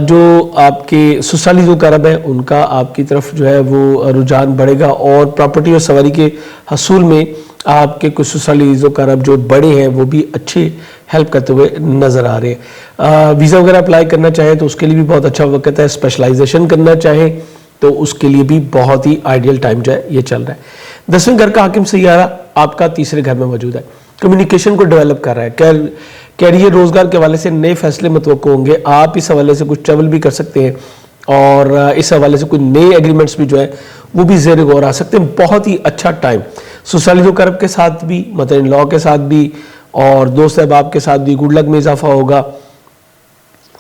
Speaker 1: جو آپ کے سسرالی جو کرب ہیں ان کا آپ کی طرف جو ہے وہ رجحان بڑھے گا، اور پراپرٹی اور سواری کے حصول میں آپ کے کچھ سسرالی جو کرب جو بڑے ہیں وہ بھی اچھے ہیلپ کرتے ہوئے نظر آ رہے ہیں. ویزا وغیرہ اپلائی کرنا چاہیں تو اس کے لیے بھی بہت اچھا وقت ہے. اسپیشلائزیشن کرنا چاہیں تو اس کے لیے بھی بہت ہی آئیڈیل ٹائم جو ہے یہ چل رہا ہے. 10ویں گھر کا حاکم سیارہ آپ کا تیسرے گھر میں موجود ہے. کمیونیکیشن کو ڈیولپ کر رہا ہے. کیریئر روزگار کے حوالے سے نئے فیصلے متوقع ہوں گے. آپ اس حوالے سے کچھ ٹریول بھی کر سکتے ہیں. اور اس حوالے سے کوئی نئے ایگریمنٹس بھی جو ہے وہ بھی زیر غور آ سکتے ہیں. بہت ہی اچھا ٹائم سسرالی کرب کے ساتھ بھی، مدر ان لا کے ساتھ بھی، اور دوست احباب کے ساتھ بھی گڈ لک میں اضافہ ہوگا.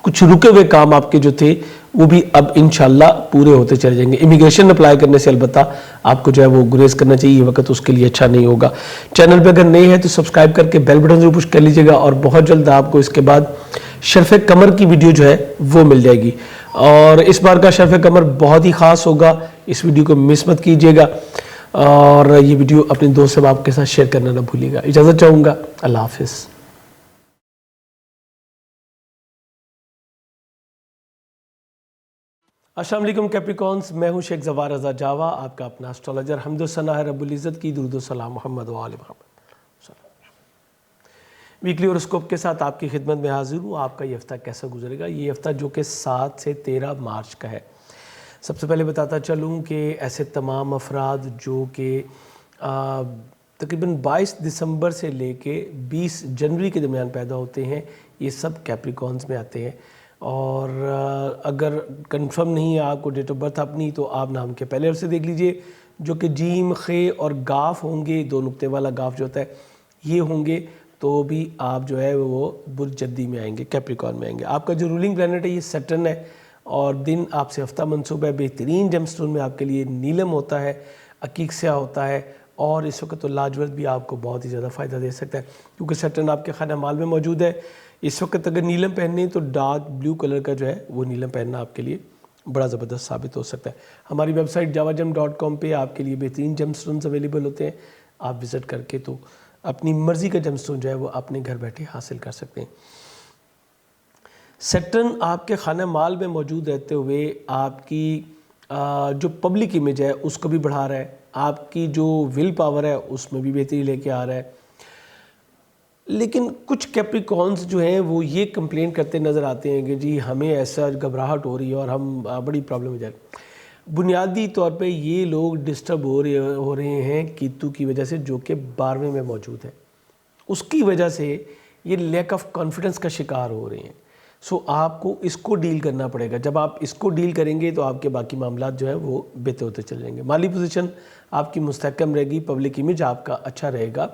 Speaker 1: کچھ رکے ہوئے کام آپ کے جو تھے وہ بھی اب انشاءاللہ پورے ہوتے چلے جائیں گے. امیگریشن اپلائی کرنے سے البتہ آپ کو جو ہے وہ گریز کرنا چاہیے، یہ وقت اس کے لیے اچھا نہیں ہوگا. چینل پہ اگر نئے ہیں تو سبسکرائب کر کے بیل بٹن ضرور پش کر لیجیے گا، اور بہت جلد آپ کو اس کے بعد شرف قمر کی ویڈیو جو ہے وہ مل جائے گی. اور اس بار کا شرف قمر بہت ہی خاص ہوگا، اس ویڈیو کو مس مت کیجیے گا، اور یہ ویڈیو اپنے دوست احباب کے ساتھ شیئر کرنا نہ بھولیے گا. اجازت چاہوں گا، اللہ حافظ. السلام علیکم کیپریکونس، میں ہوں شیخ زوار رضا جاوا، آپ کا اپنا اسٹرالوجر. حمد و ثنا ہے رب العزت کی، درود و سلام محمد و آل محمد. ویکلی ہوراسکوپ کے ساتھ آپ کی خدمت میں حاضر ہوں. آپ کا یہ ہفتہ کیسا گزرے گا؟ یہ ہفتہ جو کہ 7 سے 13 مارچ کا ہے. سب سے پہلے بتاتا چلوں کہ ایسے تمام افراد جو کہ تقریباً 22 دسمبر سے لے کے 20 جنوری کے درمیان پیدا ہوتے ہیں، یہ سب کیپریکونس میں آتے ہیں. اور اگر کنفرم نہیں ہے آپ کو ڈیٹ آف برتھ اپنی، تو آپ نام کے پہلے عرصے دیکھ لیجئے، جو کہ جیم، خے اور گاف ہوں گے. 2 نقطے والا گاف جو ہوتا ہے یہ ہوں گے، تو بھی آپ جو ہے وہ برج جدی میں آئیں گے، کیپریکون میں آئیں گے. آپ کا جو رولنگ پلانٹ ہے یہ سیٹرن ہے، اور دن آپ سے ہفتہ منسوب ہے. بہترین جیم سٹون میں آپ کے لیے نیلم ہوتا ہے، عقیق سیاہ ہوتا ہے، اور اس وقت تو لاجورد بھی آپ کو بہت ہی زیادہ فائدہ دے سکتا ہے، کیونکہ سیٹرن آپ کے خانہ مال میں موجود ہے. اس وقت اگر نیلم پہننے تو ڈارک بلیو کلر کا جو ہے وہ نیلم پہننا آپ کے لیے بڑا زبردست ثابت ہو سکتا ہے. ہماری ویب سائٹ javagem.com پہ آپ کے لیے بہترین جیم سٹونز اویلیبل ہوتے ہیں. آپ وزٹ کر کے تو اپنی مرضی کا جیم سٹون جو ہے وہ اپنے گھر بیٹھے حاصل کر سکتے ہیں. سیٹرن آپ کے خانہ مال میں موجود رہتے ہوئے آپ کی جو پبلک امیج ہے اس کو بھی بڑھا رہا ہے، آپ کی جو ول پاور ہے اس میں بھی بہتری لے کے آ رہا ہے. لیکن کچھ کیپریکونز جو ہیں وہ یہ کمپلین کرتے نظر آتے ہیں کہ جی ہمیں ایسا گھبراہٹ ہو رہی ہے اور ہم بڑی پرابلم ہو جائے. بنیادی طور پہ یہ لوگ ڈسٹرب ہو رہے ہیں کیتو کی وجہ سے، جو کہ 12ویں میں موجود ہے. اس کی وجہ سے یہ لیک آف کانفیڈنس کا شکار ہو رہے ہیں. سو آپ کو اس کو ڈیل کرنا پڑے گا. جب آپ اس کو ڈیل کریں گے تو آپ کے باقی معاملات جو ہیں وہ بہتر ہوتے چلے جائیں گے. مالی پوزیشن آپ کی مستحکم رہے گی، پبلک امیج آپ کا اچھا رہے گا.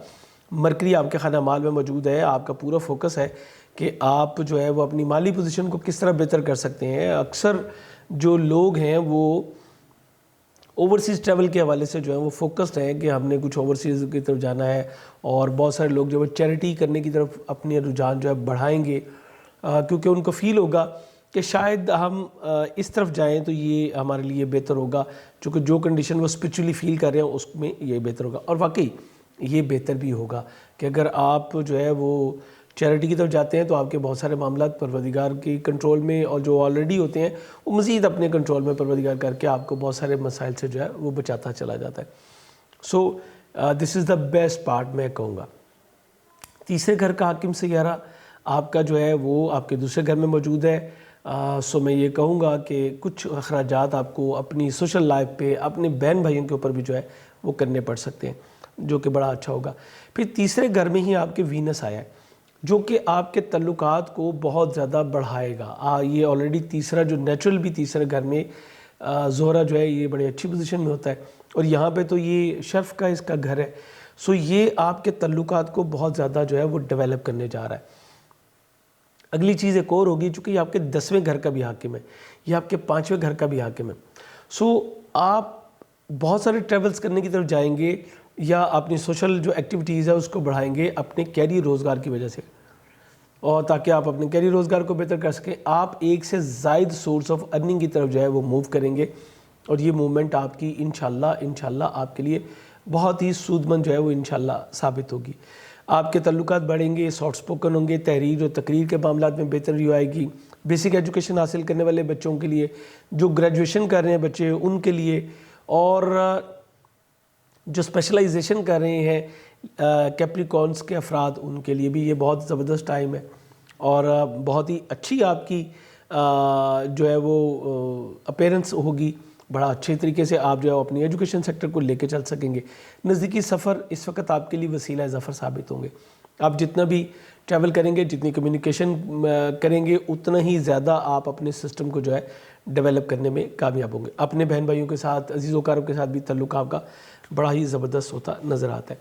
Speaker 1: مرکری آپ کے خانہ مال میں موجود ہے. آپ کا پورا فوکس ہے کہ آپ جو ہے وہ اپنی مالی پوزیشن کو کس طرح بہتر کر سکتے ہیں. اکثر جو لوگ ہیں وہ اوورسیز ٹریول کے حوالے سے جو ہے وہ فوکسڈ ہیں کہ ہم نے کچھ اوورسیز کی طرف جانا ہے، اور بہت سارے لوگ جو ہے چیریٹی کرنے کی طرف اپنے رجحان جو ہے بڑھائیں گے، کیونکہ ان کو فیل ہوگا کہ شاید ہم اس طرف جائیں تو یہ ہمارے لیے بہتر ہوگا، چونکہ جو کنڈیشن وہ اسپرچولی فیل کر رہے ہیں اس میں یہ بہتر ہوگا. اور واقعی یہ بہتر بھی ہوگا کہ اگر آپ جو ہے وہ چیریٹی کی طرف جاتے ہیں تو آپ کے بہت سارے معاملات پروردگار کی کنٹرول میں، اور جو آلریڈی ہوتے ہیں وہ مزید اپنے کنٹرول میں پروردگار کر کے آپ کو بہت سارے مسائل سے جو ہے وہ بچاتا چلا جاتا ہے. سو دس از دا بیسٹ پارٹ میں کہوں گا. تیسرے گھر کا حاکم سیارہ آپ کا جو ہے وہ آپ کے دوسرے گھر میں موجود ہے. سو میں یہ کہوں گا کہ کچھ اخراجات آپ کو اپنی سوشل لائف پہ، اپنے بہن بھائیوں کے اوپر بھی جو ہے وہ کرنے پڑ سکتے ہیں، جو کہ بڑا اچھا ہوگا. پھر تیسرے گھر میں ہی آپ کے وینس آیا ہے، جو کہ آپ کے تعلقات کو بہت زیادہ بڑھائے گا. یہ آلریڈی تیسرا جو نیچرل بھی تیسرے گھر میں زہرہ جو ہے یہ بڑی اچھی پوزیشن میں ہوتا ہے، اور یہاں پہ تو یہ شرف کا اس کا گھر ہے. سو یہ آپ کے تعلقات کو بہت زیادہ جو ہے وہ ڈیولپ کرنے جا رہا ہے. اگلی چیز ایک اور ہوگی، چونکہ یہ آپ کے 10ویں گھر کا بھی حاکم ہے، یہ آپ کے 5ویں گھر کا بھی حاکم ہے. سو آپ بہت سارے ٹریولز کرنے کی طرف جائیں گے، یا اپنی سوشل جو ایکٹیویٹیز ہے اس کو بڑھائیں گے اپنے کیریئر روزگار کی وجہ سے، اور تاکہ آپ اپنے کیریئر روزگار کو بہتر کر سکیں. آپ ایک سے زائد سورس آف ارننگ کی طرف جو ہے وہ موو کریں گے، اور یہ موومنٹ آپ کی انشاءاللہ آپ کے لیے بہت ہی سود مند جو ہے وہ انشاءاللہ ثابت ہوگی. آپ کے تعلقات بڑھیں گے، سافٹ سپوکن ہوں گے، تحریر اور تقریر کے معاملات میں بہتری آئے گی. بیسک ایجوکیشن حاصل کرنے والے بچوں کے لیے، جو گریجویشن کر رہے ہیں بچے ان کے لیے، اور جو اسپیشلائزیشن کر رہے ہیں کیپریکونس کے افراد ان کے لیے بھی یہ بہت زبردست ٹائم ہے. اور بہت ہی اچھی آپ کی جو ہے وہ اپیرنس ہوگی. بڑا اچھے طریقے سے آپ جو ہے اپنی ایجوکیشن سیکٹر کو لے کے چل سکیں گے. نزدیکی سفر اس وقت آپ کے لیے وسیلہ ظفر ثابت ہوں گے. آپ جتنا بھی ٹریول کریں گے، جتنی کمیونیکیشن کریں گے، اتنا ہی زیادہ آپ اپنے سسٹم کو جو ہے ڈیولپ کرنے میں کامیاب ہوں گے. اپنے بہن بھائیوں کے ساتھ, عزیز و اقارب کے ساتھ بھی تعلق آپ کا بڑا ہی زبردست ہوتا نظر آتا ہے.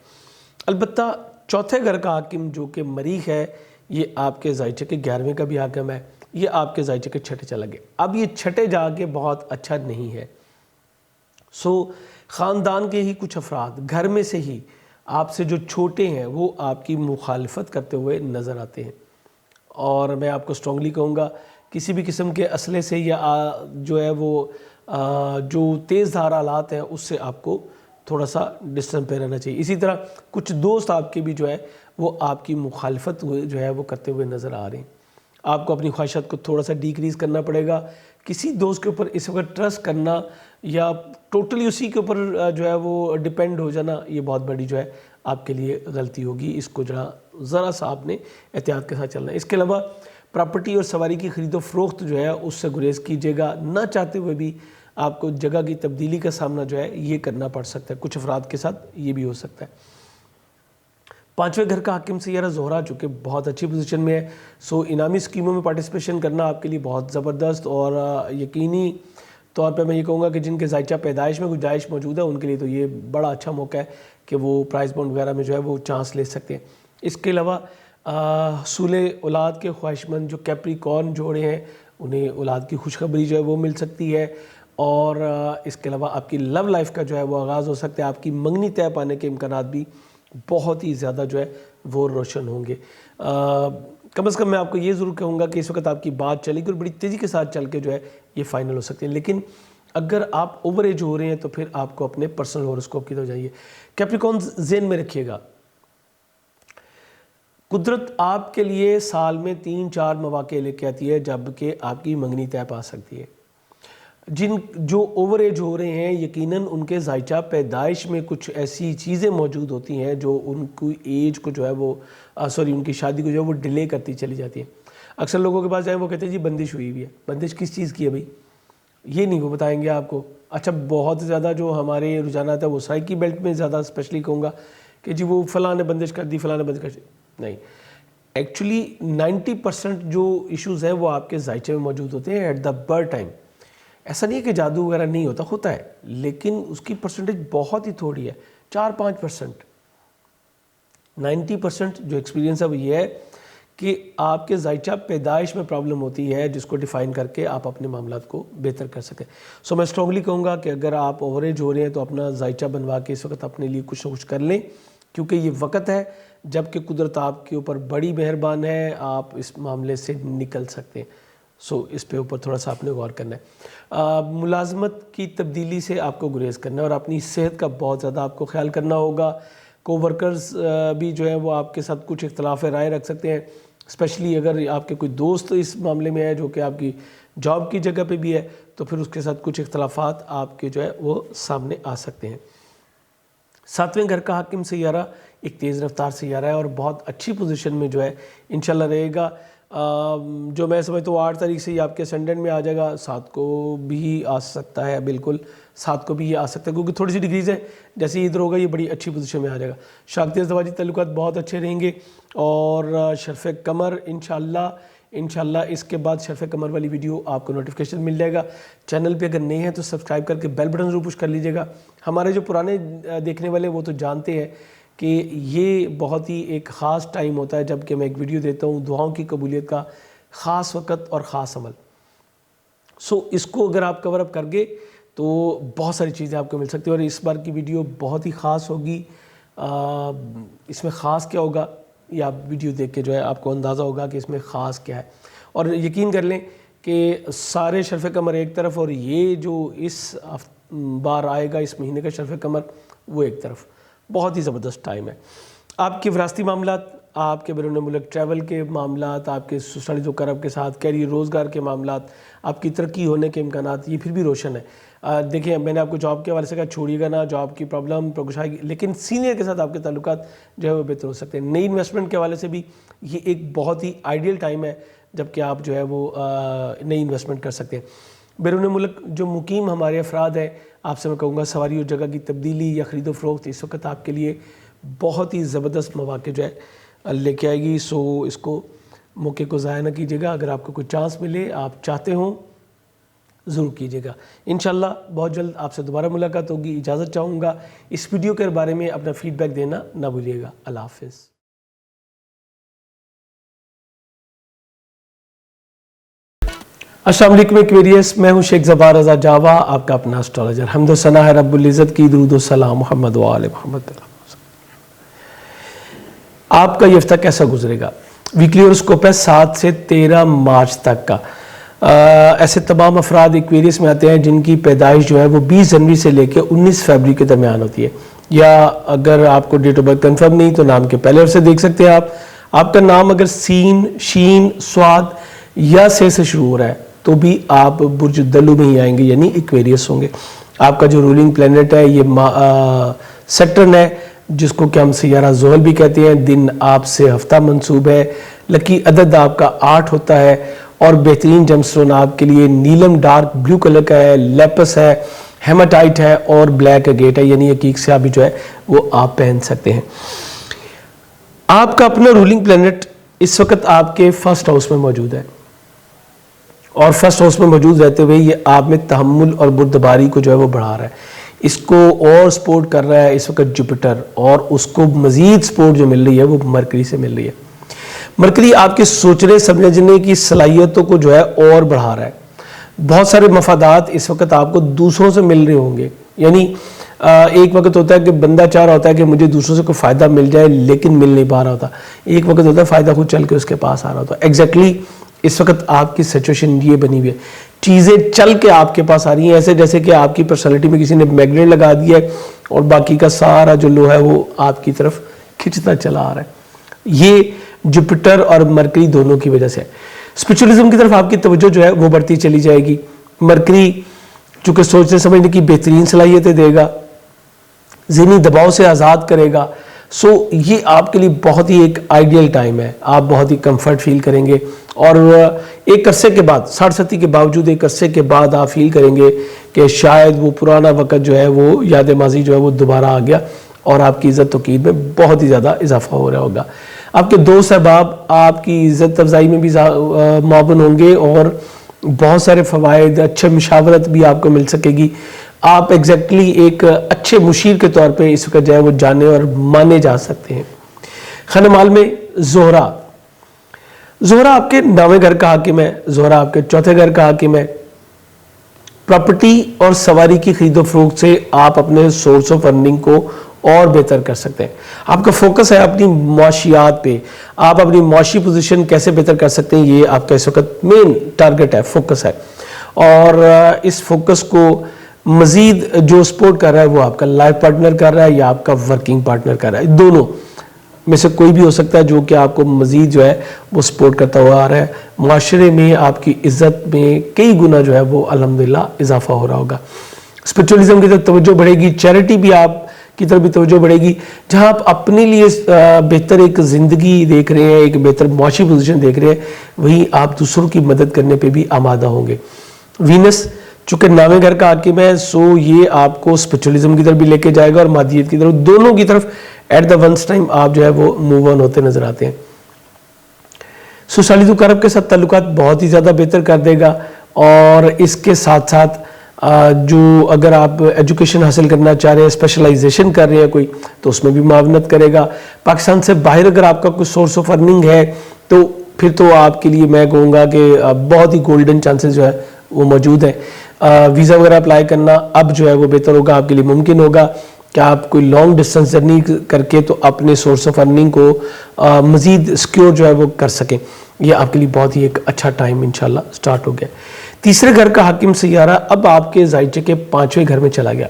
Speaker 1: البتہ چوتھے گھر کا حاکم جو کہ مریخ ہے, یہ آپ کے ذائچے کے 11ویں کا بھی حاکم ہے, یہ آپ کے ذائچے کے چھٹے چلا گیا. اب یہ چھٹے جا کے بہت اچھا نہیں ہے. خاندان کے ہی کچھ افراد گھر میں سے ہی آپ سے جو چھوٹے ہیں وہ آپ کی مخالفت کرتے ہوئے نظر آتے ہیں. اور میں آپ کو اسٹرانگلی کہوں گا کسی بھی قسم کے اسلحے سے یا جو ہے وہ جو تیز دھار آلات ہیں اس سے آپ کو تھوڑا سا ڈسٹنس پہ رہنا چاہیے. اسی طرح کچھ دوست آپ کے بھی جو ہے وہ آپ کی مخالفت جو ہے وہ کرتے ہوئے نظر آ رہے ہیں. آپ کو اپنی خواہشات کو تھوڑا سا ڈیکریز کرنا پڑے گا. کسی دوست کے اوپر اس وقت ٹرسٹ کرنا یا ٹوٹلی اسی کے اوپر جو ہے وہ ڈیپینڈ ہو جانا, یہ بہت بڑی جو ہے آپ کے لیے غلطی ہوگی. اس کو ذرا سا آپ نے احتیاط کے ساتھ چلنا ہے. اس کے علاوہ پراپرٹی اور سواری کی خرید و فروخت جو ہے اس سے گریز کیجیے گا. نہ چاہتے ہوئے بھی آپ کو جگہ کی تبدیلی کا سامنا جو ہے یہ کرنا پڑ سکتا ہے. کچھ افراد کے ساتھ یہ بھی ہو سکتا ہے. پانچویں گھر کا حاکم سیارہ زہرہ جو کہ بہت اچھی پوزیشن میں ہے, انعامی اسکیموں میں پارٹیسپیشن کرنا آپ کے لیے بہت زبردست. اور یقینی طور پہ میں یہ کہوں گا کہ جن کے ذائچہ پیدائش میں گنجائش موجود ہے ان کے لیے تو یہ بڑا اچھا موقع ہے کہ وہ پرائز بانڈ وغیرہ میں جو ہے وہ چانس لے سکتے ہیں. اس کے علاوہ حصول اولاد کے خواہش مند جو کیپریکارن جوڑے ہیں انہیں اولاد کی خوشخبری جو ہے وہ مل سکتی ہے. اور اس کے علاوہ آپ کی لو لائف کا جو ہے وہ آغاز ہو سکتا ہے. آپ کی منگنی طے پانے کے امکانات بھی بہت ہی زیادہ جو ہے وہ روشن ہوں گے. کم از کم میں آپ کو یہ ضرور کہوں گا کہ اس وقت آپ کی بات چلے گی اور بڑی تیزی کے ساتھ چل کے جو ہے یہ فائنل ہو سکتے ہیں. لیکن اگر آپ اوور ایج ہو رہے ہیں تو پھر آپ کو اپنے پرسنل ہوراسکوپ کی طرف جائیے. کیپریکارنز ذہن میں رکھیے گا, قدرت آپ کے لیے سال میں 3-4 مواقع لے کے آتی ہے جب کہ آپ کی منگنی طے پا سکتی ہے. جو اوور ایج ہو رہے ہیں یقیناً ان کے ذائچہ پیدائش میں کچھ ایسی چیزیں موجود ہوتی ہیں جو ان کی ایج کو جو ہے وہ ان کی شادی کو جو ہے وہ ڈیلے کرتی چلی جاتی ہیں. اکثر لوگوں کے پاس جائیں وہ کہتے ہیں جی بندش ہوئی ہوئی ہے. بندش کس چیز کی ہے بھائی؟ یہ نہیں وہ بتائیں گے آپ کو. اچھا بہت زیادہ جو ہمارے رجحانات ہیں وہ سائیکی بیلٹ میں زیادہ اسپیشلی کہوں گا کہ جی وہ فلاں نے بندش کر دی, فلاں نے بندش کر دی. نہیں, ایکچولی 90% جو ایشوز ہیں وہ آپ کے ذائچے میں موجود ہوتے ہیں ایٹ دا برتھ ٹائم. ایسا نہیں ہے کہ جادو وغیرہ نہیں ہوتا ہے, لیکن اس کی پرسنٹیج بہت ہی تھوڑی ہے, 4-5%. 90% جو ایکسپیرینس ہے وہ یہ ہے کہ آپ کے ذائچہ پیدائش میں پرابلم ہوتی ہے جس کو ڈیفائن کر کے آپ اپنے معاملات کو بہتر کر سکیں. میں اسٹرانگلی کہوں گا کہ اگر آپ اوور ایج ہو رہے ہیں تو اپنا ذائچہ بنوا کے اس وقت اپنے لیے کچھ نہ کچھ کر لیں, کیونکہ یہ وقت ہے جب کہ قدرت آپ کے اوپر بڑی مہربان ہے, آپ اس معاملے سے نکل سکتے ہیں. اس پہ اوپر تھوڑا سا آپ نے غور کرنا ہے. ملازمت کی تبدیلی سے آپ کو گریز کرنا ہے اور اپنی صحت کا بہت زیادہ آپ کو خیال کرنا ہوگا. کو ورکرز بھی جو ہیں وہ آپ کے ساتھ کچھ اختلاف رائے رکھ سکتے ہیں, اسپیشلی اگر آپ کے کوئی دوست اس معاملے میں ہے جو کہ آپ کی جاب کی جگہ پہ بھی ہے تو پھر اس کے ساتھ کچھ اختلافات آپ کے جو ہے وہ سامنے آ سکتے ہیں. ساتویں گھر کا حاکم سیارہ ایک تیز رفتار سیارہ ہے اور بہت اچھی پوزیشن میں جو ہے انشاءاللہ رہے گا. جو میں سمجھتا ہوں 8 تاریخ سے یہ آپ کے اسینڈنٹ میں آ جائے گا. 7 کو بھی آ سکتا ہے, بالکل 7 کو بھی یہ آ سکتا ہے کیونکہ تھوڑی سی ڈگریز ہے. جیسے ہی ادھر ہوگا یہ بڑی اچھی پوزیشن میں آ جائے گا. شاختی ازدواجی تعلقات بہت اچھے رہیں گے. اور شرف قمر انشاءاللہ اس کے بعد شرف قمر والی ویڈیو آپ کو نوٹیفیکیشن مل جائے گا. چینل پہ اگر نئے ہیں تو سبسکرائب کر کے بیل بٹن ضرور پش کر لیجیے گا. ہمارے جو پرانے دیکھنے والے وہ تو جانتے ہیں کہ یہ بہت ہی ایک خاص ٹائم ہوتا ہے جب کہ میں ایک ویڈیو دیتا ہوں دعاؤں کی قبولیت کا, خاص وقت اور خاص عمل. اس کو اگر آپ کور اپ کر گئے تو بہت ساری چیزیں آپ کو مل سکتی ہیں. اور اس بار کی ویڈیو بہت ہی خاص ہوگی. اس میں خاص کیا ہوگا یہ آپ ویڈیو دیکھ کے جو ہے آپ کو اندازہ ہوگا کہ اس میں خاص کیا ہے. اور یقین کر لیں کہ سارے شرف قمر ایک طرف اور یہ جو اس بار آئے گا اس مہینے کا شرف قمر وہ ایک طرف. بہت ہی زبردست ٹائم ہے. آپ کے وراثتی معاملات, آپ کے بیرون ملک ٹریول کے معاملات, آپ کے سسرال و کرب کے ساتھ کیریئر روزگار کے معاملات, آپ کی ترقی ہونے کے امکانات یہ پھر بھی روشن ہے. دیکھیں میں نے آپ کو جاب کے حوالے سے کہا چھوڑیے گا نا, جاب کی پرابلم پرگشائی, لیکن سینئر کے ساتھ آپ کے تعلقات جو ہے وہ بہتر ہو سکتے ہیں. نئی انویسٹمنٹ کے حوالے سے بھی یہ ایک بہت ہی آئیڈیل ٹائم ہے جب کہ آپ جو ہے وہ نئی انویسٹمنٹ کر سکتے ہیں. بیرون ملک جو مقیم ہمارے افراد ہیں آپ سے میں کہوں گا سواری اور جگہ کی تبدیلی یا خرید و فروخت اس وقت آپ کے لیے بہت ہی زبردست مواقع جو ہے لے کے آئے گی. اس کو موقع کو ضائع نہ کیجیے گا. اگر آپ کو کوئی چانس ملے, آپ چاہتے ہوں ضرور کیجیے گا. انشاءاللہ بہت جلد آپ سے دوبارہ ملاقات ہوگی. اجازت چاہوں گا. اس ویڈیو کے بارے میں اپنا فیڈ بیک دینا نہ بھولیے گا. اللہ حافظ. السلام علیکم ایکویریس، میں ہوں شیخ زبار رضا جاوا، آپ کا اپنا اسٹرالوجر. حمد و ثنا ہے رب العزت کی، درود و سلام محمد و آل محمد. آپ کا یہ ہفتہ کیسا گزرے گا؟ ویکلی ہوراسکوپ ہے 7 سے 13 مارچ تک کا. ایسے تمام افراد ایکویریس میں آتے ہیں جن کی پیدائش جو ہے وہ 20 جنوری سے لے کے 19 فیبری کے درمیان ہوتی ہے. یا اگر آپ کو ڈیٹ آف برتھ کنفرم نہیں تو نام کے پہلے اور سے دیکھ سکتے ہیں. آپ کا نام اگر سین، شین، سواد یا سے شروع ہو رہا ہے تو بھی آپ برج دلو میں ہی آئیں گے، یعنی ایکویریس ہوں گے. آپ کا جو رولنگ پلینٹ ہے یہ سیٹرن ہے، جس کو کہ ہم سیارہ زحل بھی کہتے ہیں. دن آپ سے ہفتہ منسوب ہے. لکی عدد آپ کا 8 ہوتا ہے اور بہترین جم سٹون آپ کے لیے نیلم ڈارک بلیو کلر کا ہے، لیپس ہے، ہیماٹائٹ ہے اور بلیک اگیٹ ہے، یعنی عقیق سے بھی جو ہے وہ آپ پہن سکتے ہیں. آپ کا اپنا رولنگ پلینٹ اس وقت آپ کے فرسٹ ہاؤس میں موجود ہے اور فرسٹ ہاؤس میں موجود رہتے ہوئے یہ آپ میں تحمل اور بردباری کو جو ہے وہ بڑھا رہا ہے. اس کو اور سپورٹ کر رہا ہے اس وقت جوپیٹر، اور اس کو مزید سپورٹ جو مل رہی ہے وہ مرکری سے مل رہی ہے. مرکری آپ کے سوچنے سمجھنے کی صلاحیتوں کو جو ہے اور بڑھا رہا ہے. بہت سارے مفادات اس وقت آپ کو دوسروں سے مل رہے ہوں گے. یعنی ایک وقت ہوتا ہے کہ بندہ چاہ رہا ہوتا ہے کہ مجھے دوسروں سے کوئی فائدہ مل جائے لیکن مل نہیں پا رہا ہوتا. ایک وقت ہوتا ہے فائدہ خود چل کے اس کے پاس آ رہا ہوتا ہے. ایگزیکٹلی اس وقت آپ کی سچویشن یہ بنی ہوئی ہے. چیزیں چل کے آپ کے پاس آ رہی ہیں، ایسے جیسے کہ آپ کی پرسنالٹی میں کسی نے میگنیٹ لگا دیا ہے اور باقی کا سارا جو لوہا ہے وہ آپ کی طرف کھنچتا چلا آ رہا ہے. یہ جوپیٹر اور مرکری دونوں کی وجہ سے ہے. اسپرچولیزم کی طرف آپ کی توجہ جو ہے وہ بڑھتی چلی جائے گی. مرکری چونکہ سوچنے سمجھنے کی بہترین صلاحیتیں دے گا، ذہنی دباؤ سے آزاد کرے گا. سو یہ آپ کے لیے بہت ہی ایک آئیڈیل ٹائم ہے. آپ بہت ہی کمفرٹ فیل کریں گے اور ایک عرصے کے بعد 60 کے باوجود ایک عرصے کے بعد آپ فیل کریں گے کہ شاید وہ پرانا وقت جو ہے وہ یاد ماضی جو ہے وہ دوبارہ آ گیا اور آپ کی عزت توقیر میں بہت ہی زیادہ اضافہ ہو رہا ہوگا. آپ کے دوست احباب آپ کی عزت افزائی میں بھی معاون ہوں گے اور بہت سارے فوائد، اچھے مشاورت بھی آپ کو مل سکے گی. آپ ایگزیکٹلی ایک اچھے مشیر کے طور پہ اس وقت جو ہے وہ جانے اور مانے جا سکتے ہیں. خانہ مال میں زہرہ آپ کے 9ویں گھر کا حاکم ہے. زہرہ آپ کے 4تھے گھر کا حاکم ہے. پراپرٹی اور سواری کی خرید و فروخت سے آپ اپنے سورس آف ارننگ کو اور بہتر کر سکتے ہیں. آپ کا فوکس ہے اپنی معاشیات پہ. آپ اپنی معاشی پوزیشن کیسے بہتر کر سکتے ہیں، یہ آپ کا اس وقت مین ٹارگٹ ہے، فوکس ہے. اور اس فوکس کو مزید جو سپورٹ کر رہا ہے وہ آپ کا لائف پارٹنر کر رہا ہے یا آپ کا ورکنگ پارٹنر کر رہا ہے. دونوں میں سے کوئی بھی ہو سکتا ہے جو کہ آپ کو مزید جو ہے وہ سپورٹ کرتا ہوا آ رہا ہے. معاشرے میں آپ کی عزت میں کئی گنا جو ہے وہ الحمدللہ اضافہ ہو رہا ہوگا. اسپرچولیزم کی طرف توجہ بڑھے گی. چیریٹی بھی آپ کی طرف بھی توجہ بڑھے گی. جہاں آپ اپنے لیے بہتر ایک زندگی دیکھ رہے ہیں، ایک بہتر معاشی پوزیشن دیکھ رہے ہیں، وہیں آپ دوسروں کی مدد کرنے پہ بھی آمادہ ہوں گے. وینس چونکہ 9ویں گھر کا حاکم ہے، سو یہ آپ کو اسپرچولیزم کی طرف بھی لے کے جائے گا اور مادیت کی طرف، دونوں کی طرف ایٹ دا ونس ٹائم آپ جو ہے وہ موو آن ہوتے نظر آتے ہیں. سوشالز و کرب کے ساتھ تعلقات بہت ہی زیادہ بہتر کر دے گا اور اس کے ساتھ ساتھ جو اگر آپ ایجوکیشن حاصل کرنا چاہ رہے ہیں، اسپیشلائزیشن کر رہے ہیں کوئی، تو اس میں بھی معاونت کرے گا. پاکستان سے باہر اگر آپ کا کوئی سورس آف ارننگ ہے تو پھر تو آپ کے لیے میں کہوں گا کہ بہت ہی گولڈن چانسز جو ہے وہ موجود ہیں. ویزا وغیرہ اپلائی کرنا اب جو ہے وہ بہتر ہوگا، آپ کے لیے ممکن ہوگا کہ آپ کوئی لانگ ڈسٹنس جرنی کر کے تو اپنے سورس آف ارننگ کو مزید سکیور جو ہے وہ کر سکیں. یہ آپ کے لیے بہت ہی ایک اچھا ٹائم انشاءاللہ سٹارٹ ہو گیا. تیسرے گھر کا حاکم سیارہ اب آپ کے زائچے کے 5ویں گھر میں چلا گیا.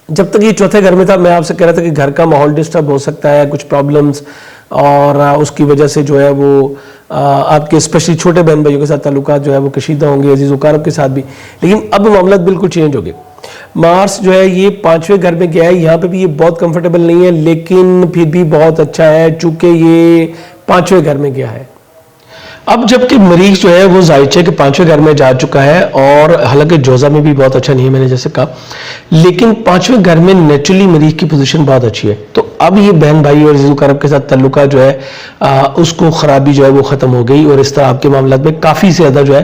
Speaker 1: جب تک یہ 4تھے گھر میں تھا میں آپ سے کہہ رہا تھا کہ گھر کا ماحول ڈسٹرب ہو سکتا ہے، کچھ پرابلمز، اور اس کی وجہ سے جو ہے وہ آپ کے اسپیشلی چھوٹے بہن بھائیوں کے ساتھ تعلقات جو ہے وہ کشیدہ ہوں گے، عزیز و اقارب کے ساتھ بھی. لیکن اب معاملات بالکل چینج ہو گئے. مارس جو ہے یہ 5ویں گھر میں گیا ہے. یہاں پہ بھی یہ بہت کمفرٹیبل نہیں ہے لیکن پھر بھی بہت اچھا ہے چونکہ یہ 5ویں گھر میں گیا ہے. اب جبکہ مریخ جو ہے وہ زائچے کے 5ویں گھر میں جا چکا ہے اور حالانکہ جوزہ میں بھی بہت اچھا نہیں ہے میں نے جیسے کہا، لیکن 5ویں گھر میں نیچرلی مریخ کی پوزیشن بہت اچھی ہے. تو اب یہ بہن بھائی اور عزیز و اقارب کے ساتھ تعلقات جو ہے اس کو خرابی جو ہے وہ ختم ہو گئی اور اس طرح آپ کے معاملات میں کافی زیادہ جو ہے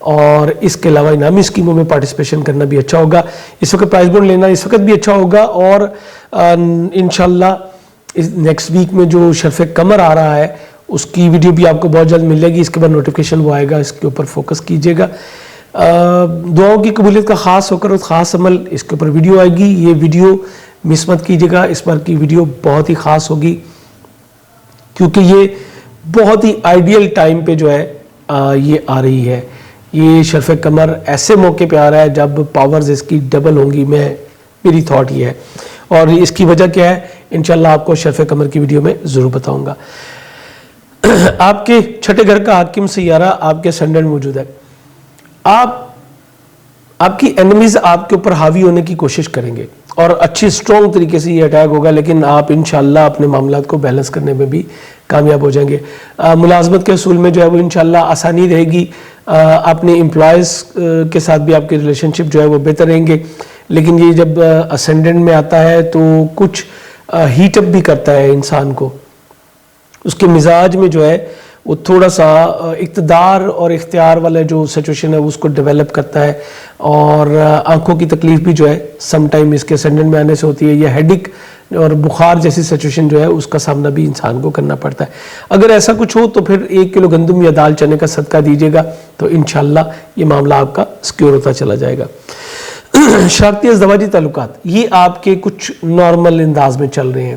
Speaker 1: اور اس کے علاوہ انعامی اسکیموں میں پارٹیسپیشن کرنا بھی اچھا ہوگا. اس وقت پرائز بونڈ لینا اس وقت بھی اچھا ہوگا, اور انشاءاللہ نیکسٹ ویک میں جو شرف قمر آ رہا ہے اس کی ویڈیو بھی آپ کو بہت جلد مل جائے گی. اس کے بعد نوٹیفیکیشن وہ آئے گا, اس کے اوپر فوکس کیجیے گا. دعاؤں کی قبولیت کا خاص ہو کر خاص عمل, اس کے اوپر ویڈیو آئے گی. یہ ویڈیو مس مت کیجیے گا, اس بار کی ویڈیو بہت ہی خاص ہوگی کیونکہ یہ بہت ہی آئیڈیل ٹائم پہ جو ہے یہ آ رہی ہے. یہ شرف قمر ایسے موقع پہ آ رہا ہے جب پاورز اس کی ڈبل ہوں گی. میری تھاٹ یہ ہے, اور اس کی وجہ کیا ہے انشاءاللہ آپ کو شرف قمر کی ویڈیو میں ضرور بتاؤں گا. آپ کے چھٹے گھر کا حاکم سیارہ آپ کے اسینڈنٹ موجود ہے. آپ کی اینیمیز آپ کے اوپر حاوی ہونے کی کوشش کریں گے اور اچھی اسٹرانگ طریقے سے یہ اٹیک ہوگا, لیکن آپ انشاءاللہ اپنے معاملات کو بیلنس کرنے میں بھی کامیاب ہو جائیں گے. ملازمت کے اصول میں جو ہے وہ انشاءاللہ آسانی رہے گی. اپنے امپلائز کے ساتھ بھی آپ کے ریلیشن شپ جو ہے وہ بہتر رہیں گے, لیکن یہ جب اسینڈنٹ میں آتا ہے تو کچھ ہیٹ اپ بھی کرتا ہے انسان کو. اس کے مزاج میں جو ہے وہ تھوڑا سا اقتدار اور اختیار والا جو سچویشن ہے اس کو ڈیولپ کرتا ہے, اور آنکھوں کی تکلیف بھی جو ہے سم ٹائم اس کے اسینڈنٹ میں آنے سے ہوتی ہے. یہ ہیڈک اور بخار جیسی سچویشن جو ہے اس کا سامنا بھی انسان کو کرنا پڑتا ہے. اگر ایسا کچھ ہو تو پھر 1 کلو گندم یا دال چنے کا صدقہ دیجیے گا تو انشاءاللہ یہ معاملہ آپ کا سیکیور ہوتا چلا جائے گا. شراکتی ازدواجی تعلقات یہ آپ کے کچھ نارمل انداز میں چل رہے ہیں.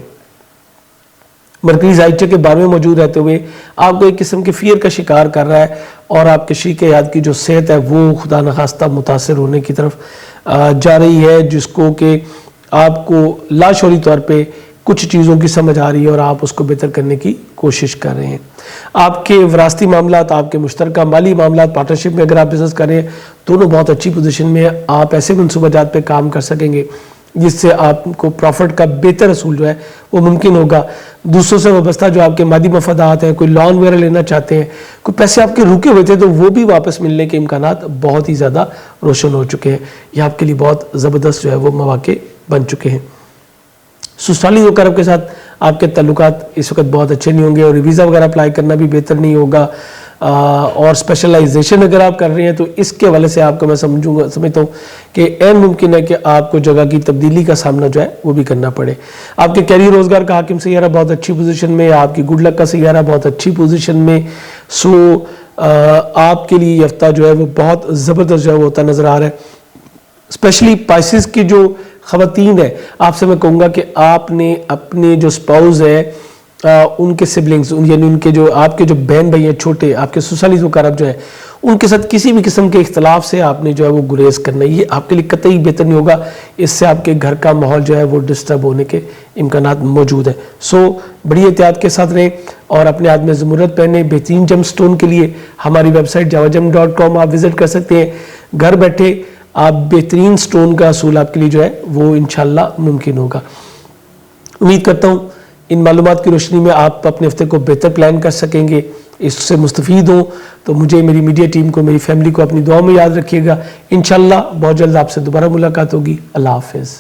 Speaker 1: مرکزی ذائچے کے بارے میں موجود رہتے ہوئے آپ کو ایک قسم کے فیئر کا شکار کر رہا ہے, اور آپ کے شریک حیات کی جو صحت ہے وہ خدا نخواستہ متاثر ہونے کی طرف جا رہی ہے, جس کو کہ آپ کو لاشعوری طور پہ کچھ چیزوں کی سمجھ آ رہی ہے اور آپ اس کو بہتر کرنے کی کوشش کر رہے ہیں. آپ کے وراثتی معاملات, آپ کے مشترکہ مالی معاملات, پارٹنرشپ میں اگر آپ بزنس کر رہے ہیں دونوں بہت اچھی پوزیشن میں ہیں. آپ ایسے منصوبہ جات پہ کام کر سکیں گے جس سے آپ کو پروفٹ کا بہتر اصول جو ہے وہ ممکن ہوگا. دوسروں سے وابستہ جو آپ کے مادی مفادات ہیں, کوئی لون وغیرہ لینا چاہتے ہیں, کوئی پیسے آپ کے رکے ہوئے تھے تو وہ بھی واپس ملنے کے امکانات بہت ہی زیادہ روشن ہو چکے ہیں. یہ آپ کے لیے بہت زبردست جو ہے وہ مواقع بن چکے ہیں. سسرالی وقارب کے ساتھ آپ کے تعلقات اس وقت بہت اچھے نہیں ہوں گے, اور ویزا وغیرہ اپلائی کرنا بھی بہتر نہیں ہوگا. اور اسپیشلائزیشن اگر آپ کر رہے ہیں تو اس کے حوالے سے آپ کو میں سمجھتا ہوں کہ عین ممکن ہے کہ آپ کو جگہ کی تبدیلی کا سامنا جو ہے وہ بھی کرنا پڑے. آپ کے کیریئر روزگار کا حاکم سیارہ بہت اچھی پوزیشن میں, آپ کی گڈ لک کا سیارہ بہت اچھی پوزیشن میں. سو آپ کے لیے یہ ہفتہ جو ہے وہ بہت زبردست جو ہے وہ ہوتا نظر آ رہا ہے. اسپیشلی پائسز کی جو خواتین ہے, آپ سے میں کہوں گا کہ آپ نے اپنے جو اسپاؤز ہے ان کے سبلنگز, یعنی ان کے جو آپ کے جو بہن بھائی ہیں چھوٹے, آپ کے سسرالی وقارب جو ہے ان کے ساتھ کسی بھی قسم کے اختلاف سے آپ نے جو ہے وہ گریز کرنا ہے. یہ آپ کے لیے قطعی بہتر نہیں ہوگا, اس سے آپ کے گھر کا ماحول جو ہے وہ ڈسٹرب ہونے کے امکانات موجود ہیں. سو بڑی احتیاط کے ساتھ رہیں اور اپنے ہاتھ میں زمرد پہنے. بہترین جم سٹون کے لیے ہماری ویب سائٹ javajam.com آپ وزٹ کر سکتے ہیں. گھر بیٹھے آپ بہترین سٹون کا حصول آپ کے لیے جو ہے وہ انشاءاللہ ممکن ہوگا. امید کرتا ہوں ان معلومات کی روشنی میں آپ اپنے ہفتے کو بہتر پلان کر سکیں گے, اس سے مستفید ہوں. تو مجھے, میری میڈیا ٹیم کو, میری فیملی کو اپنی دعاؤں میں یاد رکھیے گا. انشاءاللہ بہت جلد آپ سے دوبارہ ملاقات ہوگی. اللہ حافظ.